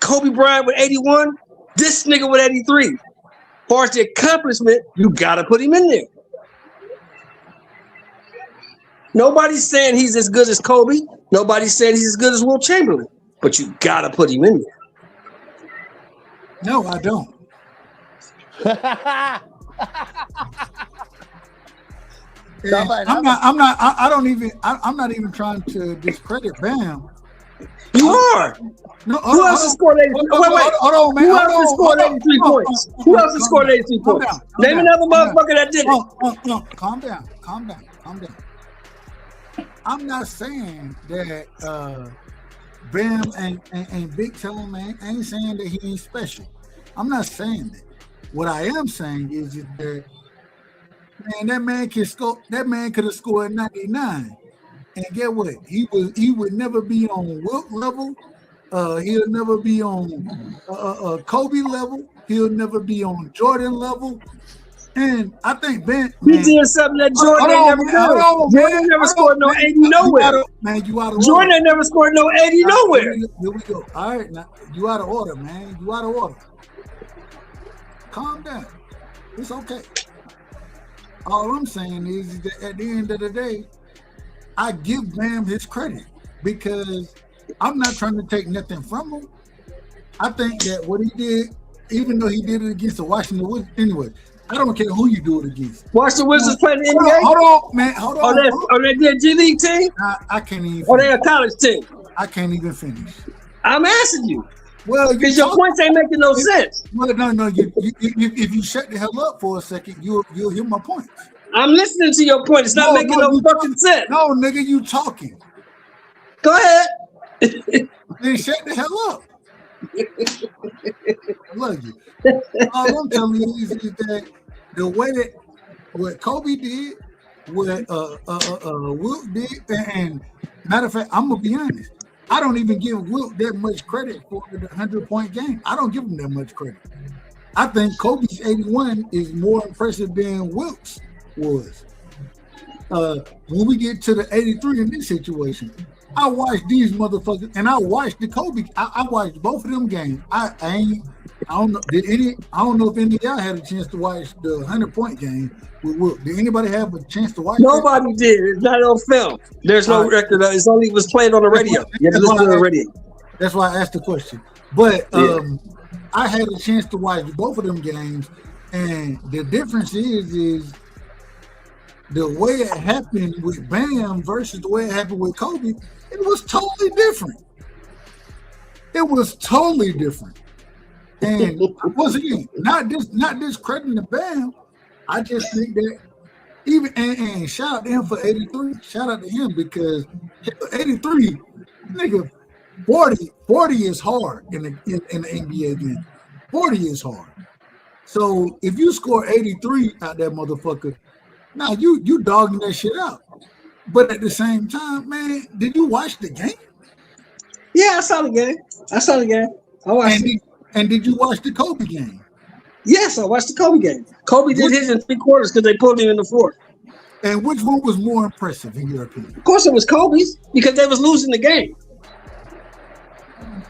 Kobe Bryant with 81, this nigga with 83. As far as the accomplishment, you got to put him in there. Nobody's saying he's as good as Kobe. Nobody's saying he's as good as Wilt Chamberlain. But you got to put him in there. No, I don't. I'm not even trying to discredit Bam. You are. No, who else has scored 83? Wait. Hold on, man. Who else has scored 83 points? Who else has scored 83 points? Name another motherfucker that did it. Calm down. I'm not saying that Bam and Big Time, man, I ain't saying that he ain't special. I'm not saying that. What I am saying is that, man, that man could have scored 99. And get what? He would never be on Wilt level. He'll never be on Kobe level. He'll never be on Jordan level. And I think Ben he did something that Jordan ain't never done. Jordan never scored no 80 nowhere. Jordan ain't never scored no 80 nowhere. Here we go. All right, now you out of order, man. You out of order. Calm down. It's okay. All I'm saying is that at the end of the day, I give Bam his credit because I'm not trying to take nothing from him. I think that what he did, even though he did it against the Washington Wizards, anyway, I don't care who you do it against. Washington Wizards playing the NBA? Hold on, man. Hold on. Are they a G League team? I can't even. Or they a college team? I can't even finish. I'm asking you. Well, because your points ain't making no sense. Well, no. If you shut the hell up for a second, you'll hear my points. I'm listening to your point. It's not making no fucking sense. No, nigga, you talking. Go ahead. Then shut the hell up. I love you. All I'm telling you is that the way that what Kobe did, what Wilt did, and matter of fact, I'm gonna be honest. I don't even give Wilt that much credit for the 100-point game. I don't give him that much credit. I think Kobe's 81 is more impressive than Wilt's was. When we get to the 83 in this situation, I watched these motherfuckers, and I watched the Kobe. I watched both of them games. I don't know. I don't know if any of y'all had a chance to watch the 100-point game with Wilt. Did anybody have a chance to watch? Nobody did. It's not on film. There's no record. It's only was played on the radio. You have to listen to the radio. That's why I asked the question. But I had a chance to watch both of them games, and the difference is the way it happened with Bam versus the way it happened with Kobe. It was totally different. It was totally different. And once again, not discrediting the Bam. I just think that even and shout out to him for 83. Shout out to him because 83, nigga, 40 is hard in the NBA game. 40 is hard. So if you score 83 out that motherfucker, now you dogging that shit out. But at the same time, man, did you watch the game? Yeah, I saw the game. I watched it. And did you watch the Kobe game? Yes, I watched the Kobe game. Kobe did his in 3 quarters because they pulled him in the 4th. And which one was more impressive in your opinion? Of course, it was Kobe's because they was losing the game.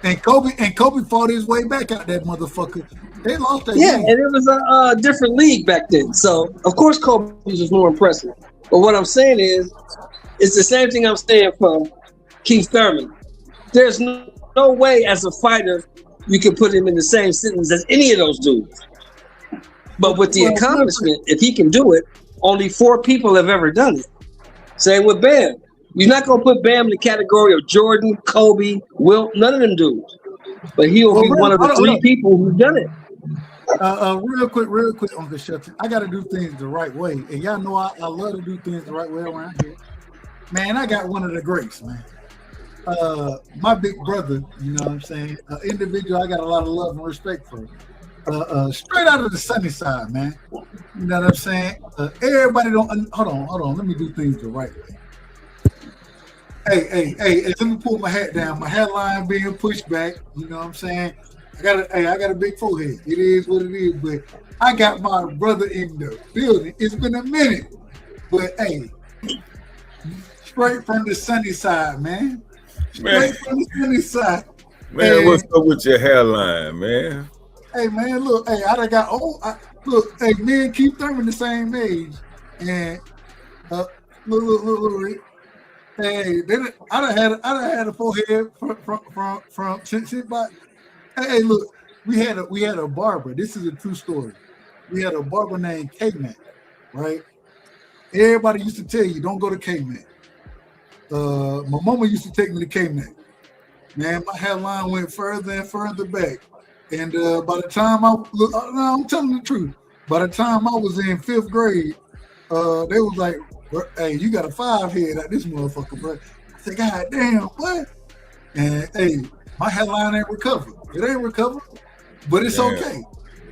And Kobe fought his way back out that motherfucker. They lost that Yeah, game. and it was a different league back then. So, of course, Kobe's was more impressive. But what I'm saying is, it's the same thing I'm saying from Keith Thurman. There's no way as a fighter you can put him in the same sentence as any of those dudes. But with the accomplishment, if he can do it, only 4 people have ever done it. Same with Bam. You're not going to put Bam in the category of Jordan, Kobe, Wilt, none of them dudes. But he'll be one of the 3 people who've done it. Real quick, Uncle Shelton. I got to do things the right way. And y'all know I love to do things the right way around here. Man, I got one of the greats, man. My big brother, you know what I'm saying? Individual I got a lot of love and respect for. Straight out of the sunny side, man. You know what I'm saying? Everybody don't hold on. Let me do things the right way. Hey, let me pull my hat down. My hairline being pushed back. You know what I'm saying? I got a big forehead. It is what it is, but I got my brother in the building. It's been a minute, but hey, straight from the sunny side, man. Straight from the sunny side. Man, what's up with your hairline, man? Hey, man, look, hey, I done got old. Look, hey, me and Keith Thurman the same age, and look. Hey, I done had a forehead from since about. Hey, look, we had a barber. This is a true story. We had a barber named K-Mac, right? Everybody used to tell you, don't go to K-Mac. My mama used to take me to K-Mac. Man, my hairline went further and further back. And by the time I'm telling the truth, by the time I was in 5th grade, they was like, hey, you got a 5 head at this motherfucker, bro. I said, God damn, what? And hey, my hairline ain't recovered. It ain't recovered, but it's okay.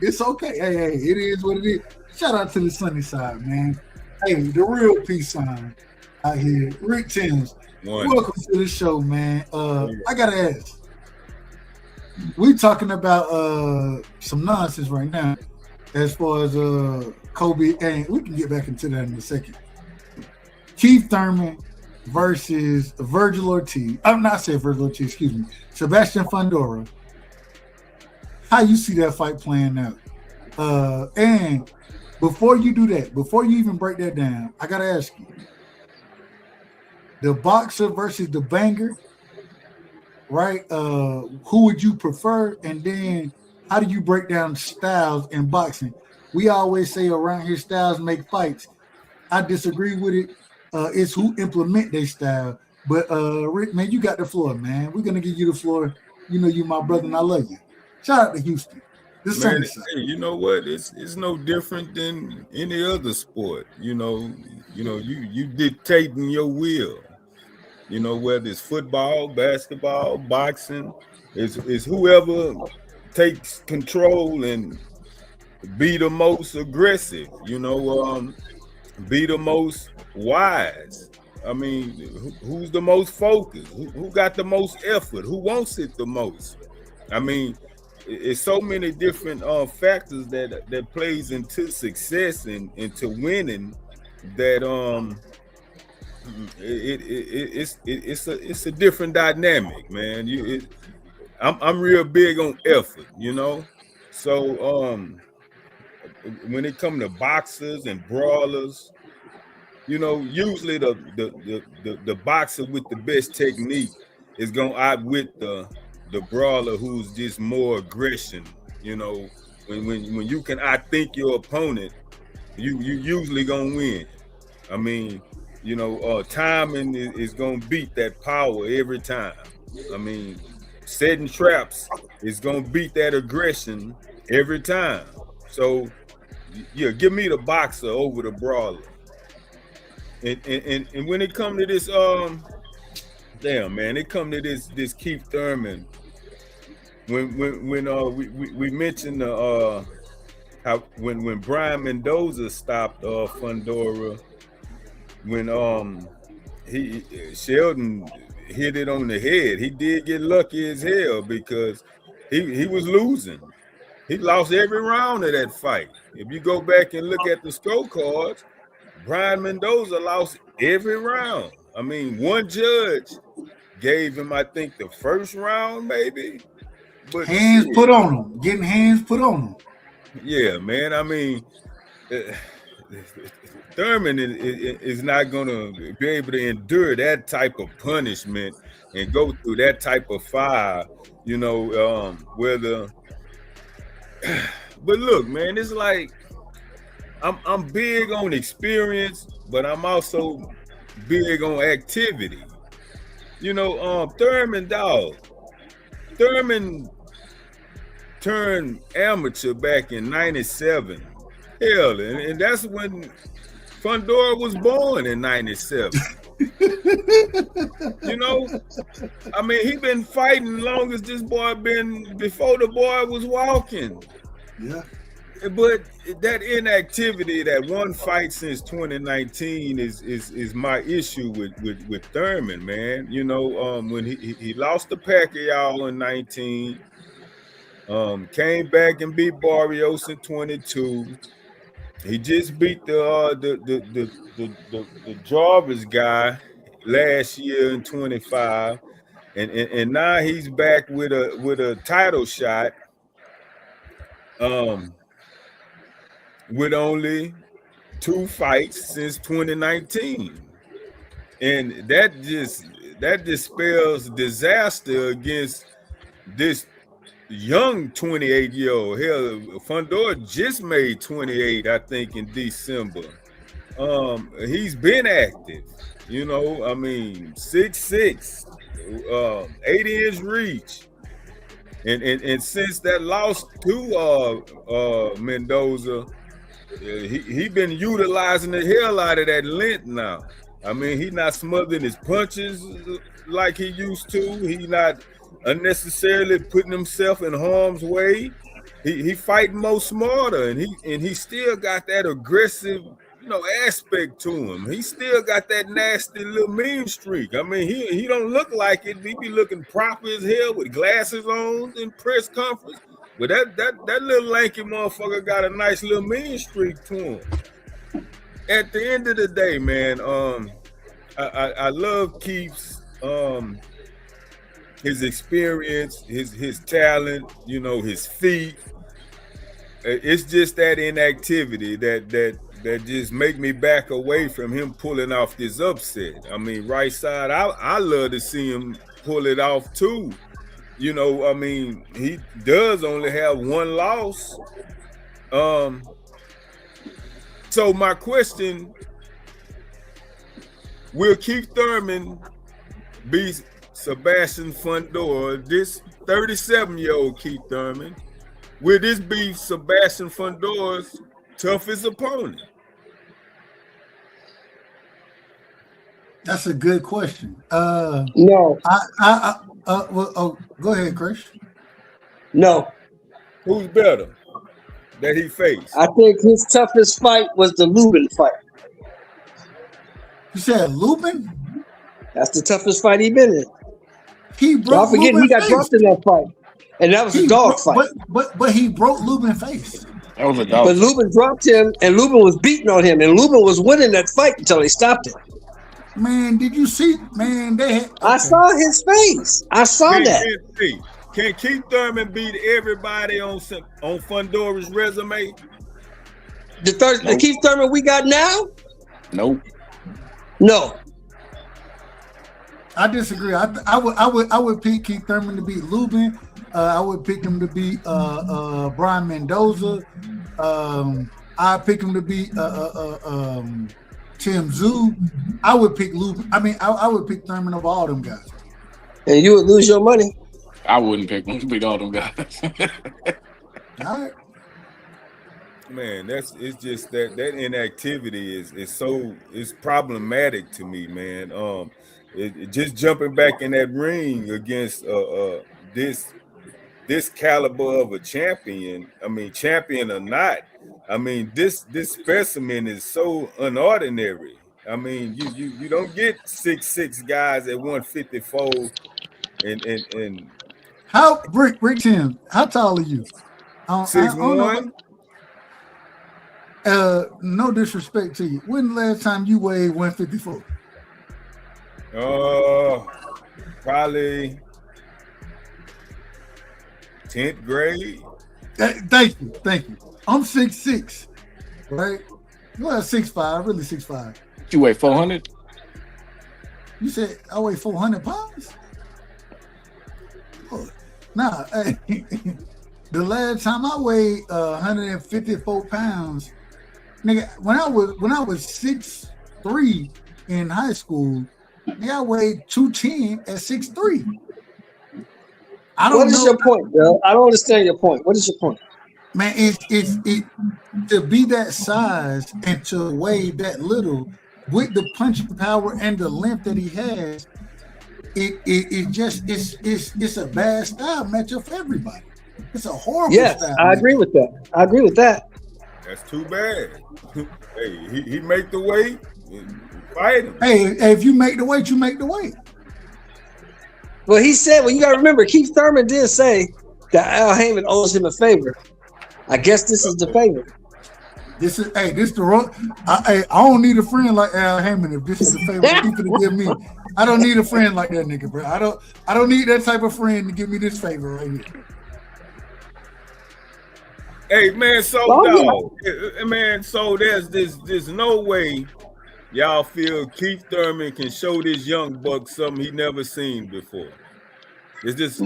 It's okay. Hey, it is what it is. Shout out to the sunny side, man. Hey, the real peace sign out here. Rick Timms, welcome to the show, man. I gotta ask. We talking about some nonsense right now as far as Kobe, and we can get back into that in a second. Keith Thurman versus Virgil Ortiz. I'm not saying Virgil Ortiz, excuse me. Sebastian Fundora. How you see that fight playing out? And before you do that, before you even break that down, I gotta ask you: the boxer versus the banger, right? Who would you prefer? And then how do you break down styles in boxing? We always say around here, styles make fights. I disagree with it. It's who implement their style. But Rick, man, you got the floor, man. We're gonna give you the floor. You know you my brother, and I love you. Shout out to Houston. This Man, hey, you know what? It's no different than any other sport. You know, you dictating your will. You know, whether it's football, basketball, boxing, it's whoever takes control and be the most aggressive. You know, be the most wise. I mean, who's the most focused? Who got the most effort? Who wants it the most? I mean, it's so many different factors that plays into success and into winning that it's a different dynamic, man. I'm real big on effort, you know. So when it comes to boxers and brawlers, you know, usually the boxer with the best technique is gonna outwit the brawler who's just more aggression. You know, when you can outthink your opponent, you usually gonna win. I mean, you know, timing is gonna beat that power every time. I mean, setting traps is gonna beat that aggression every time. So yeah, give me the boxer over the brawler. And when it comes to this damn man, it come to this Keith Thurman. When we mentioned how how when Brian Mendoza stopped Fundora, when Sheldon hit it on the head. He did get lucky as hell because he was losing. He lost every round of that fight. If you go back and look at the scorecards, Brian Mendoza lost every round. I mean, one judge gave him, I think, the first round, maybe. But hands put on him, getting hands put on him. Yeah, man. I mean, Thurman is not going to be able to endure that type of punishment and go through that type of fire, you know, whether. But look, man, it's like I'm big on experience, but I'm also big on activity. You know, Thurman turned amateur back in '97. Hell, and that's when Fundora was born in '97. You know, I mean, he been fighting long as this boy been before the boy was walking. Yeah. But that inactivity, that one fight since 2019 is my issue with Thurman, man. You know, when he lost to Pacquiao in 19, came back and beat Barrios in 22. He just beat the Jarvis guy last year in 25, and now he's back with a title shot. With only 2 fights since 2019, and that just spells disaster against this young 28-year-old. Hell, Fundora just made 28, I think, in December. He's been active, you know. I mean, 6'6", 80-inch reach. And since that loss to Mendoza, he been utilizing the hell out of that length now. I mean, he not smothering his punches like he used to. He not unnecessarily putting himself in harm's way. He fighting more smarter, and he still got that aggressive, you know, aspect to him. He still got that nasty little mean streak. I mean, he don't look like it. He be looking proper as hell with glasses on in press conference. But that little lanky motherfucker got a nice little mean streak to him. At the end of the day, man, I love Keith's his experience, his talent, you know, his feet. It's just that inactivity that just make me back away from him pulling off this upset. I mean, right side, I love to see him pull it off too. You know, I mean, he does only have 1 loss. So my question, will Keith Thurman be Sebastian Fundora, this 37-year-old Keith Thurman? Will this be Sebastian Fundora's toughest opponent? That's a good question. No. Go ahead, Chris. No. Who's better that he faced? I think his toughest fight was the Lubin fight. You said Lubin? That's the toughest fight he been in. Don't forget he got dropped in that fight, and that was a dog fight. But he broke Lubin's face. That was a dog. But Lubin dropped him, and Lubin was beating on him, and Lubin was winning that fight until they stopped him. Man, did you see? Man, I saw his face. I saw that. Can Keith Thurman beat everybody on Fundora's resume? The Keith Thurman we got now? Nope. No. I disagree. I would pick Keith Thurman to beat Lubin. I would pick him to beat Brian Mendoza. I pick him to beat Tim Tszyu. I would pick Lubin. I mean, I would pick Thurman over all them guys. And you would lose your money. I wouldn't pick him to beat all them guys. All right. Man, it's just that inactivity is problematic to me, man. Just jumping back in that ring against this caliber of a champion. I mean, champion or not, I mean, this specimen is so unordinary. I mean, you don't get 6'6" guys at 154 and How Rick Tim, how tall are you? 6'1". No disrespect to you. When the last time you weighed 154? Probably 10th grade. Thank you. I'm 6'6", right? Well, 6'5", really 6'5". You weigh 400? You said I weigh 400 pounds? Oh, nah, hey, the last time I weighed 154 pounds, nigga, when I was 6'3" in high school, nigga, I weighed 210 at 6'3". What is your point, bro? I don't understand your point. What is your point? Man, it to be that size and to weigh that little with the punching power and the length that he has, it's a bad style matchup for everybody. It's a horrible style. I agree with that. That's too bad. Hey, he make the weight. Fight him. Hey, if you make the weight, you make the weight. Well, he said, well, you got to remember, Keith Thurman did say that Al Heyman owes him a favor. I guess this is the favor. This is the wrong. I don't need a friend like Al Heyman if this is the favor he's gonna give me. I don't need a friend like that nigga, bro. I don't need that type of friend to give me this favor right here. Hey man, so there's no way y'all feel Keith Thurman can show this young buck something he never seen before. This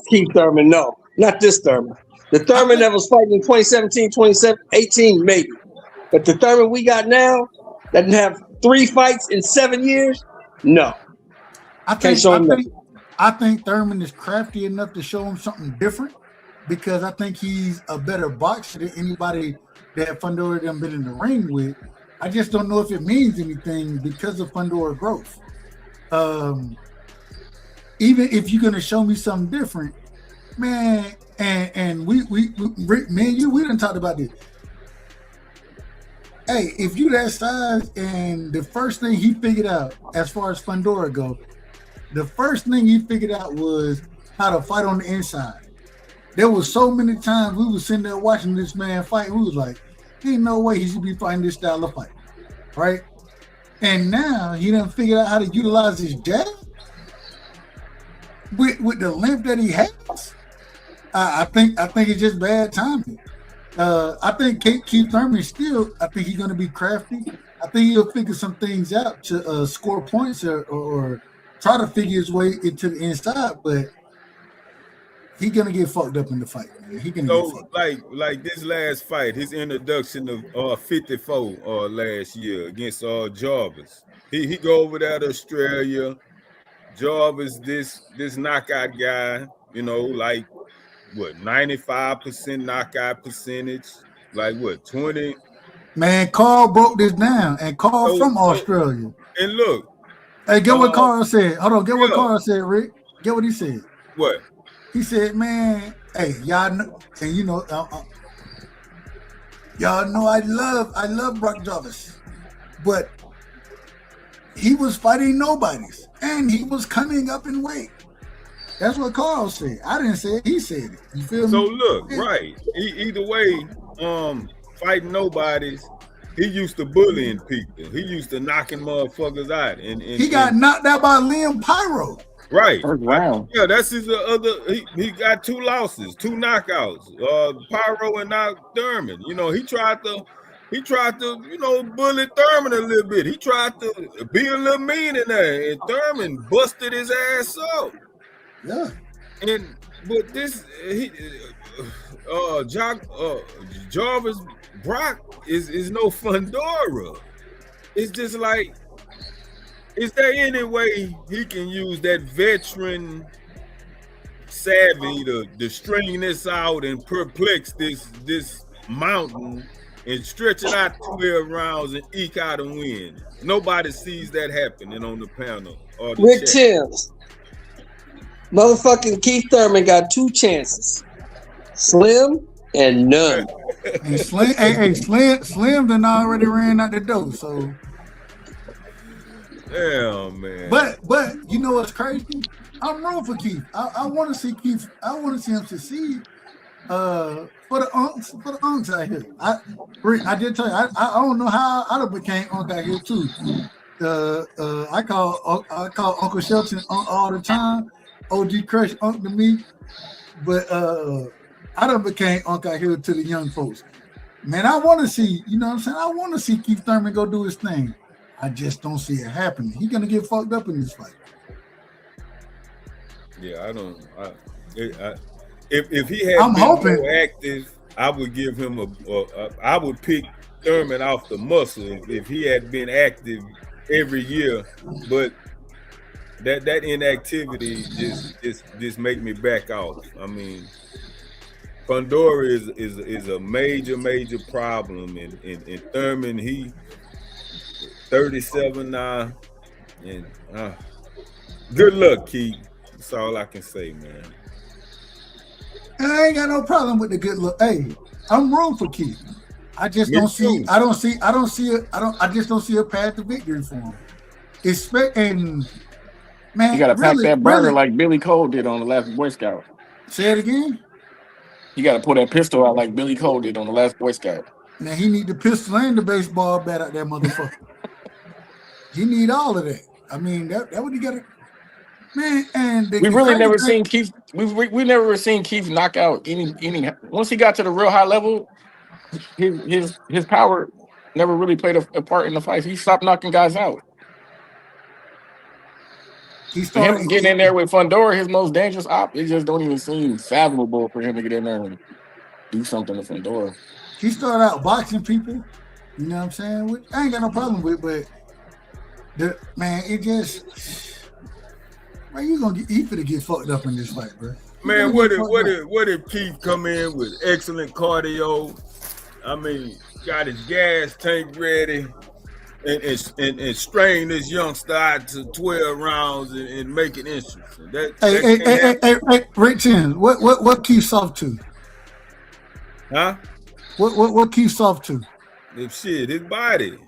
Keith Thurman, no. Not this Thurman. The Thurman that was fighting in 2017, 2018, maybe. But the Thurman we got now, that didn't have 3 fights in 7 years, no. I think Thurman is crafty enough to show him something different because I think he's a better boxer than anybody that Fundora done been in the ring with. I just don't know if it means anything because of Fundora growth. Even if you're gonna show me something different, man, and we Rick, me and you, we done talked about this. Hey, if you that size and the first thing he figured out as far as Fundora go, the first thing he figured out was how to fight on the inside. There was so many times we was sitting there watching this man fight, we was like, ain't no way he should be fighting this style of fight, right? And now he done figured out how to utilize his jab with the length that he has. I think it's just bad timing. I think Keith Thurman I think he's going to be crafty. I think he'll figure some things out to score points or try to figure his way into the inside, but he's going to get fucked up in the fight, man. Like this last fight, his introduction of 54 last year against Jarvis. He go over there to Australia. Jarvis, this knockout guy, you know, like what, 95% knockout percentage, like what, 20? Man, Carl broke this down, and Carl from Australia. And look, hey, get what Carl said. Hold on, get what Carl said, Rick. Get what he said. What? He said, man, hey, y'all know, and you know, y'all know I love Brock Jarvis, but he was fighting nobodies, and he was coming up in weight. That's what Carl said. I didn't say it. He said it. You feel me? So look, right. Either way, fighting nobodies, he used to bullying people. He used to knocking motherfuckers out. And he got knocked out by Liam Pyro. Right. Wow. Yeah, that's his other. He got 2 losses, 2 knockouts. Pyro and now Thurman. You know, he tried to, you know, bully Thurman a little bit. He tried to be a little mean in there, and Thurman busted his ass up. Yeah. But this Jarvis Brock is no Fundora. It's just like, is there any way he can use that veteran savvy to string this out and perplex this mountain and stretch it out 12 rounds and eke out a win? Nobody sees that happening on the panel. Or the Rick Timms. Motherfucking Keith Thurman got 2 chances. Slim and none. And Slim done already ran out the door. So, damn, man. But you know what's crazy? I'm wrong for Keith. I want to see Keith. I want to see him succeed. For the unks out here. I did tell you. I don't know how I became unk out here too. I call Uncle Shelton all the time. OG Crush unk to me, but I done became unk out here to the young folks. Man, I want to see. You know what I'm saying? I want to see Keith Thurman go do his thing. I just don't see it happening. He's gonna get fucked up in this fight. Yeah, I don't. If he had I'm been hoping more active, I would give him I would pick Thurman off the muscle if he had been active every year. But that inactivity just make me back off. I mean, Fundora is a major problem, and Thurman, he 37 now, and good luck, Keith. That's all I can say, man. I ain't got no problem with the good look. Hey, I'm wrong for Keith. I just don't see. I just don't see a path to victory for him. And man, you gotta pack that burner like Billy Cole did on the last Boy Scout. Say it again. You gotta pull that pistol out like Billy Cole did on the last Boy Scout. Now he need the pistol and the baseball bat out that motherfucker. He need all of that. I mean, that what he got to. Man, and we really never seen Keith. We never seen Keith knock out any. Once he got to the real high level, his power never really played a part in the fight. He stopped knocking guys out. Him getting in there with Fundora, his most dangerous op, it just don't even seem fathomable for him to get in there and do something to Fundora. He started out boxing people. You know what I'm saying? Which I ain't got no problem with, but it just. Man, you finna get fucked up in this fight, bro. Man, what if Keith come in with excellent cardio? I mean, got his gas tank ready, and strain this youngster out to 12 rounds and make it interesting. Hey, Rick Chin, what Keith soft to? Huh? What Keith soft to? His body.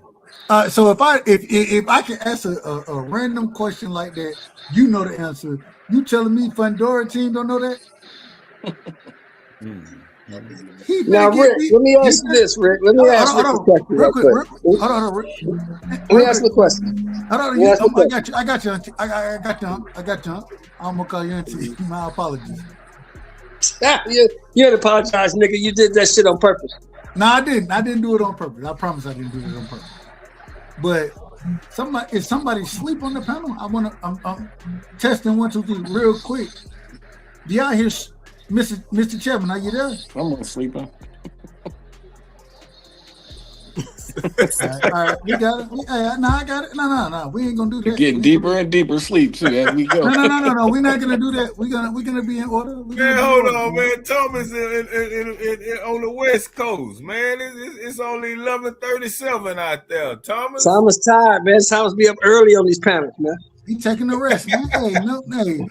So if I can ask a random question like that, you know the answer. You telling me Fundora team don't know that? Now, Rick, let me ask you this, Rick. Let me ask you the question real quick. Hold on, Rick. Let me ask the question. I got you. I'm gonna call you auntie. My apologies. You didn't apologize, nigga. You did that shit on purpose. No, I didn't. I didn't do it on purpose. I promise I didn't do it on purpose. But if somebody sleep on the panel, I'm testing 1, 2, 3 real quick. Do y'all hear Mr. Chapman? Are you there? I'm gonna sleep on. All right, we got it. I got it. No. We ain't gonna do that. Getting deeper and deeper sleep too as we go. No. We're not gonna do that. We're gonna be in order. Man, hold on, man. Thomas on the West Coast, man. It's only 11:37 out there. Thomas tired, man. Thomas be up early on these panels, man. He taking the rest, man. Hey.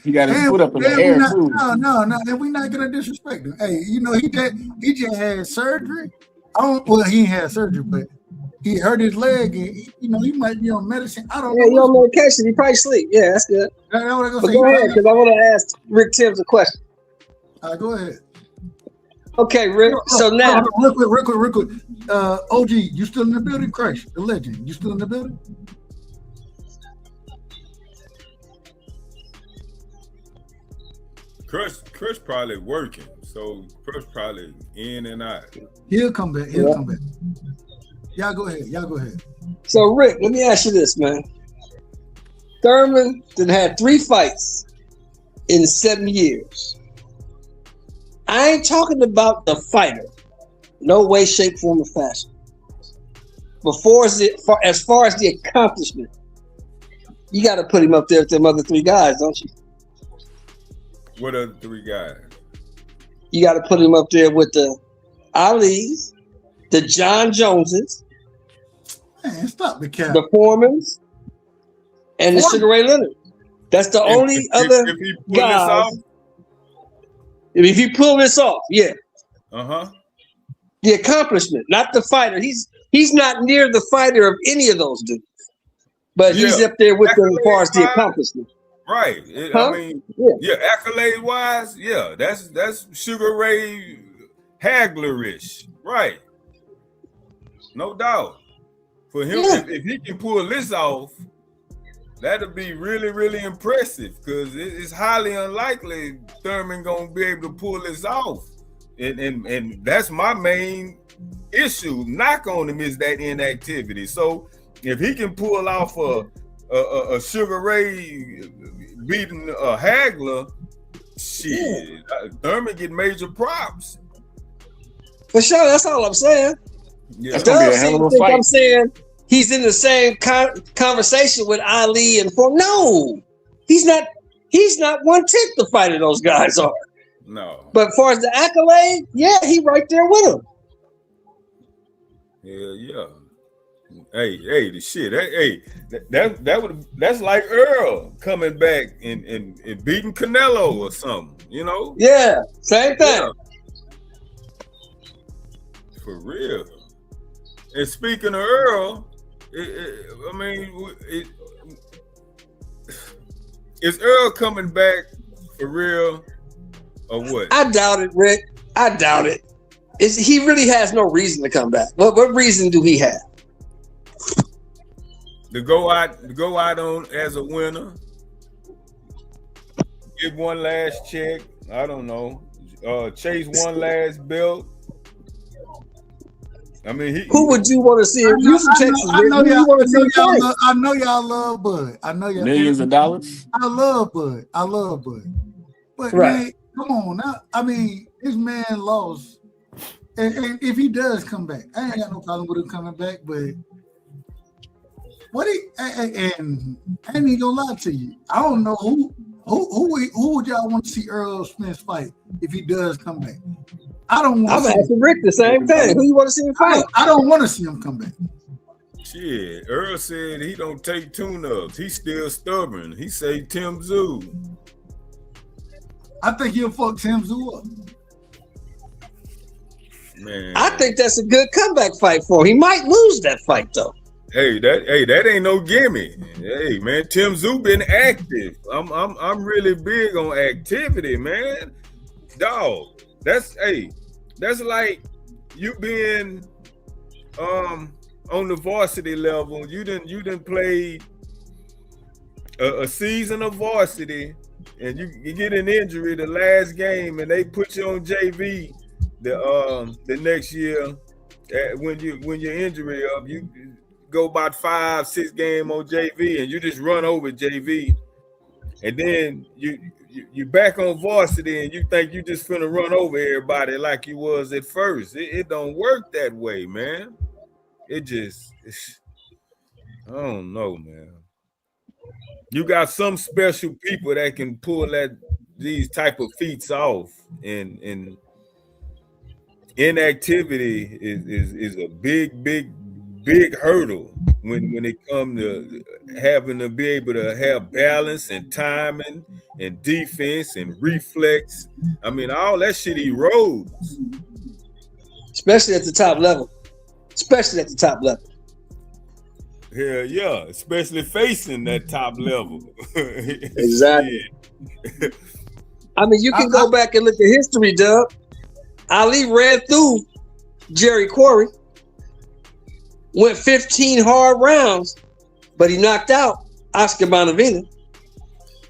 He got his foot up in the air too. No. And we're not gonna disrespect him. Hey, you know he just had surgery. He ain't had surgery, but he hurt his leg, and he might be on medicine. I don't know. He on medication. He probably sleep. Yeah, that's good. But go ahead, because I want to ask Rick Timms a question. Go ahead. Okay, Rick. So now, real quick. OG, you still in the building? Crash, the legend. You still in the building? Chris probably working, so Chris probably in and out. He'll come back. Y'all go ahead. So Rick, let me ask you this, man. Thurman had 3 fights in 7 years. I ain't talking about the fighter. No way, shape, form, or fashion. As far as the accomplishment, you got to put him up there with them other 3 guys, don't you? What other 3 guys? You got to put him up there with the Ali's, the John Joneses, man, stop the cap, the Foremans, and the Sugar Ray Leonard. That's the only other guys. If you pull this off, yeah. The accomplishment, not the fighter. He's not near the fighter of any of those dudes. But he's up there with them as far as the accomplishment. Right. Huh? I mean, accolade wise, that's Sugar Ray Hagler-ish. Right. No doubt. For him, if he can pull this off, that'll be really, really impressive because it's highly unlikely Thurman gonna be able to pull this off. And that's my main issue. Knock on him is that inactivity. So if he can pull off a Sugar Ray beating a Hagler, shit, Thurman get major props. For sure, that's all I'm saying. Yeah. That's gonna be a hell of a fight. I'm saying he's in the same conversation with Ali and Foreman. No, he's not. He's not 1/10 the fighter those guys are. No. But as far as the accolade, he right there with him. Yeah. Hey, the shit. That's like Earl coming back and beating Canelo or something, you know? Yeah, same thing. Yeah. For real. And speaking of Earl, is Earl coming back for real or what? I doubt it, Rick. I doubt it. He really has no reason to come back. What reason do he have? To go out on as a winner, get one last check. I don't know. Chase one last belt. I mean, who would you want to see? If you from Texas, I know y'all love Bud. I know y'all millions of dollars. I love Bud. But man, come on now. I mean, this man lost, and if he does come back, I ain't got no problem with him coming back. But and I ain't even gonna lie to you. I don't know who would y'all want to see Earl Spence fight if he does come back. I don't want to ask Rick the same thing. Who you want to see him fight? I don't want to see him come back. Shit, Earl said he don't take tune-ups. He's still stubborn. He say Tim Tszyu. I think he'll fuck Tim Tszyu up. Man, I think that's a good comeback fight for him. He might lose that fight though. Hey, that ain't no gimme. Hey, man, Tim Tszyu been active. I'm really big on activity, man. Dog. That's like you being on the varsity level. You didn't play a season of varsity, and you get an injury the last game, and they put you on JV the next year. When your injury up, you go about 5-6 games on JV, and you just run over JV, and then you back on varsity and you think you just finna run over everybody like you was at first. It don't work that way, man. I don't know, man. You got some special people that can pull these type of feats off, and inactivity is a big hurdle when it comes to having to be able to have balance and timing and defense and reflex. I mean, all that shit erodes. Especially at the top level. Hell yeah, especially facing that top level. Exactly. I mean, you can go back and look at history, Dub. Ali ran through Jerry Quarry. Went 15 hard rounds, but he knocked out Oscar Bonavena.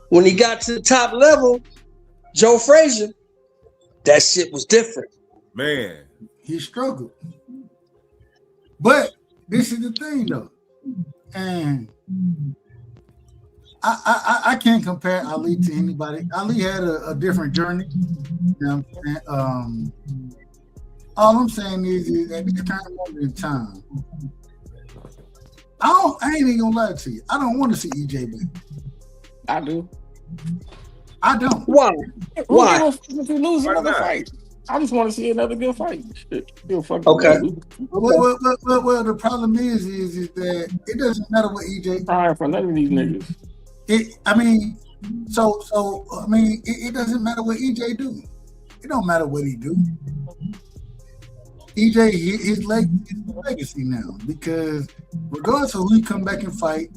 When he got to the top level, Joe Frazier, that shit was different. Man. He struggled. But this is the thing, though. And I can't compare Ali to anybody. Ali had a different journey. You know what I'm saying? All I'm saying is at this kind of moment in time, I ain't even gonna lie to you. I don't want to see EJ back. I do. I don't. Why? Why? If you lose another fight, I just want to see another good fight. Shit. Okay. Well, the problem is that it doesn't matter what EJ. Crying for none of these niggas. It doesn't matter what EJ do. It don't matter what he do. EJ, his legacy now, because regardless of who he come back and fight,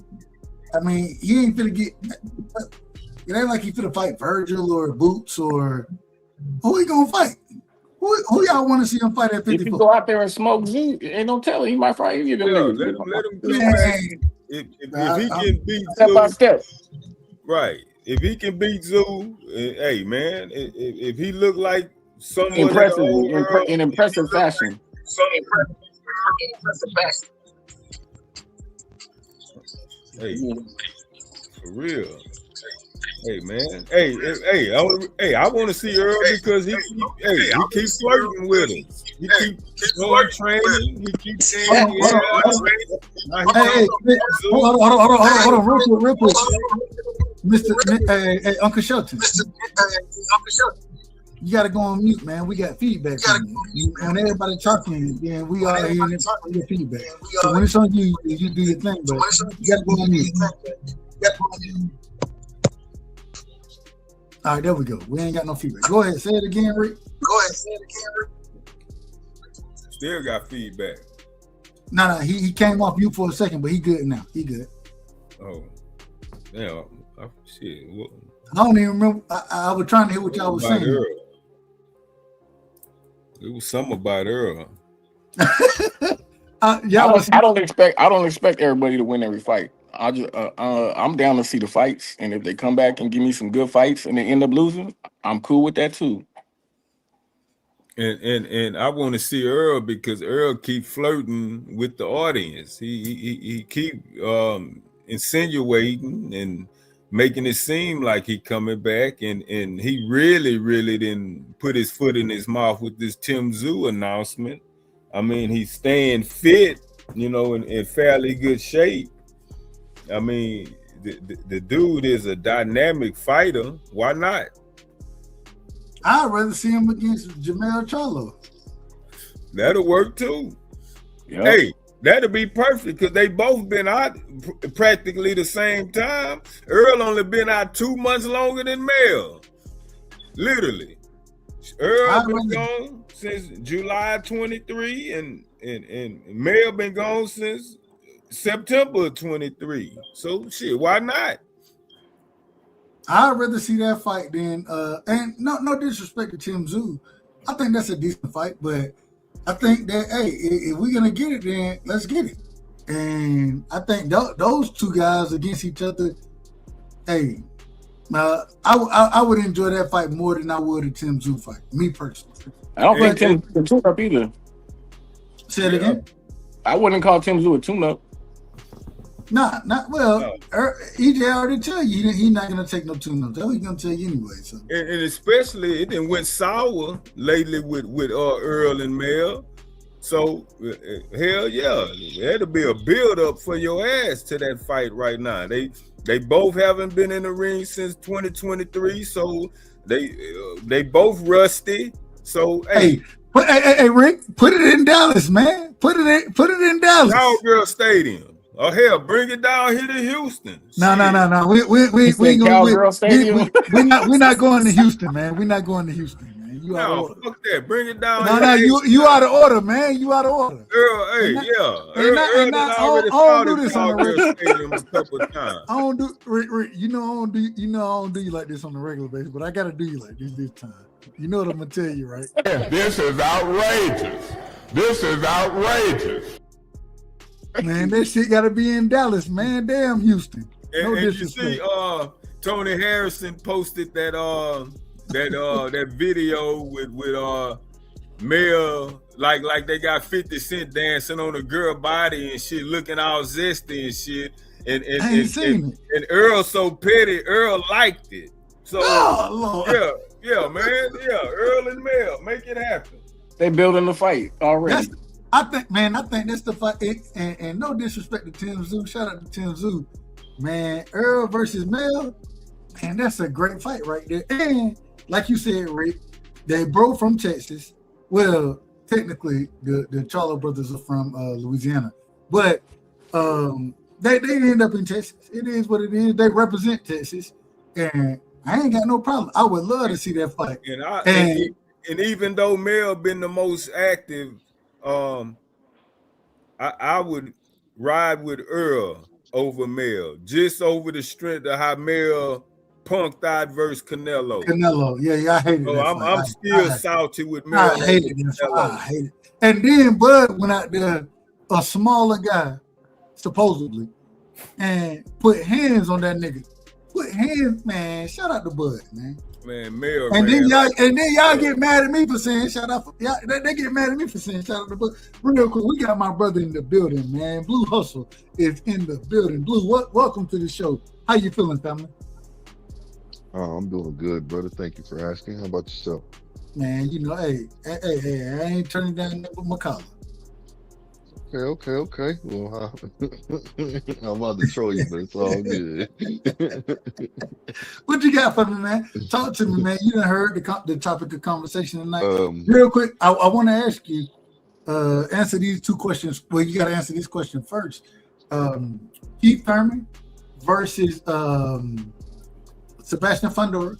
I mean, he ain't finna get. It ain't like he finna fight Virgil or Boots or who he gonna fight. Who y'all want to see him fight at 54? If you go out there and smoke Z, ain't no telling. He might fight any of them. Let him come back. If he can beat step by Zoo, step. right? If he can beat Zoo, hey man, if he look like someone Impressive, in impressive fashion. Hey, for real. Hey man, I want to see Earl because he keeps flirting with him. He keeps going training. He keeps saying, hold on, real quick. Hey, Uncle Shelton. You gotta go on mute, man. We got feedback from you. When everybody talking, then we are hearing your feedback. So when it's on you, you do your thing, but you gotta go on mute. All right, there we go. We ain't got no feedback. Go ahead, say it again, Rick. Still got feedback. No, he came off mute for a second, but he good now. He good. Oh, yeah. Shit. What? I don't even remember. I was trying to hear what y'all was saying. Earl. It was something about Earl. I don't expect everybody to win every fight. I'm down to see the fights, and if they come back and give me some good fights and they end up losing, I'm cool with that too. And I want to see Earl because Earl keep flirting with the audience. He keep insinuating and making it seem like he coming back, and he really didn't put his foot in his mouth with this Tim Tszyu announcement. I mean, he's staying fit, in fairly good shape. I mean, the dude is a dynamic fighter. Why not? I'd rather see him against Jermell Charlo. That'll work too. Yep. Hey, that'll be perfect because they both been out practically the same time. Earl only been out 2 months longer than Mel. Literally. Earl been gone since July 23 and Mel been gone since September 23. So shit, why not? I'd rather see that fight than and no disrespect to Tim Tszyu. I think that's a decent fight, but I think that if we're gonna get it, then let's get it. And I think those two guys against each other, I would enjoy that fight more than I would a Tim Tszyu fight. Me personally. I don't think Tim a tune-up either. Say it again. I wouldn't call Tim Tszyu a tune-up. Not well. EJ already tell you he's not gonna take no tune-ups. That's what he's gonna tell you anyway. So and especially it didn't went sour lately with Earl and Mel. So hell yeah, that'll be a build-up for your ass to that fight right now. They both haven't been in the ring since 2023, so they both rusty. So hey, Rick, put it in Dallas, man. Put it in Dallas. Cowgirl Stadium. Oh hell, bring it down here to Houston. No. We ain't gonna. We're not going to Houston, man. We're not going to Houston, man. You out of order. Fuck that. Bring it down. No, you out of order, man. You out of order. Earl, hey, Earl already started Cowgirl Stadium a couple of times. I don't do, Rick. I don't do you like this on a regular basis, but I gotta do you like this time. You know what I'm gonna tell you, right? This is outrageous. This is outrageous. Man, that shit gotta be in Dallas, man. Damn Houston. No and you disrespect. see, Tony Harrison posted that video with Mel, like they got 50 Cent dancing on a girl body and shit, looking all zesty and shit. And Earl so petty, Earl liked it. So Lord. yeah, man, Earl and Mel, make it happen. They building the fight already. I think that's the fight. And no disrespect to Tim Tszyu. Shout out to Tim Tszyu. Man, Earl versus Mel, man, that's a great fight right there. And like you said, Rick, they both from Texas. Well, technically, the Charlo brothers are from Louisiana. But they end up in Texas. It is what it is. They represent Texas. And I ain't got no problem. I would love to see that fight. And even though Mel been the most active I would ride with Earl over Mel, just over the strength of how Mel punked out versus Canelo. Yeah, I hated So that I'm fight. still salty with Mel. I hated that fight. I hate it. And then Bud went out there, a smaller guy, supposedly, and put hands on that nigga. Put hands, man. Shout out to Bud, man. Man, Mel. And then y'all get mad at me for saying shout out. They get mad at me for saying shout out to Bud. Real quick, we got my brother in the building, man. Blue Hustle is in the building. Blue, welcome to the show. How you feeling, family? Oh, I'm doing good, brother. Thank you for asking. How about yourself? Man, you know, hey, I ain't turning down with my collar. Okay. Well, I'm about to troll you, but it's all good. What you got for me, man? Talk to me, man. You done heard the topic of conversation tonight. Real quick, I want to ask you, answer these two questions. Well, you got to answer this question first. Keith Thurman versus Sebastian Fundora.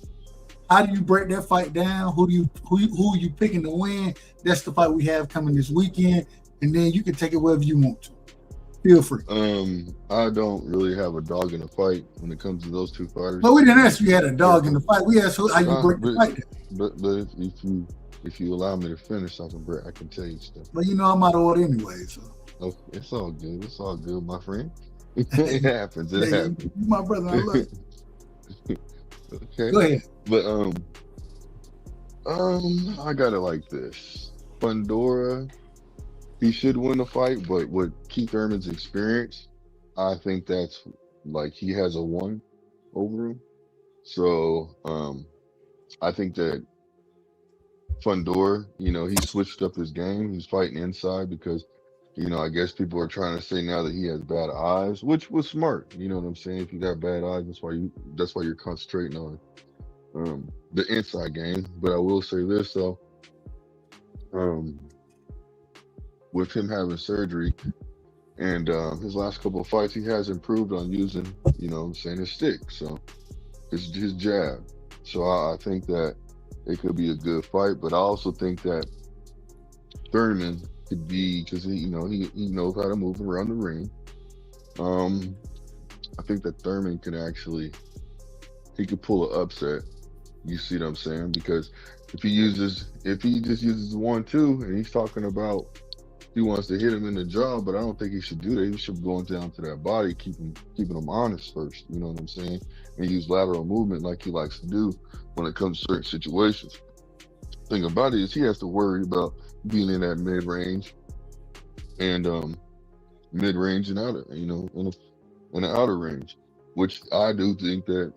How do you break that fight down? Who are you picking to win? That's the fight we have coming this weekend, and then you can take it wherever you want to. Feel free. I don't really have a dog in the fight when it comes to those two fighters. But we didn't ask you had a dog in the fight. We asked how you break the fight down. But if you allow me to finish, I can tell you stuff. But you know I'm out of order anyway, so. Okay, it's all good. It's all good, my friend. It happens. It happens. You my brother. I love you. Okay. Go ahead. But I got it like this. Fundora, he should win the fight, but with Keith Thurman's experience, I think that's like he has a 1 over him. So I think that Fundora, he switched up his game. He's fighting inside because, I guess people are trying to say now that he has bad eyes, which was smart. You know what I'm saying? If you got bad eyes, that's why you're concentrating on the inside game. But I will say this though, with him having surgery and his last couple of fights, he has improved on using, his stick. So his jab. So I think that it could be a good fight, but I also think that Thurman could be, because he knows how to move around the ring. I think that Thurman can he could pull an upset. You see what I'm saying? Because if he just uses 1-2 and he's talking about he wants to hit him in the jaw, but I don't think he should do that. He should be going down to that body, keeping him honest first. You know what I'm saying? And use lateral movement like he likes to do when it comes to certain situations. Thing about it is he has to worry about being in that mid-range and mid-range and outer, in the outer range, which I do think that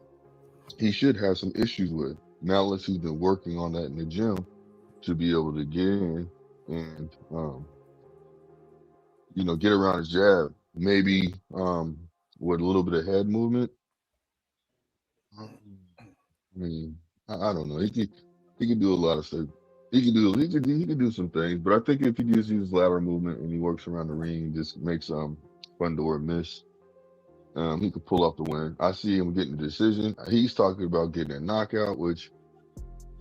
he should have some issues with. Now unless he's been working on that in the gym to be able to get in and get around his jab, maybe with a little bit of head movement. I mean, I don't know. He could do a lot of stuff. He could do some things, but I think if he just uses lateral movement and he works around the ring and just makes Fundora miss, he could pull off the win. I see him getting the decision. He's talking about getting a knockout, which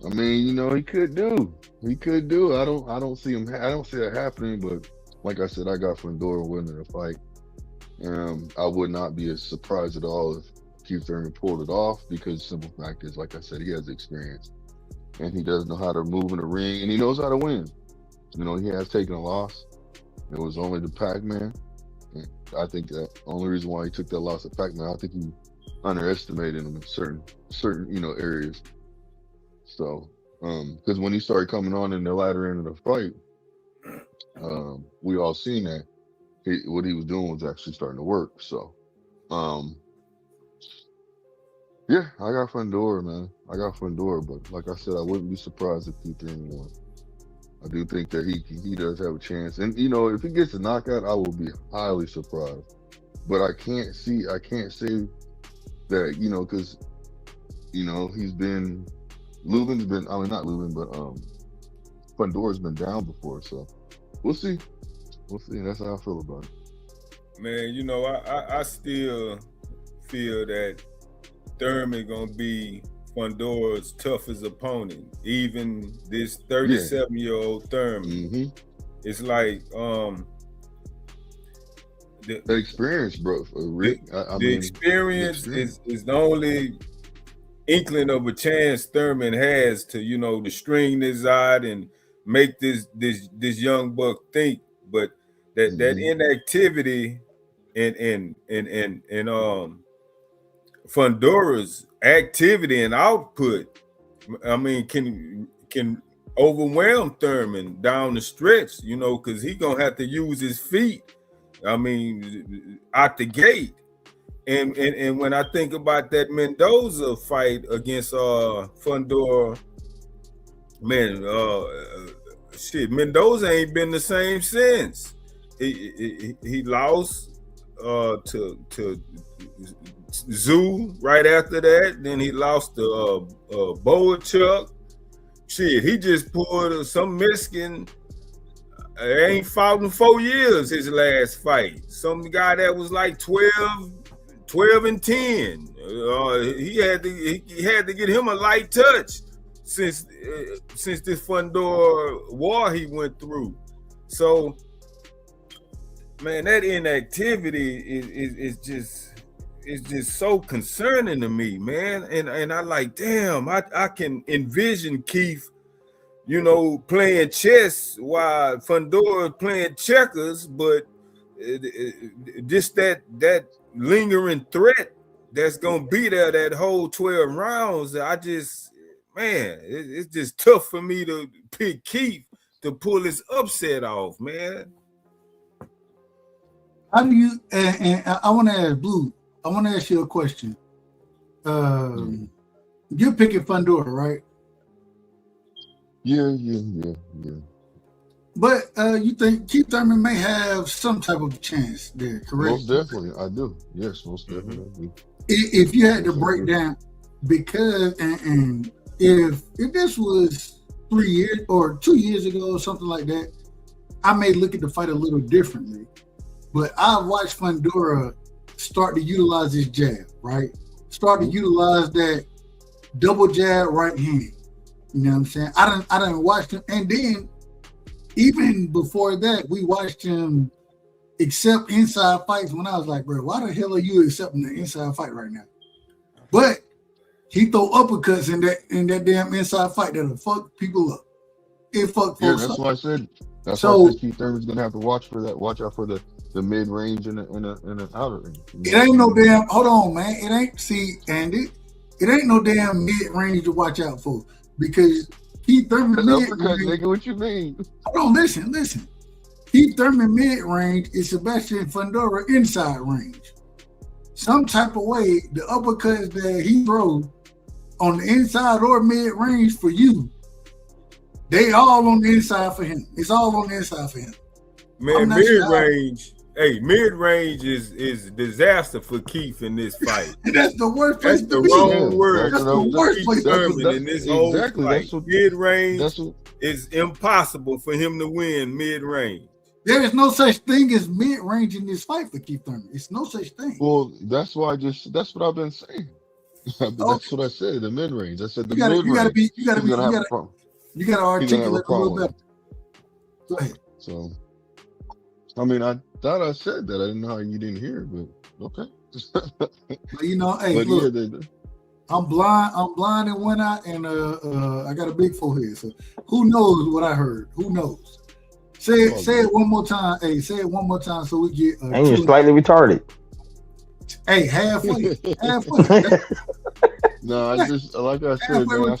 he could do. He could do. I don't see that happening, but like I said, I got Fundora winning the fight. I would not be as surprised at all if Keith Thurman pulled it off, because the simple fact is, like I said, he has experience and he does know how to move in the ring and he knows how to win. He has taken a loss. It was only to Pac-Man. And I think that the only reason why he took that loss to Pac-Man, I think he underestimated him in certain areas. So, because when he started coming on in the latter end of the fight, we all seen that what he was doing was actually starting to work. So, yeah, I got Fundora, man. I got Fundora, but like I said, I wouldn't be surprised if Keith Thurman won. I do think that he does have a chance, and if he gets a knockout, I will be highly surprised. But I can't say that, because he's been Fundora's been down before, so we'll see. That's how I feel about it. Man, I still feel that Thurman gonna be Fundora's toughest opponent, even this 37-year-old Thurman. it's like the experience, bro. Rick, the experience is the only inkling of a chance Thurman has to, to string this out and make this young buck think. But that inactivity and Fundora's activity and output, I mean, can overwhelm Thurman down the stretch, because he's gonna have to use his feet. I mean, out the gate. And when I think about that Mendoza fight against Fundora, man, Mendoza ain't been the same since. He lost to Zoo right after that. Then he lost to Boachuk. Shit, he just pulled some Mexican. Ain't fought in 4 years. His last fight, some guy that was like 12 and 10. He had to get him a light touch since this Fundora war he went through. So, man, that inactivity is just so concerning to me, man. And I like, damn, I can envision Keith, playing chess while Fundora is playing checkers, but just that lingering threat that's gonna be there that whole 12 rounds. It's just tough for me to pick Keith to pull this upset off, man. How do you? And I want to ask Blue. I want to ask you a question. You're picking Fundora, right? Yeah. But you think Keith Thurman may have some type of chance there, correct? Most definitely, I do. Yes, most definitely, I do. If you had to break down, because and if this was 3 years or 2 years ago or something like that, I may look at the fight a little differently. But I've watched Fundora start to utilize his jab, right? Start to utilize that double jab right hand. You know what I'm saying? I done watched him, and then even before that, we watched him accept inside fights when I was like, bro, why the hell are you accepting the inside fight right now? But he throw uppercuts in that damn inside fight that'll fuck people up. It fuck folks up. That's why I said. That's why I said Keith Thurman's gonna have to watch for that. Watch out for the mid range and the outer range. It ain't no damn. Hold on, man. It ain't. See, Andy. It ain't no damn mid range to watch out for, because Keith Thurman mid-range. Nigga, what you mean? Hold on, listen. Keith Thurman mid-range is Sebastian Fundora inside range. Some type of way, the uppercuts that he throws on the inside or mid-range for you, they all on the inside for him. It's all on the inside for him. Man, mid-range. Hey, mid-range is disaster for Keith in this fight. That's the worst place to be. That's the wrong word. That's the worst place to be. In this whole fight, mid-range is impossible for him to win mid-range. There is no such thing as mid-range in this fight for Keith Thurman. It's no such thing. Well, that's what I've been saying. That's what I said, the mid-range. I said the mid-range. You gotta articulate a little better. Go ahead. So, I mean, I thought I said that. I didn't know how you didn't hear, but okay. But, hey, look, I'm blind in one eye, and I got a big forehead. So who knows what I heard? Who knows? Say it one more time. Hey, say it one more time so we get. And you're slightly retarded. Hey, halfway. No, I just like I said, man.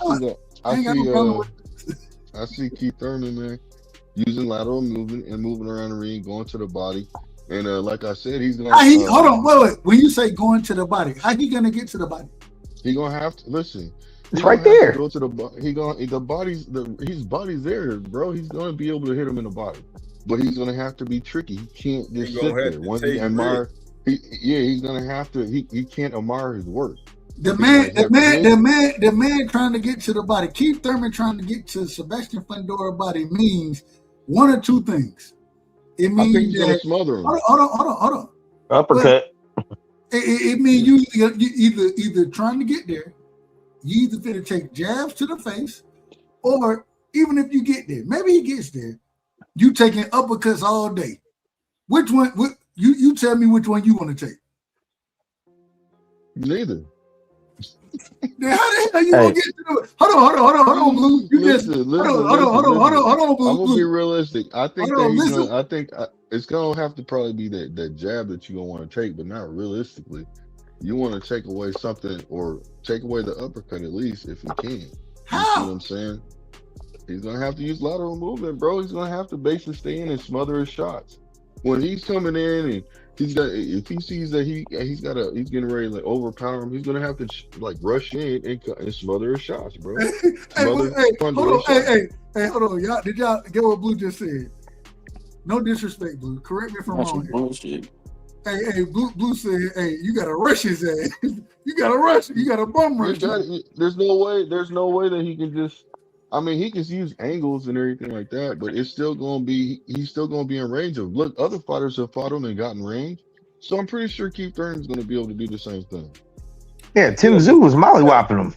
I see Keith Thurman, man, using lateral movement and moving around the ring, going to the body, and like I said, he's gonna. Hold on, wait. When you say going to the body, how he gonna get to the body? He gonna have to listen. It's right there. Go to his body's there, bro. He's gonna be able to hit him in the body, but he's gonna have to be tricky. He can't just sit there. Once he admire, he's gonna have to. He can't admire his work. The man trying to get to the body. Keith Thurman trying to get to Sebastian Fundora body means one or two things. It means he's gonna smother him. Hold on. Uppercut. It means you either trying to get there. You either finna take jabs to the face, or even if you get there, maybe he gets there. You taking uppercuts all day. Which one? You tell me which one you want to take. Neither. Then how the hell you gonna get to the? Hold on, Blue. You just hold on, Blue. I'm gonna be realistic. I think it's gonna have to probably be that jab that you're gonna want to take, but not realistically. You want to take away something or take away the uppercut at least if you can. How? You see what I'm saying? He's gonna have to use lateral movement, bro. He's gonna have to basically stay in and smother his shots. When he's coming in and if he sees that he's getting ready to like overpower him, he's gonna have to like rush in and smother his shots, bro. Hold on, y'all. Did y'all get what Blue just said? No disrespect, Blue. Correct me if I'm wrong. Bullshit. Hey, Blue said, hey, you gotta rush his ass. You gotta rush. You gotta bum rush. There's no way that he can just. I mean, he can use angles and everything like that, but it's still gonna be. He's still gonna be in range of. Look, other fighters have fought him and gotten range, so I'm pretty sure Keith Thurman's gonna be able to do the same thing. Yeah, Tim Tszyu was mollywhopping him.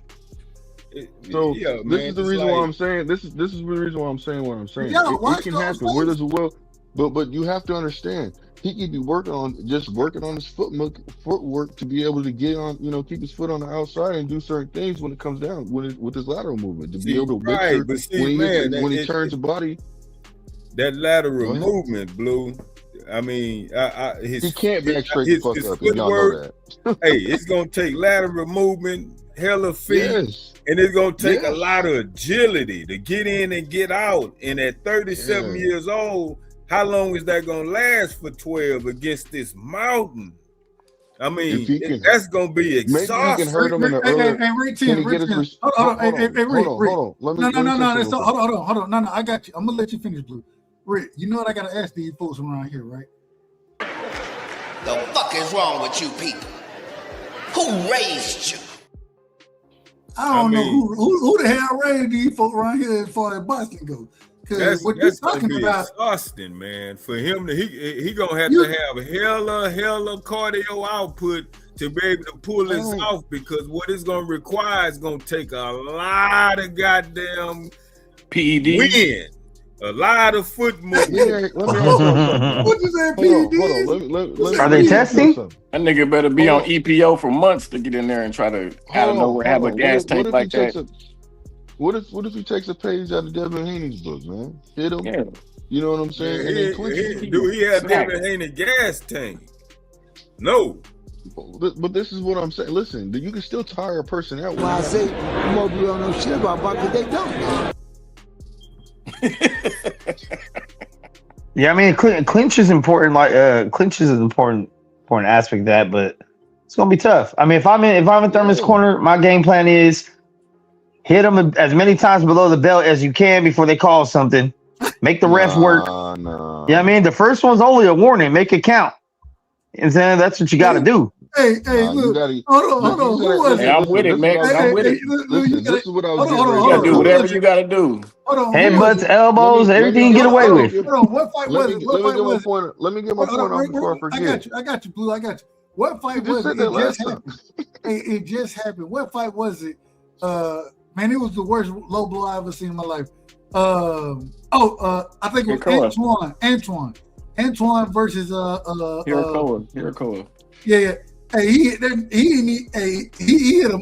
So this is the reason why I'm saying this is the reason why I'm saying what I'm saying. Yeah, it can happen. Where there's a will, but you have to understand. He could be working on his footwork to be able to get on, keep his foot on the outside and do certain things when it comes down with his lateral movement to be able to make sure when he turns the body. That lateral movement, Blue. I mean, he can't back straight the fuck up. Y'all know that. Hey, it's gonna take lateral movement, hella feet, and it's gonna take a lot of agility to get in and get out. And at 37 years old. How long is that gonna last for 12 against this mountain? I mean, that's gonna be exhausting. Maybe he can hurt him in the early. Hold on. No, I got you. I'm gonna let you finish, Blue. Rick, you know what I gotta ask these folks around here, right? The fuck is wrong with you people? Who raised you? I don't know who the hell raised these folks around here as far as boxing goes. That's what you're talking about, exhausting, man. For him to he gonna have to have hella cardio output to be able to pull this off, because what it's gonna require is gonna take a lot of goddamn PED wind, a lot of foot movement. What you say, PED? Are they testing? That nigga better be on EPO for months to get in there and try to out of nowhere have a gas tank like that. What if he takes a page out of Devin Haney's book, man? Hit him. Yeah. You know what I'm saying? Do he have Devin Haney gas tank? No. But this is what I'm saying. Listen, you can still tire a person out. When I say Mobley don't know shit about boxing, they don't. Yeah, I mean, clinch is important. Like clinch is an important aspect of that, but it's gonna be tough. I mean, if I'm in Thurman's corner, my game plan is hit him as many times below the belt as you can before they call something. Make the ref work. Yeah, I mean, the first one's only a warning. Make it count. And then that's what you got to do. Hey, look. Hold on. Hey, I'm with it, man. I'm with it. Listen, this is what I was getting ready to do. You got to do whatever you got to do. Headbutts, elbows, everything you get away with. Hold on. What fight was it? Let me get my point on before I forget. I got you, Blue. I got you. What fight was it? It just happened. What fight was it? Man, it was the worst low blow I ever seen in my life. I think it was Antoine versus Hirakoa. Yeah. Hey, he hit him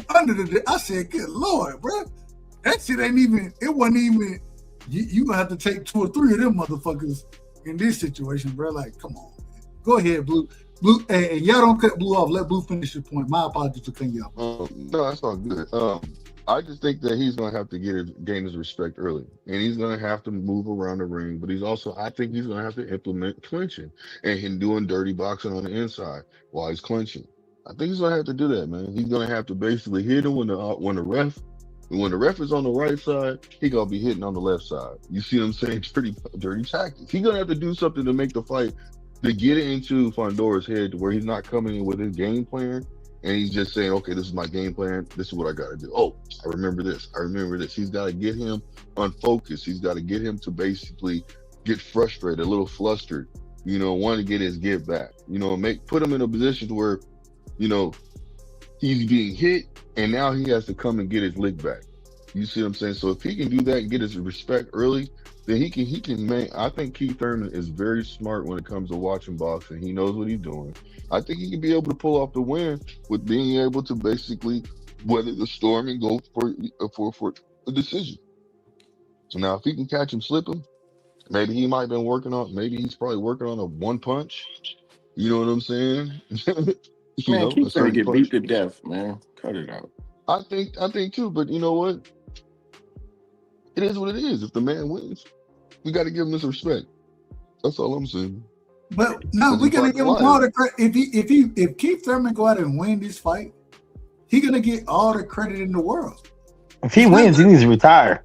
under the. I said, "Good Lord, bro, that shit ain't even. It wasn't even. You gonna have to take 2 or 3 of them motherfuckers in this situation, bro. Like, come on, man. Go ahead, Blue. Hey, y'all don't cut Blue off. Let Blue finish your point. My apologies for cutting you off. No, that's all good. I just think that he's going to have to gain his respect early, and he's going to have to move around the ring. But I think he's going to have to implement clinching and him doing dirty boxing on the inside while he's clinching. I think he's going to have to do that, man. He's going to have to basically hit him when the ref is on the right side, he going to be hitting on the left side. You see what I'm saying? It's pretty dirty tactics. He's going to have to do something to make the fight, to get it into Fondora's head to where he's not coming in with his game plan. And he's just saying, okay, this is my game plan. This is what I got to do. Oh, I remember this. He's got to get him unfocused. He's got to get him to basically get frustrated, a little flustered, want to get his get back, put him in a position to where, he's being hit and now he has to come and get his lick back. You see what I'm saying? So if he can do that and get his respect early, then he can make. I think Keith Thurman is very smart when it comes to watching boxing. He knows what he's doing. I think he can be able to pull off the win with being able to basically weather the storm and go for a decision. So now, if he can catch him slipping, maybe he might have been working on. Maybe he's probably working on a one punch. You know what I'm saying? Man, Keith Thurman get beat to death, man. Cut it out. I think too, but you know what? It is what it is. If the man wins, we got to give him his respect. That's all I'm saying. But no, we're gonna give him all the credit. If Keith Thurman go out and win this fight, he's gonna get all the credit in the world. If he wins, he needs to retire.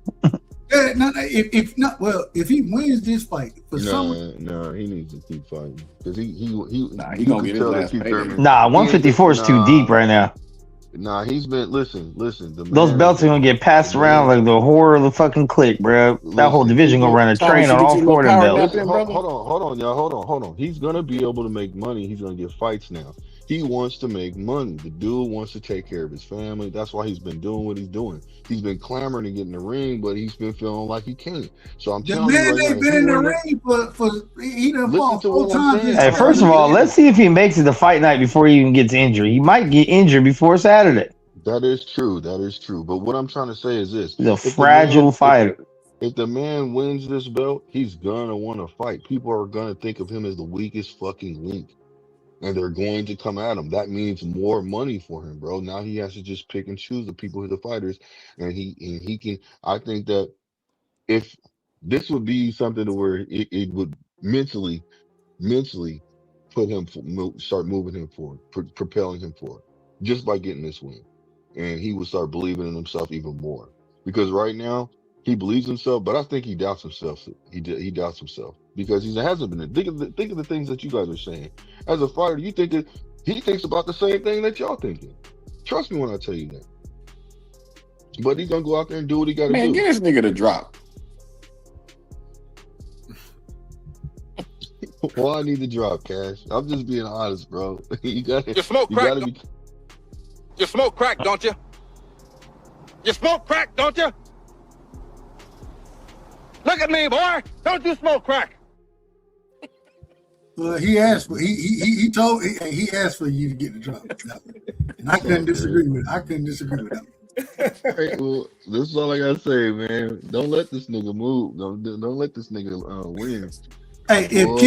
Yeah, no, if he wins this fight, for no, he needs to keep fighting because he gonna get his last payday. 154 is too deep right now. Nah, he's been listen. Those belts are gonna get passed around like the horror of the fucking clique, bro. That whole division gonna run a train on all four of them belts. Hold on, y'all. Hold on. He's gonna be able to make money. He's gonna get fights now. He wants to make money. The dude wants to take care of his family. That's why he's been doing what he's doing. He's been clamoring to get in the ring, but he's been feeling like he can't. So I'm telling you, the man ain't been in the ring for he done fought 4 times. Hey, first of all, let's see if he makes it to fight night before he even gets injured. He might get injured before Saturday. That is true. But what I'm trying to say is this: he's a fragile fighter. If the man wins this belt, he's gonna want to fight. People are gonna think of him as the weakest fucking link. And they're going to come at him. That means more money for him, bro. Now he has to just pick and choose the people who are the fighters, and he can. I think that if this would be something to where it would mentally put him start moving him forward, propelling him forward, just by getting this win, and he would start believing in himself even more. Because right now he believes himself, but I think he doubts himself. He doubts himself because he hasn't been. Think of the things that you guys are saying. As a fighter, you think that he thinks about the same thing that y'all thinking. Trust me when I tell you that. But he's gonna go out there and do what he got to do. Man, get this nigga to drop. Well, I need to drop, Cash. I'm just being honest, bro. You smoke crack, don't you? You smoke crack, don't you? Look at me, boy. Don't you smoke crack? He asked for he asked for you to get the drop, and I couldn't disagree with that. Hey, well, this is all I gotta say, man. Don't let this nigga move. Don't let this nigga win. Hey, if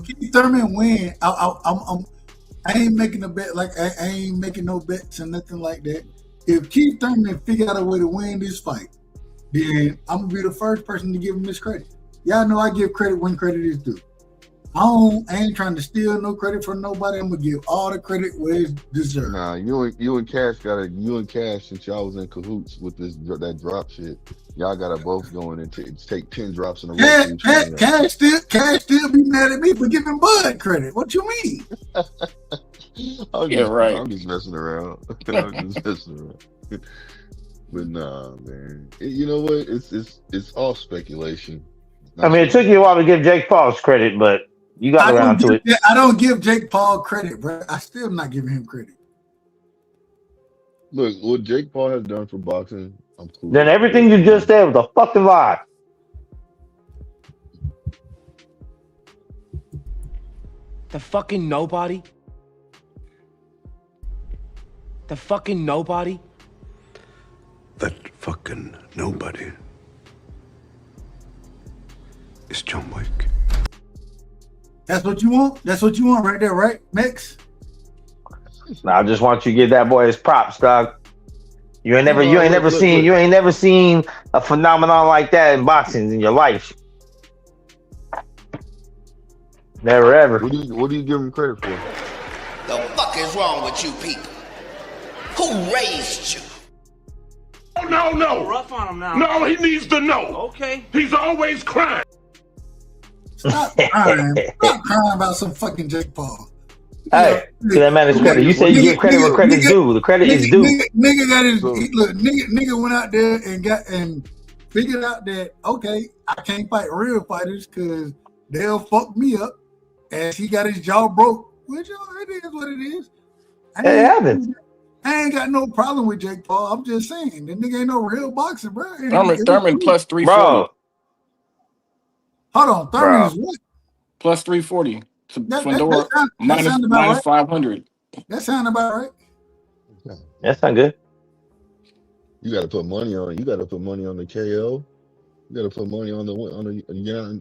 Keith Thurman win, I ain't making a bet. Like I ain't making no bets or nothing like that. If Keith Thurman figure out a way to win this fight, then I'm gonna be the first person to give him this credit. Y'all know I give credit when credit is due. I ain't trying to steal no credit from nobody. I'm gonna give all the credit where it's deserved. Nah, you and Cash, since y'all was in cahoots with that drop shit, y'all gotta both go in and take 10 drops in a row. Cash still be mad at me for giving Bud credit. What you mean? I'm just messing around. But nah, man. You know what? It's all speculation. I mean, it took you a while to give Jake Paul's credit, but you got around to it. I don't give Jake Paul credit, bro. I still not giving him credit. Look, what Jake Paul has done for boxing, I'm cool. Then everything you just said was a fucking lie. The fucking nobody? The fucking nobody? That fucking nobody is John Wick. That's what you want? That's what you want right there, right, Max? I just want you to give that boy his props, dog. You ain't never seen a phenomenon like that in boxing in your life. Never ever. What do you give him credit for? The fuck is wrong with you people? Who raised you? No. Rough on him now. No, he needs to know. Okay. He's always crying. Stop crying. Stop crying about some fucking Jake Paul. Hey, to that man is credit. You say you give credit where credit's due. The credit is due. Nigga got his nigga went out there and figured out that okay, I can't fight real fighters because they'll fuck me up. As he got his jaw broke, which it is what it is. It happens. I ain't got no problem with Jake Paul. I'm just saying that nigga ain't no real boxer, bro. Thurman plus 340. Bro, Hold on, Thurman is what? Plus 340. That Fundora sound about minus right. 500. That sound about right. That's not good. You got to put money on it. You got to put money on the KO. You got to put money on the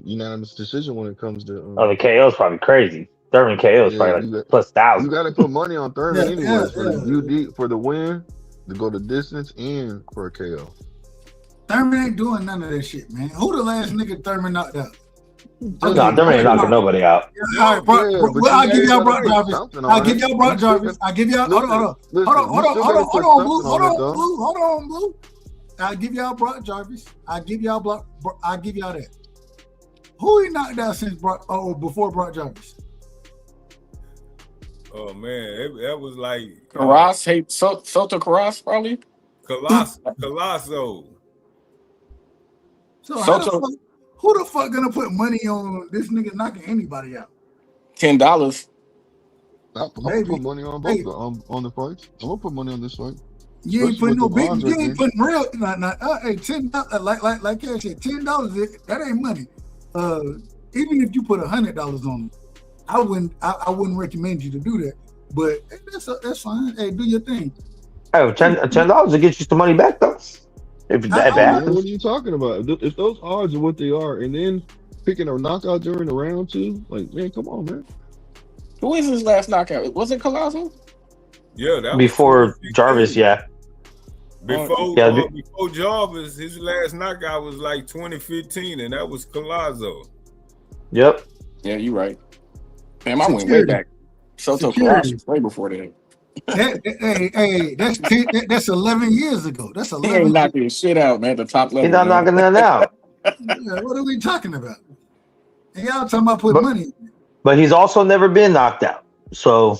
unanimous decision when it comes to. The KO is probably crazy. Thurman KO is probably like plus 1,000. You got to put money on Thurman anyways for yeah. the UD for the win, to go the distance, and for a KO. Thurman ain't doing none of that shit, man. Who the last nigga Thurman knocked out? No, Thurman ain't knocking nobody out. All right, I'll give y'all Brock Jarvis. I'll give y'all Brock Jarvis. I'll give y'all. Hold on, Blue. I'll give y'all Brock Jarvis. I'll give y'all that. Who he knocked out since before Brock Jarvis? Oh man, that was like Carras, Soto Carras, probably. Colosso. So who the fuck gonna put money on this nigga knocking anybody out? $10. I'm gonna put money on both on the fights. I'm gonna put money on this fight. You ain't putting no big. You ain't putting real. Hey, $10. Like Cash said, $10. That ain't money. Even if you put $100 on it, I wouldn't recommend you to do that. But that's fine. Hey, do your thing. Hey, $10 will get you some money back though. If that happens. What are you talking about? If those odds are what they are, and then picking a knockout during the round two, like, man, come on, man. Who is his last knockout? Was it Colosso? Yeah, that before Jarvis, yeah. Before Jarvis, his last knockout was like 2015, and that was Colosso. Yep. Yeah, you're right. Damn, I went way back. Soto Carras was way before that. Hey, that's 11 years ago. That's 11. He ain't knocking his shit out, man. The top level. He's not knocking that out. Yeah, what are we talking about? And y'all talking about putting money. But he's also never been knocked out, so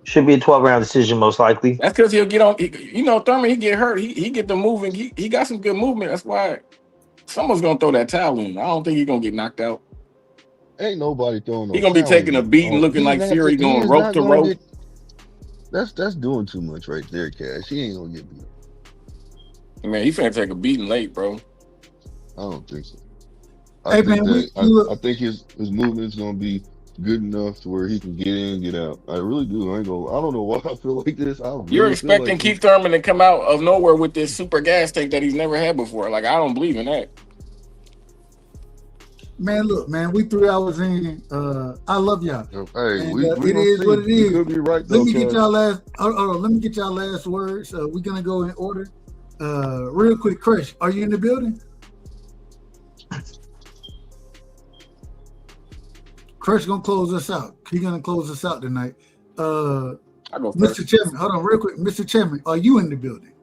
should be a 12-round decision most likely. That's because he'll get on. Thurman, he get hurt. He get the moving. He got some good movement. That's why someone's gonna throw that towel in. I don't think he's gonna get knocked out. Ain't nobody throwing. He's gonna be taking a beating, looking like Fury, going rope to rope. That's doing too much right there, Cash. He ain't gonna get beat. Man, he finna take a beating late, bro. I don't think so. I think his movement is gonna be good enough to where he can get in, get out. I really do. I don't know why I feel like this. You're expecting Keith Thurman to come out of nowhere with this super gas tank that he's never had before. Like, I don't believe in that. Man, look, man, we 3 hours in. I love y'all. Hey, and, it is what it is. Could be right, let me get y'all last. Let me get y'all last words. We're gonna go in order. Real quick, Crush, are you in the building? Crush gonna close us out. He's gonna close us out tonight. Mr. Chairman, hold on, real quick, Mr. Chairman, are you in the building?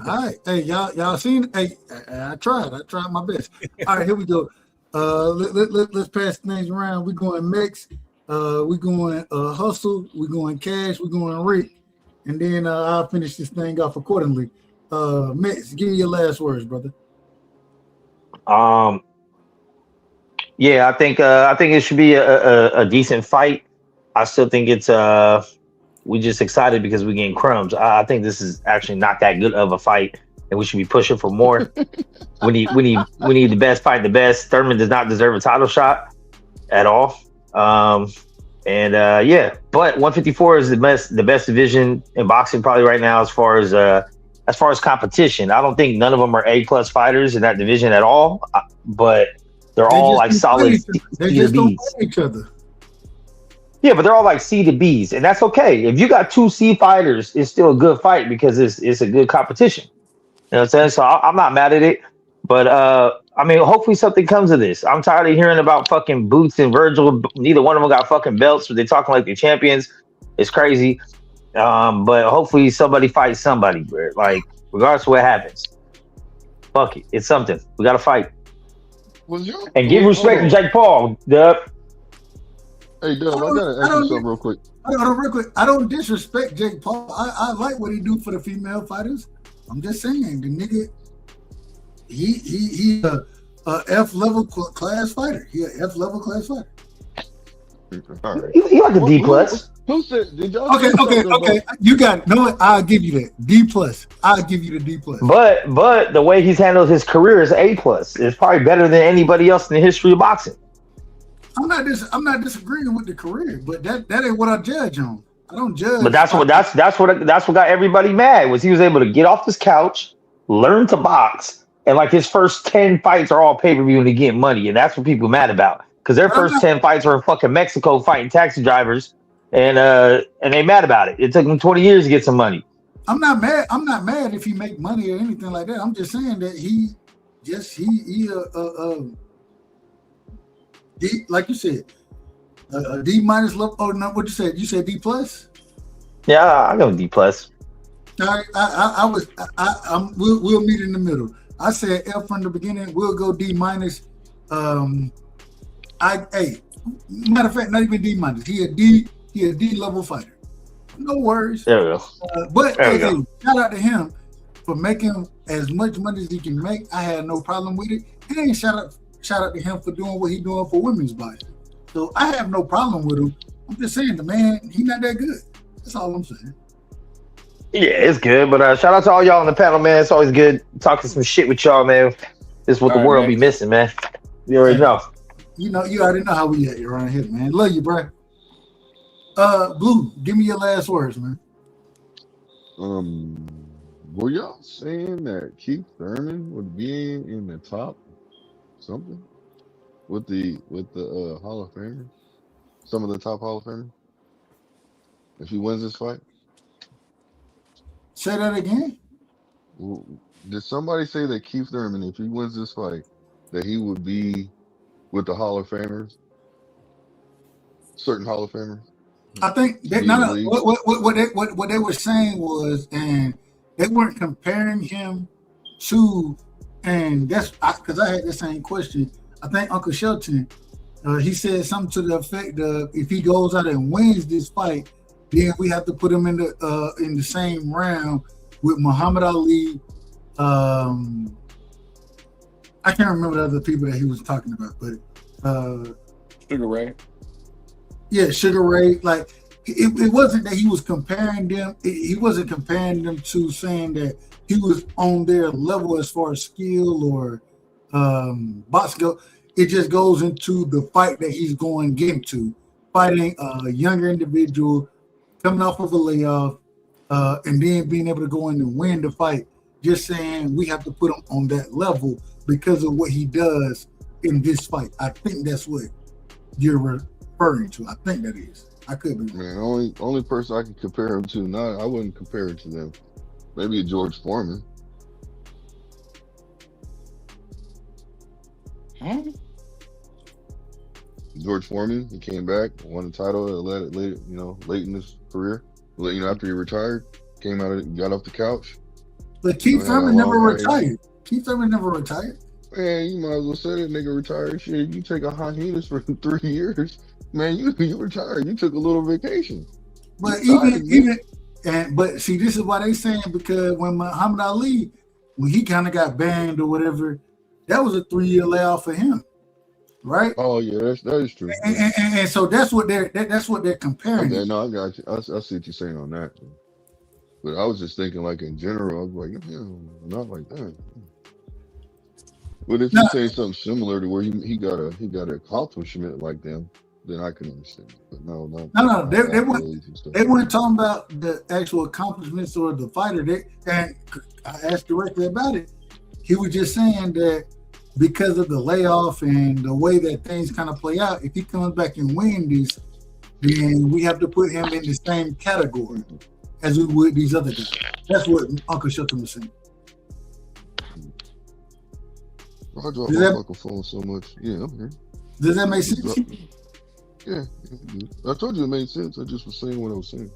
All right, hey, y'all seen? Hey, I tried my best. All right, here we go. Let's pass things around. We're going Mex, we're going Hustle, we're going Cash, we're going Rick, and then I'll finish this thing off accordingly. Mex, give me your last words, brother. Yeah, I think it should be a decent fight. I still think it's we just excited because we're getting crumbs. I think this is actually not that good of a fight, and we should be pushing for more. we need the best fight, the best. Thurman does not deserve a title shot at all. But 154 is the best division in boxing probably right now as far as competition. I don't think none of them are A+ fighters in that division at all, but they're all like solid They just don't fight each other. Yeah, but they're all like C to Bs, and that's okay. If you got 2 C fighters, it's still a good fight because it's a good competition. You know what I'm saying? So I'm not mad at it, but I mean, hopefully something comes of this. I'm tired of hearing about fucking Boots and Virgil. Neither one of them got fucking belts, but they're talking like they're champions. It's crazy. But hopefully somebody fights somebody, bro. Like, regardless of what happens. Fuck it. It's something. We got to fight. And give respect to Jake Paul, Dub. Hey, Dub, I got to ask you something real quick. Real quick. I don't disrespect Jake Paul. I like what he do for the female fighters. I'm just saying, the nigga, he a F-level class fighter. He a F-level class fighter. All right. He like a D+. Who said? Did y'all Okay, say something okay. about? You got it. No, I'll give you that. D plus. I'll give you the D plus. But the way he's handled his career is A plus. It's probably better than anybody else in the history of boxing. I'm not disagreeing with the career, but that ain't what I judge on. I don't judge. But that's what got everybody mad was he was able to get off his couch, learn to box, and like his first 10 fights are all pay-per-view and he get money, and that's what people mad about. Because their first 10 fights were in fucking Mexico fighting taxi drivers, and they mad about it. It took them 20 years to get some money. I'm not mad if he make money or anything like that. I'm just saying that he D, like you said, a D minus level. Oh no, what you said? You said D plus? Yeah, I go D plus. All right, we'll meet in the middle. I said F from the beginning. We'll go D minus. Matter of fact, not even D minus. He a D level fighter. No worries. There we go. But There we hey, go. shout out to him for making as much money as he can make. I had no problem with it. And shout out to him for doing what he's doing for women's boxing. So I have no problem with him. I'm just saying the man, he's not that good. That's all I'm saying. Yeah, it's good. But shout out to all y'all on the panel, man. It's always good talking some shit with y'all, man. This is what the world man. be missing, man. You already know. You already know how we at around here, man. Love you, bro. Blue, give me your last words, man. Were y'all saying that Keith Thurman would be in the top something with the Hall of Famers? Some of the top Hall of Famers? If he wins this fight? Say that again. Did somebody say that Keith Thurman, if he wins this fight, that he would be with the Hall of Famers? Certain Hall of Famers? I think that what they were saying was, and they weren't comparing him to, and that's because I had the same question. I think Uncle Shelton, he said something to the effect of, if he goes out and wins this fight, then we have to put him in the same round with Muhammad Ali. I can't remember the other people that he was talking about, but Sugar Ray. Yeah, Sugar Ray. Like it wasn't that he was comparing them. He wasn't comparing them to saying that he was on their level as far as skill or box go. It just goes into the fight that he's going into, fighting a younger individual, coming off of a layoff, and then being able to go in and win the fight. Just saying we have to put him on that level because of what he does in this fight. I think that's what you're referring to. I think that is. I could be wrong. Man, only person I can compare him to, I wouldn't compare it to them. Maybe George Foreman. George Foreman, he came back, won the title late in his career. After he retired, got off the couch. But Keith Thurman never retired. Keith Thurman never retired. Man, you might as well say that nigga retired. Shit, you take a hiatus for 3 years, man. You retired. You took a little vacation. But but see, this is why they saying, because when Muhammad Ali, when he kind of got banned or whatever, that was a 3-year layoff for him, right? Oh yeah, that is true. And so that's what they're comparing. Okay, no, I got you. I see what you're saying on that. But I was just thinking, like in general, I was like, not like that. But if you say something similar to where he got an accomplishment like them, then I can understand. But no. They weren't talking about the actual accomplishments or the fighter. And I asked directly about it. He was just saying that because of the layoff and the way that things kind of play out, if he comes back and wins this, then we have to put him in the same category as we would these other guys. That's what Uncle Shelton was saying. I drop my fucking phone so much. Yeah, I'm here. Does that make sense? Yeah. I told you it made sense. I just was saying what I was saying.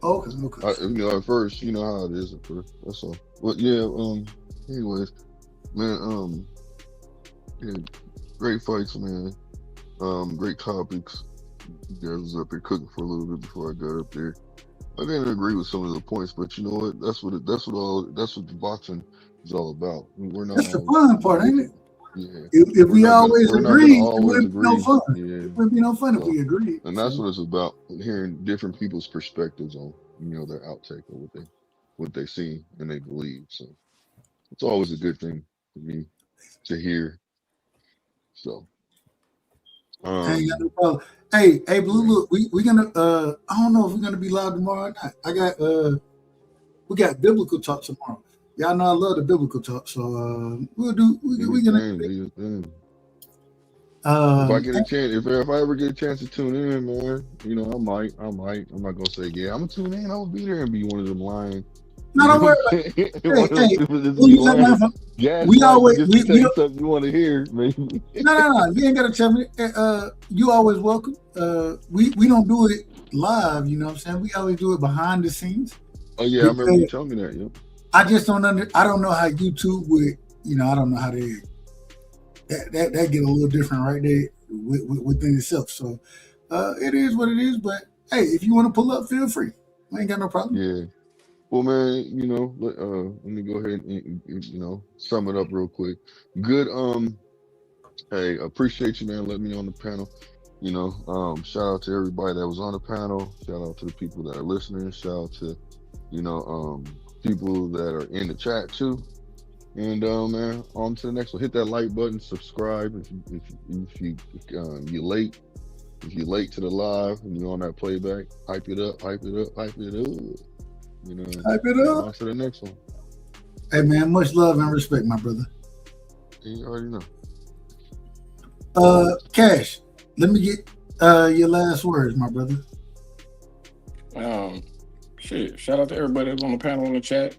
Okay. At first, you know how it is at first. That's all. But yeah, anyways, man, yeah, great fights, man. Great topics. You guys was up here cooking for a little bit before I got up there. I didn't agree with some of the points, but you know what? That's what the boxing is all about. We're not. That's the fun part, ain't it? If we always agree, it always wouldn't be no agree. fun. Yeah. It wouldn't be no fun if So, we agreed. and that's what it's about, hearing different people's perspectives on, their outtake or what they see and they believe. So it's always a good thing for me to hear. So I ain't got no problem. Hey, Blue, look, we gonna I don't know if we're gonna be live tomorrow or not. We got biblical talk tomorrow. Y'all know I love the biblical talk, so we're gonna if I get a chance, if I ever get a chance to tune in, man, I might. I'm not gonna say yeah, I'm gonna tune in. I'm gonna be there and be one of them lying. No, don't worry about it. We always we something you want to hear, maybe. No, you ain't gotta tell me. You always welcome. We don't do it live, you know what I'm saying? We always do it behind the scenes. Oh yeah, I remember you telling me that. Yeah. I just don't I don't know how YouTube would, I don't know how they that get a little different right there within itself. So it is what it is. But hey, if you want to pull up, feel free. I ain't got no problem. Yeah. Well, man, let me go ahead and sum it up real quick. Good. Hey, appreciate you, man. Let me on the panel. Shout out to everybody that was on the panel. Shout out to the people that are listening. Shout out to people that are in the chat too. And man, on to the next one. Hit that like button, subscribe if you're late. If you're late to the live and you're on that playback, hype it up. Hype it up. On to the next one. Hey man, much love and respect, my brother. You already know. Cash, let me get your last words, my brother. Shout out to everybody that's on the panel in the chat.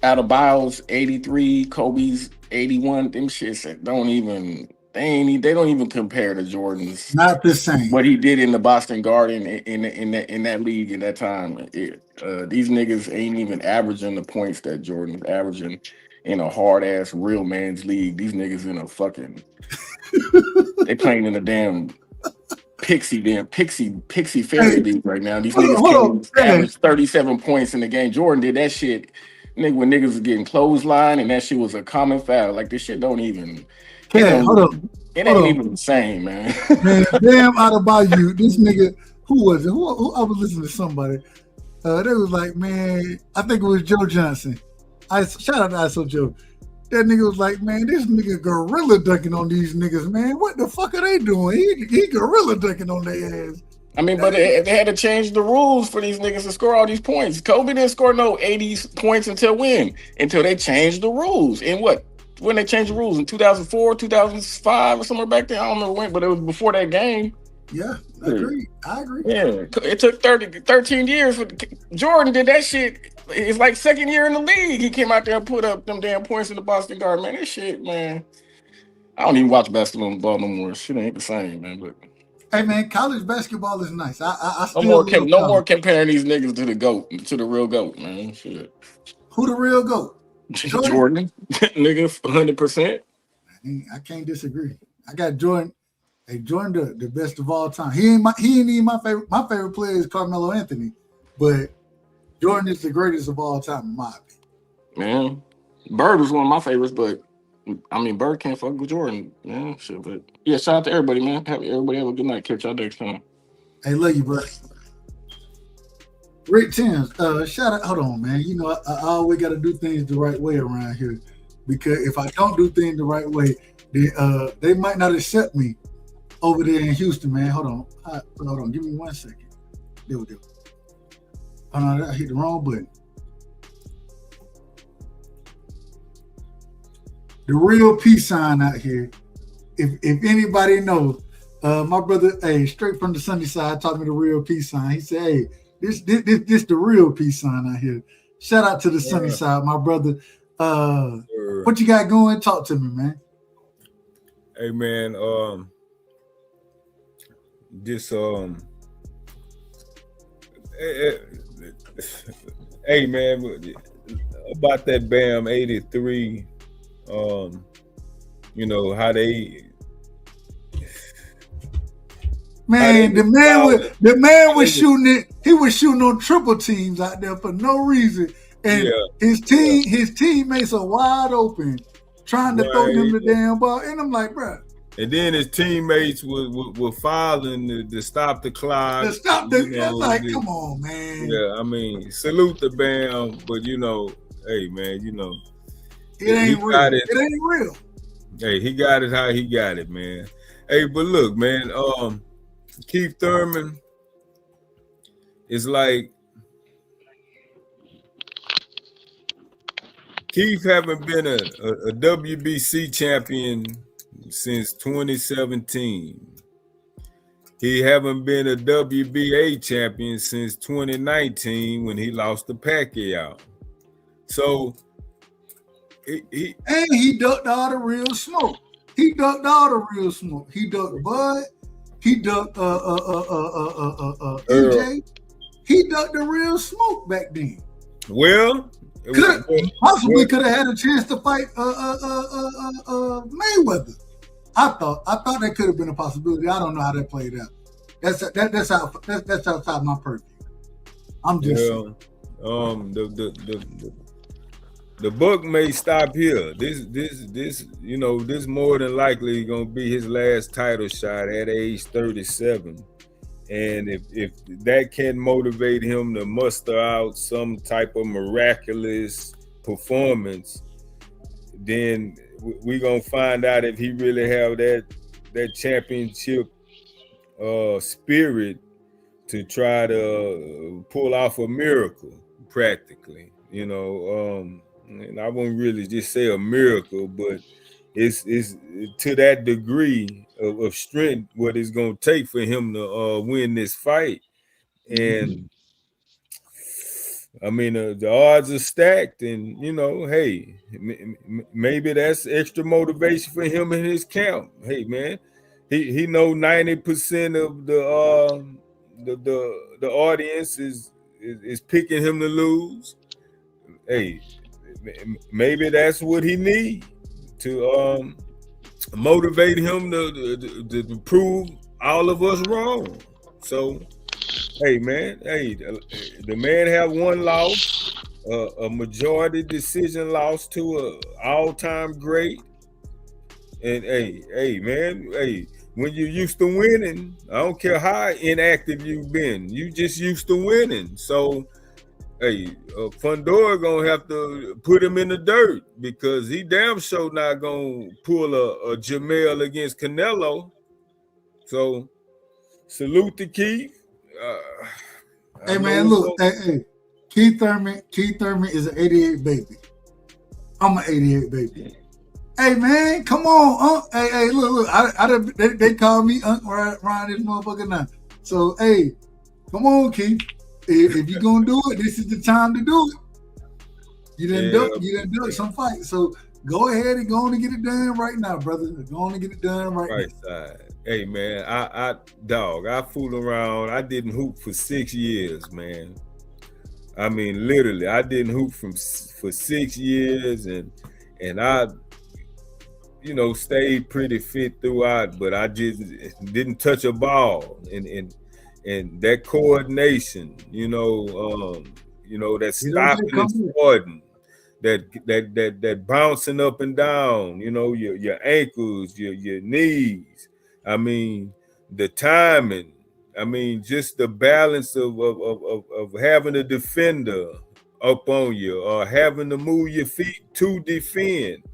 Out of Biles 83, Kobe's 81, them shits that don't even compare to Jordan's. Not the same. What he did in the Boston Garden in that league in that time. These niggas ain't even averaging the points that Jordan was averaging in a hard ass real man's league. These niggas in a fucking they playing in a damn pixie fairy league right now. These niggas can average 37 points in the game. Jordan did that shit. Nigga, when niggas was getting clothesline and that shit was a common foul. Like this shit don't even. It ain't even the same, man. Man, damn out about you. This nigga, who was it? Who I was listening to somebody. They was like, man, I think it was Joe Johnson. Shout out to ISO Joe. That nigga was like, man, this nigga gorilla dunking on these niggas, man. What the fuck are they doing? He gorilla dunking on their ass. I mean, but they had to change the rules for these niggas to score all these points. Kobe didn't score no 80 points until when? Until they changed the rules. And what? When they changed the rules? In 2004, 2005 or somewhere back there? I don't remember when, but it was before that game. Yeah, I agree. Yeah, it took 13 years. Jordan did that shit. It's like second year in the league. He came out there and put up them damn points in the Boston Garden. Man, this shit, man. I don't even watch basketball no more. Shit ain't the same, man. But hey, man, college basketball is nice. I no more comparing these niggas to the GOAT, to the real GOAT, man. Shit. Who the real GOAT? Jordan. Nigga, 100%. I can't disagree. I got Jordan. Hey, Jordan, the best of all time. He ain't even my favorite. My favorite player is Carmelo Anthony, but Jordan is the greatest of all time, in my opinion. Man, Bird was one of my favorites, but I mean, Bird can't fuck with Jordan. Man, shit. But yeah, shout out to everybody, man. Everybody have a good night. Catch y'all next time. Hey, love you, bro. Rick Timms, shout out. Hold on, man. I always got to do things the right way around here, because if I don't do things the right way, they might not accept me over there in Houston, man. Hold on. Give me 1 second. There we go. Hold on, I hit the wrong button. The real peace sign out here. If anybody knows, my brother, hey, straight from the sunny side, taught me the real peace sign. He said, hey, this the real peace sign out here. Shout out to the sunny side, my brother. What you got going? Talk to me, man. Hey, man. Hey, man, about that Bam 83, how they. Man, the man was shooting it. He was shooting on triple teams out there for no reason, and his teammates are wide open, trying to throw him the damn ball. And I'm like, bro. And then his teammates were filing to stop the clock. To stop the I'm like, come on, man. Yeah, I mean, salute the Bam, but hey, man, it ain't real. It ain't real. Hey, he got it how he got it, man. Hey, but look, man, Keith Thurman is like Keith haven't been a WBC champion since 2017. He haven't been a WBA champion since 2019 when he lost to Pacquiao. So he ducked all the real smoke. He ducked all the real smoke. He ducked Bud. He ducked AJ. He ducked the real smoke back then. Well, possibly could have had a chance to fight Mayweather. I thought that could have been a possibility. I don't know how that played out. That's outside my purview. I'm just saying. The book may stop here. This more than likely gonna be his last title shot at age 37. And if that can motivate him to muster out some type of miraculous performance, then we're gonna find out if he really have that championship spirit to try to pull off a miracle, practically. And I won't really just say a miracle, but it's to that degree of strength what it's gonna take for him to win this fight. And I mean, the odds are stacked, and hey, maybe that's extra motivation for him in his camp. Hey, man, he know 90% of the audience is picking him to lose. Hey, maybe that's what he needs to motivate him to prove all of us wrong. So. Hey, man. Hey, the man have one loss, a majority decision loss to a all-time great. And hey, man. Hey, when you're used to winning, I don't care how inactive you've been, you just used to winning. So, hey, Fundora gonna have to put him in the dirt because he damn sure not gonna pull a Jamel against Canelo. So, salute to Keith. Hey man, look, hey, Keith Thurman is an 88 baby. I'm an 88 baby. Hey man, come on, Hey, look, they call me Unc around this motherfucker now. So hey, come on, Keith. If you're gonna do it, this is the time to do it. You done duck some fight. So go ahead and go on and get it done right now, brother. Go on and get it done right now. Side. Hey man, I fooled around. I didn't hoop for 6 years, man. I mean, literally, I didn't hoop for 6 years, and I, stayed pretty fit throughout. But I just didn't touch a ball, and that coordination, that stopping and starting, that bouncing up and down, your ankles, your knees. I mean, the timing. I mean, just the balance of having a defender up on you or having to move your feet to defend.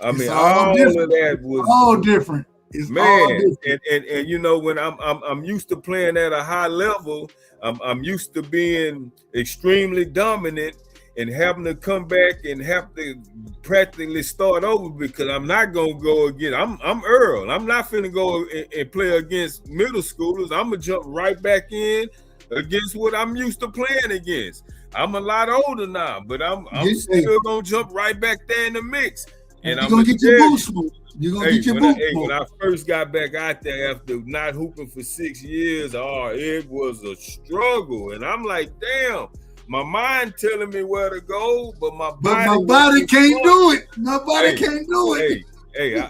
I mean, all of that was all different. It's man, all different. And when I'm used to playing at a high level, I'm used to being extremely dominant and having to come back and have to practically start over because I'm not gonna go again. I'm Earl. I'm not finna go and play against middle schoolers. I'm gonna jump right back in against what I'm used to playing against. I'm a lot older now, but I'm still gonna jump right back there in the mix. And I'm gonna get your boost. You're gonna get your boost. When I first got back out there after not hooping for 6 years, it was a struggle, and I'm like, damn. My mind telling me where to go, but my body can't do it. My body can't do it.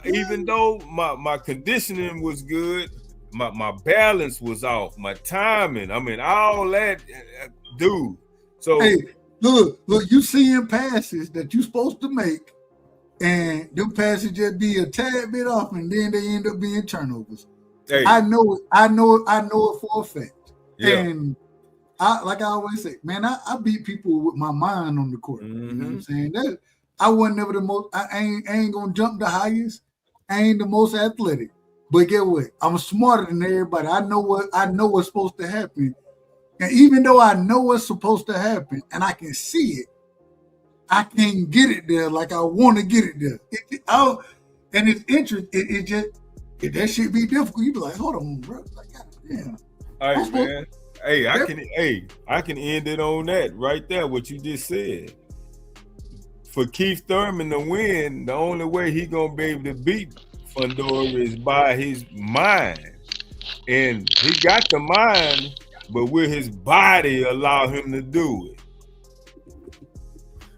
Even though my conditioning was good, my balance was off, my timing. I mean, all that, dude. So hey, look, you seeing passes that you're supposed to make and them passes just be a tad bit off, and then they end up being turnovers. Hey. I know it for a fact. Yeah. And like I always say, man, I beat people with my mind on the court. You know what I'm saying? That I wasn't never the most. I ain't gonna jump the highest. I ain't the most athletic. But get what? I'm smarter than everybody. I know what's supposed to happen. And even though I know what's supposed to happen and I can see it, I can't get it there like I want to get it there. And it's interesting. It just that shit be difficult. You be like, hold on, bro. Like, goddamn. All right, man. Hey, I can end it on that right there. What you just said. For Keith Thurman to win, the only way he gonna be able to beat Fundora is by his mind, and he got the mind, but will his body allow him to do it?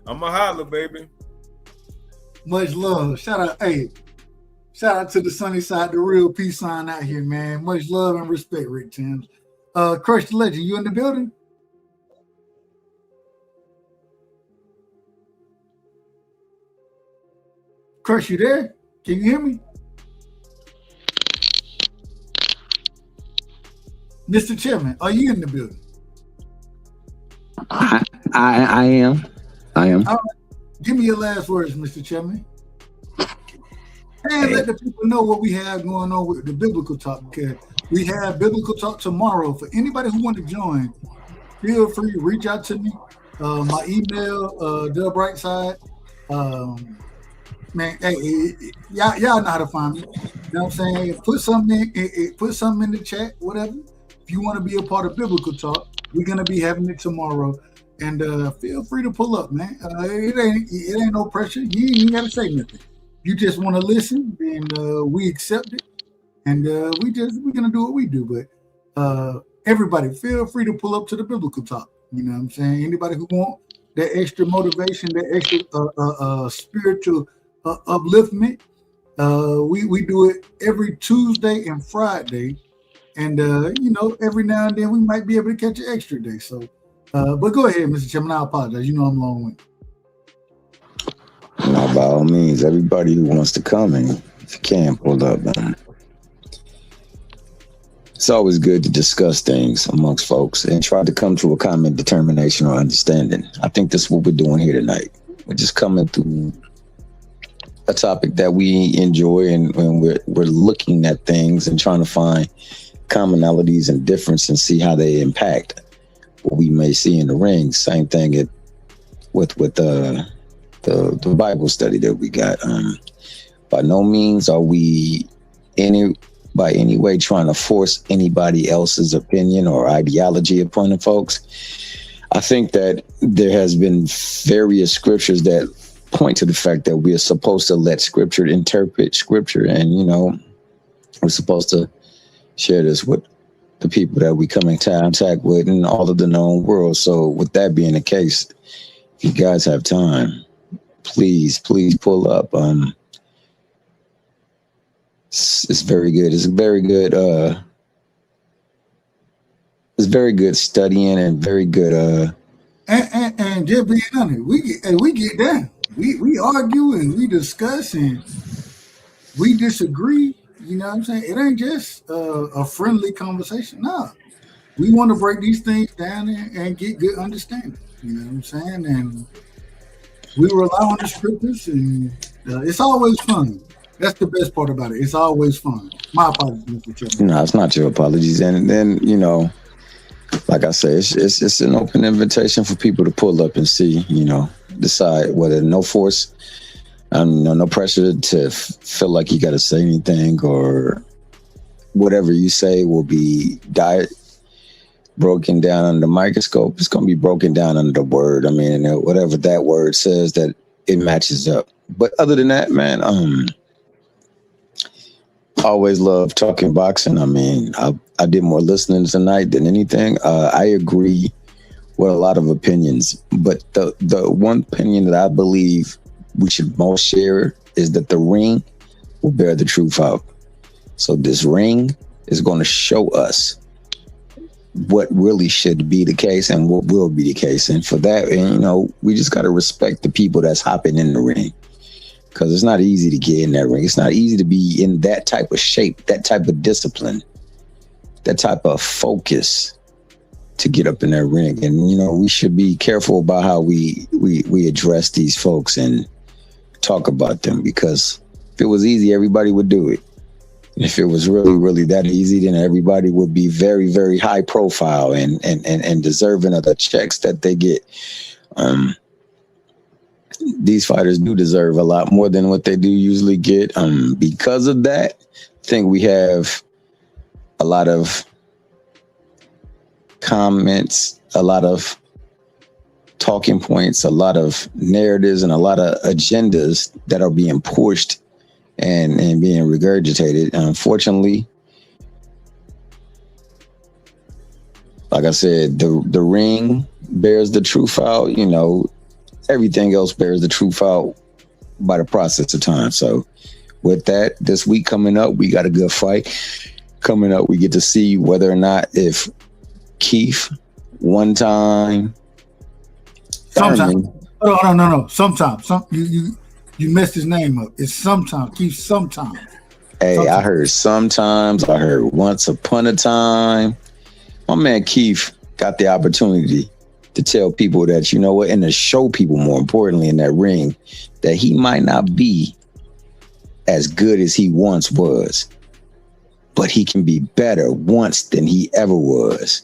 I'ma holler, baby. Much love. Shout out to the sunny side, the real peace sign out here, man. Much love and respect, Rick Timms. Crush the Legend, you in the building? Crush, you there? Can you hear me? Mr. Chairman, are you in the building? I am. Give me your last words, Mr. Chairman. And let the people know what we have going on with the Biblical Talk, because we have Biblical Talk tomorrow. For anybody who wants to join, feel free to reach out to me. My email, Dub Brightside. Man, hey, y'all know how to find me. You know what I'm saying? Put something in the chat, whatever. If you want to be a part of Biblical Talk, we're gonna be having it tomorrow. And feel free to pull up, man. It ain't no pressure. You ain't gotta say nothing. You just want to listen, and we accept it. And we're gonna do what we do. But everybody, feel free to pull up to the Biblical Talk. You know what I'm saying? Anybody who want that extra motivation, that extra spiritual upliftment, we do it every Tuesday and Friday, and every now and then we might be able to catch an extra day. So, but go ahead, Mr. Chairman. I apologize. You know I'm long-winded. No, by all means, everybody who wants to come and if you can pull up, man. It's always good to discuss things amongst folks and try to come to a common determination or understanding. I think that's what we're doing here tonight. We're just coming through a topic that we enjoy, and we're looking at things and trying to find commonalities and difference and see how they impact what we may see in the ring. Same thing with the Bible study that we got. By no means are we by any way trying to force anybody else's opinion or ideology upon the folks. I think that there has been various scriptures that point to the fact that we are supposed to let scripture interpret scripture, and we're supposed to share this with the people that we come in contact with in all of the known world. So with that being the case, if you guys have time, please pull up. It's very good. It's very good. It's very good studying and very good. And just being honest, we get down. We argue and we discuss and we disagree. You know what I'm saying? It ain't just a friendly conversation. No, we want to break these things down and get good understanding. You know what I'm saying? And we rely on the scriptures, and it's always fun. That's the best part about it. It's always fun. My apologies, Mr. Chairman. No, it's not your apologies. And then, like I say, it's an open invitation for people to pull up and see, decide whether no force, no pressure to feel like you got to say anything, or whatever you say will be broken down under the microscope. It's going to be broken down under the word. I mean, whatever that word says, that it matches up. But other than that, man, I always love talking boxing. I mean, I did more listening tonight than anything. I agree with a lot of opinions, but the one opinion that I believe we should most share is that the ring will bear the truth out. So this ring is going to show us what really should be the case and what will be the case. And for that, we just got to respect the people that's hopping in the ring. because it's not easy to get in that ring. It's not easy to be in that type of shape, that type of discipline, that type of focus to get up in that ring. And, you know, we should be careful about how we address these folks and talk about them, because if it was easy, everybody would do it. If it was really, really that easy, then everybody would be very, very high profile and deserving of the checks that they get. These fighters do deserve a lot more than what they do usually get. Because of that, I think we have a lot of comments, a lot of talking points, a lot of narratives, and a lot of agendas that are being pushed and being regurgitated. Unfortunately, like I said, the ring bears the truth out. You know, everything else bears the truth out by the process of time. So with that, this week coming up, we got a good fight coming up. We get to see whether or not if Keith one time. Sometimes. Oh, no. Sometimes. You messed his name up. It's sometimes. Keith sometimes. Hey, sometimes. I heard sometimes. I heard once upon a time. My man Keith got the opportunity to tell people that, you know what, and to show people, more importantly, in that ring, that he might not be as good as he once was, but he can be better once than he ever was.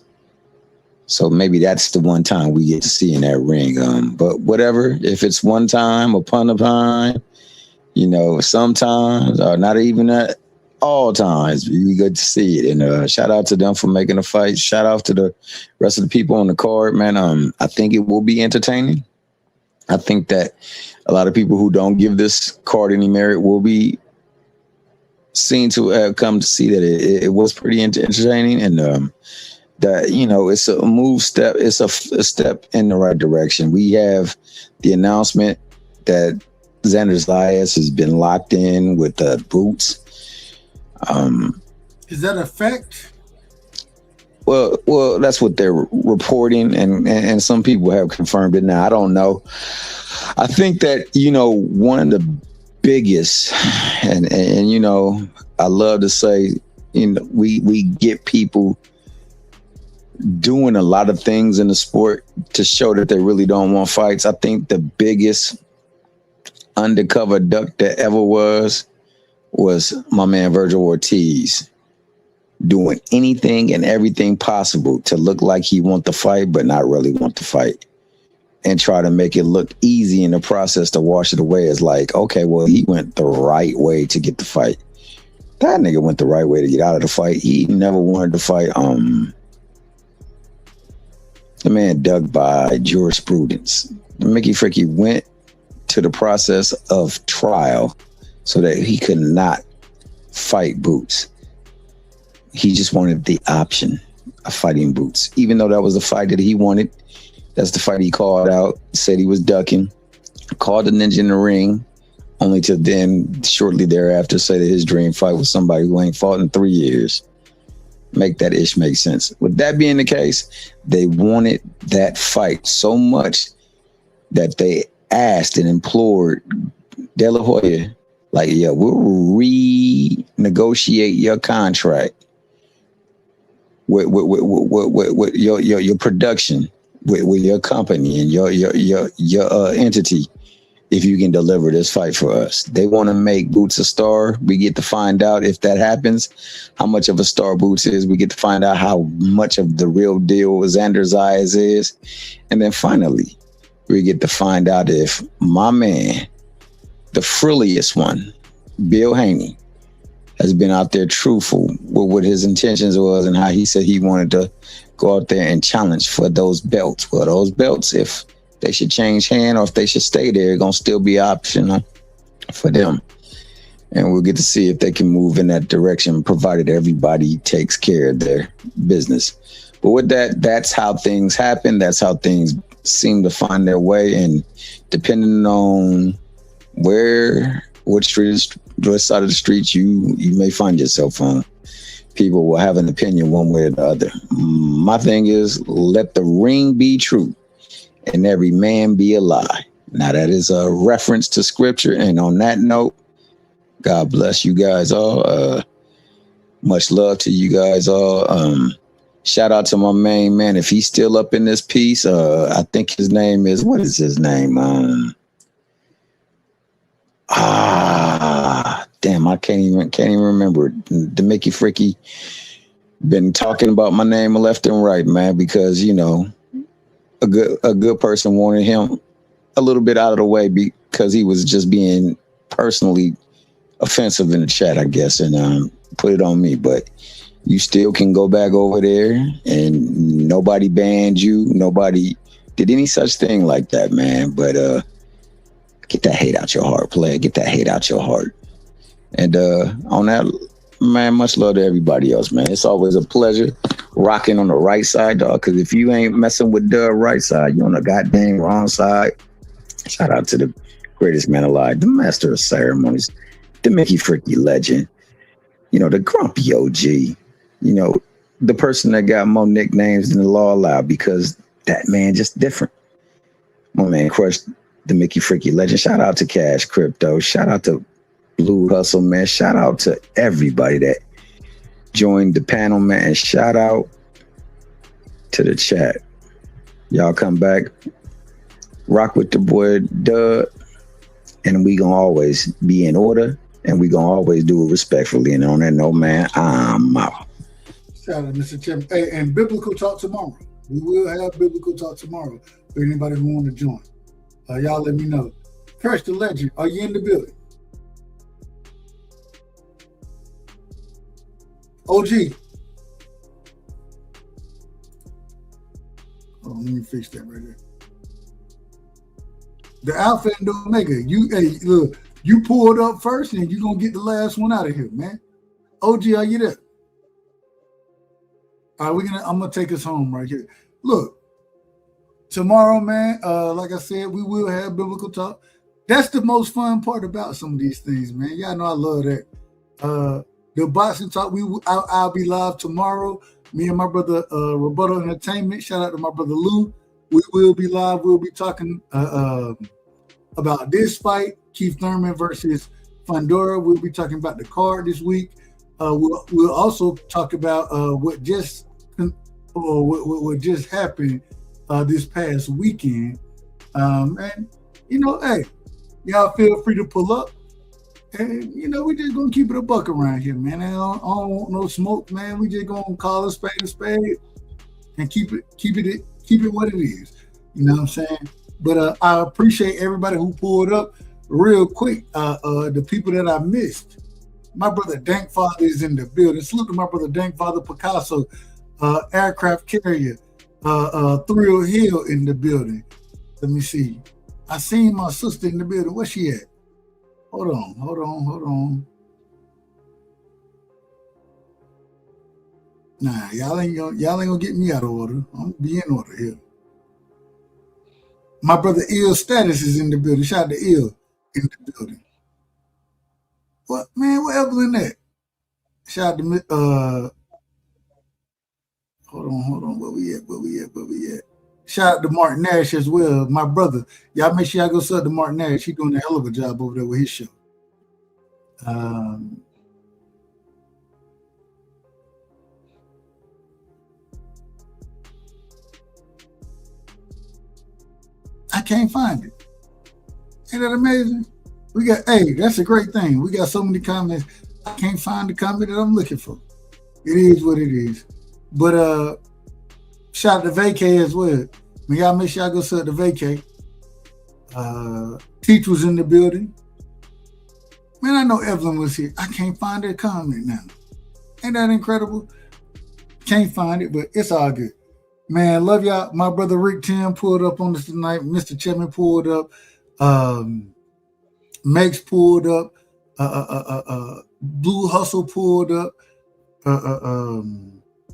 So maybe that's the one time we get to see in that ring. But whatever, if it's one time upon a time, you know, sometimes, or not even at all times, we get to see it. And shout out to them for making the fight. Shout out to the rest of the people on the card, man. I think it will be entertaining. I think that a lot of people who don't give this card any merit will be seen to have come to see that it was pretty entertaining. And that, you know, it's a step. It's a step in the right direction. We have the announcement that Xander Zayas has been locked in with boots. Is that a fact? Well, that's what they're reporting, and some people have confirmed it. Now, I don't know. I think that, you know, one of the biggest, and you know, I love to say, you know, we get people doing a lot of things in the sport to show that they really don't want fights. I think the biggest undercover duck that ever was my man Virgil Ortiz, doing anything and everything possible to look like he want the fight, but not really want the fight, and try to make it look easy in the process to wash it away as like, okay, well, he went the right way to get the fight. That nigga went the right way to get out of the fight. He never wanted to fight the man dug by jurisprudence. Mickey Fricky went to the process of trial so that he could not fight Boots. He just wanted the option of fighting Boots. Even though that was the fight that he wanted, that's the fight he called out, said he was ducking, called the ninja in the ring, only to then shortly thereafter say that his dream fight was somebody who ain't fought in 3 years. Make that ish make sense. With that being the case, they wanted that fight so much that they asked and implored De La Hoya, like, yeah, we'll renegotiate your contract with your production, with your company and your entity, if you can deliver this fight for us. They want to make Boots a star. We get to find out if that happens, how much of a star Boots is. We get to find out how much of the real deal Xander Zayas is. And then finally, we get to find out if my man, the frilliest one, Bill Haney, has been out there truthful with what his intentions was and how he said he wanted to go out there and challenge for those belts. Well, those belts, if they should change hand or if they should stay there, it's going to still be optional for them. And we'll get to see if they can move in that direction, provided everybody takes care of their business. But with that, that's how things happen. That's how things seem to find their way. And depending on what side of the street you may find yourself on, people will have an opinion one way or the other. My thing is, let the ring be true and every man be a lie. Now that is a reference to scripture. And on that note, God bless you guys all. Much love to you guys all. Shout out to my main man. If he's still up in this piece, I think his name is, what is his name? Damn, I can't even remember it. The Mickey Fricky been talking about my name left and right, man, because you know, a good person wanted him a little bit out of the way because he was just being personally offensive in the chat, I guess, and put it on me. But you still can go back over there, and nobody banned you. Nobody did any such thing like that, man. But get that hate out your heart, player. Get that hate out your heart. And on that, man, much love to everybody else, man. It's always a pleasure rocking on the right side, dog. Because if you ain't messing with the right side, you're on the goddamn wrong side. Shout out to the greatest man alive, the master of ceremonies, the Mickey Fricky legend, you know, the grumpy OG, you know, the person that got more nicknames than the law allowed because that man just different. My man crushed the Mickey Fricky legend. Shout out to Cash Crypto. Shout out to Blue Hustle, man. Shout out to everybody that joined the panel, man. And shout out to the chat. Y'all come back, rock with the boy Dub, and we gonna always be in order, and we gonna always do it respectfully. And on that note, man, I'm out. Shout out, Mr. Chairman. Hey, and Biblical Talk tomorrow. We will have Biblical Talk tomorrow for anybody who want to join. Y'all let me know. Crush the Legend, are you in the building? OG. Oh, let me fix that right there. The Alpha and the Omega. Hey, look, you pulled up first, and you're gonna get the last one out of here, man. OG, are you there? All right, I'm gonna take us home right here. Look, tomorrow, man, like I said, we will have Biblical Talk. That's the most fun part about some of these things, man. Y'all know I love that. The boxing talk, I'll be live tomorrow. Me and my brother Roberto Entertainment. Shout out to my brother Lou. We will be live. We'll be talking about this fight, Keith Thurman versus Fundora. We'll be talking about the card this week. We'll also talk about what just happened this past weekend. And you know, hey, y'all feel free to pull up. And you know, we just gonna keep it a buck around here, man. I don't want no smoke, man. We just gonna call a spade, and keep it what it is. You know what I'm saying? But I appreciate everybody who pulled up. Real quick, the people that I missed. My brother Dank Father is in the building. Salute to my brother Dank Father Picasso, aircraft carrier, Thrill Hill in the building. Let me see. I seen my sister in the building. Where's she at? Hold on. Nah, y'all ain't gonna get me out of order. I'm gonna be in order here. My brother Ill Status is in the building. Shout out to Ill in the building. What, man? What Evelyn at? Shout out to hold on. Where we at? Shout out to Mark Nash as well, my brother. Y'all make sure y'all go sub to Mark Nash. He's doing a hell of a job over there with his show. I can't find it. Ain't that amazing? That's a great thing. We got so many comments. I can't find the comment that I'm looking for. It is what it is. But shout out to Vacay as well. Man, y'all make sure y'all go sub to Vacay. Teach was in the building. Man, I know Evelyn was here. I can't find that comment now. Ain't that incredible? Can't find it, but it's all good. Man, love y'all. My brother Rick Tim pulled up on us tonight. Mr. Chapman pulled up. Max pulled up. Blue Hustle pulled up.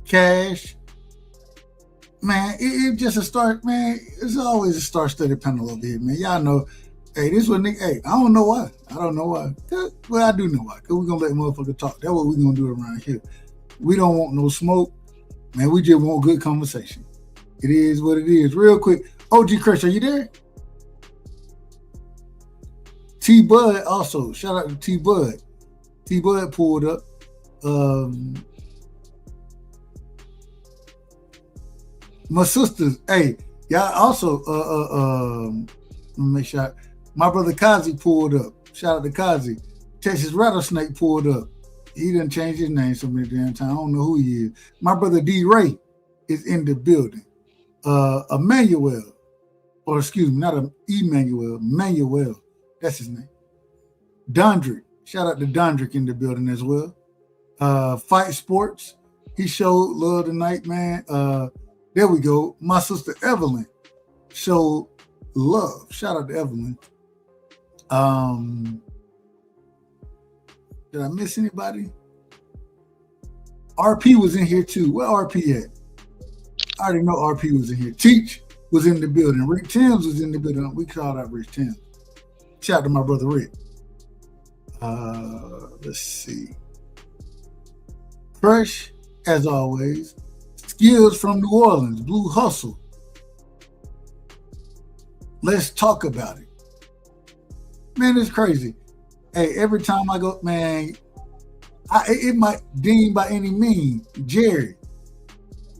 Cash. Man, it just a start, man. It's always a star-studded panel over here, man. Y'all know, hey, this one, hey, I don't know why. Well, I do know why, because we're going to let motherfuckers talk. That's what we're going to do around here. We don't want no smoke. Man, we just want good conversation. It is what it is. Real quick, OG Chris, are you there? T Bud also. Shout out to T Bud. T Bud pulled up. My sisters, hey, y'all also let me make sure. My brother Kazi pulled up. Shout out to Kazi. Texas Rattlesnake pulled up. He done changed his name so many damn times. I don't know who he is. My brother D Ray is in the building. Emmanuel, or excuse me, not Emmanuel, Manuel. That's his name. Dondrick. Shout out to Dondrick in the building as well. Fight Sports. He showed love tonight, man. There we go. My sister Evelyn showed love. Shout out to Evelyn. Did I miss anybody? RP was in here too. Where RP at? I already know RP was in here. Teach was in the building. Rick Timms was in the building. We called out Rick Timms. Shout out to my brother Rick. Let's see. Fresh, as always. Skills from New Orleans. Blue Hustle. Let's talk about it. Man, it's crazy. Hey, every time I go, man, it might deem by any means, Jerry.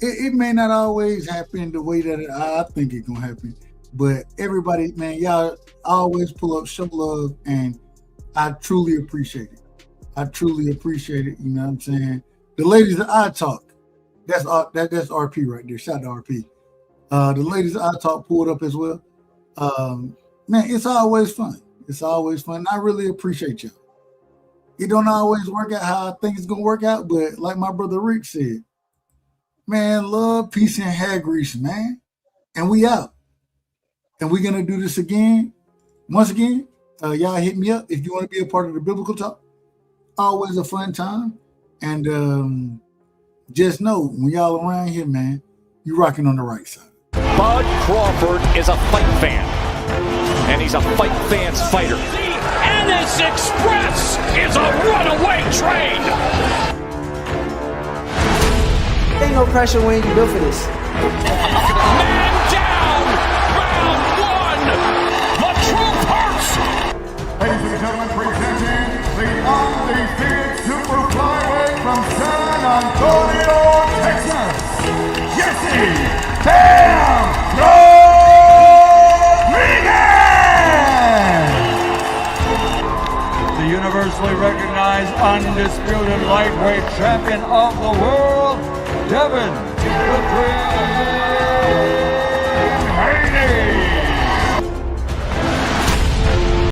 It may not always happen the way that I think it's gonna happen, but everybody, man, y'all always pull up, show love, and I truly appreciate it. I truly appreciate it. You know what I'm saying? The ladies that I talk, that's RP right there. Shout out to RP. The ladies that I talk pulled up as well. Man, it's always fun. It's always fun. I really appreciate y'all. It don't always work out how I think it's gonna work out, but like my brother Rick said, man, love, peace, and hair grease, man. And we out. And we're gonna do this again. Once again, y'all hit me up if you want to be a part of the Biblical Talk. Always a fun time. And just know when y'all around here, man, you rocking on the right side. Bud Crawford is a fight fan, and he's a fight fan's fighter. The Ennis Express is a runaway train. Ain't no pressure when you built for this. Man down, round one. The truth hurts. Ladies and gentlemen, presenting the undefeated super flyweight from San Antonio, Texas, Jesse Bam Rodriguez! The universally recognized undisputed lightweight champion of the world, Devin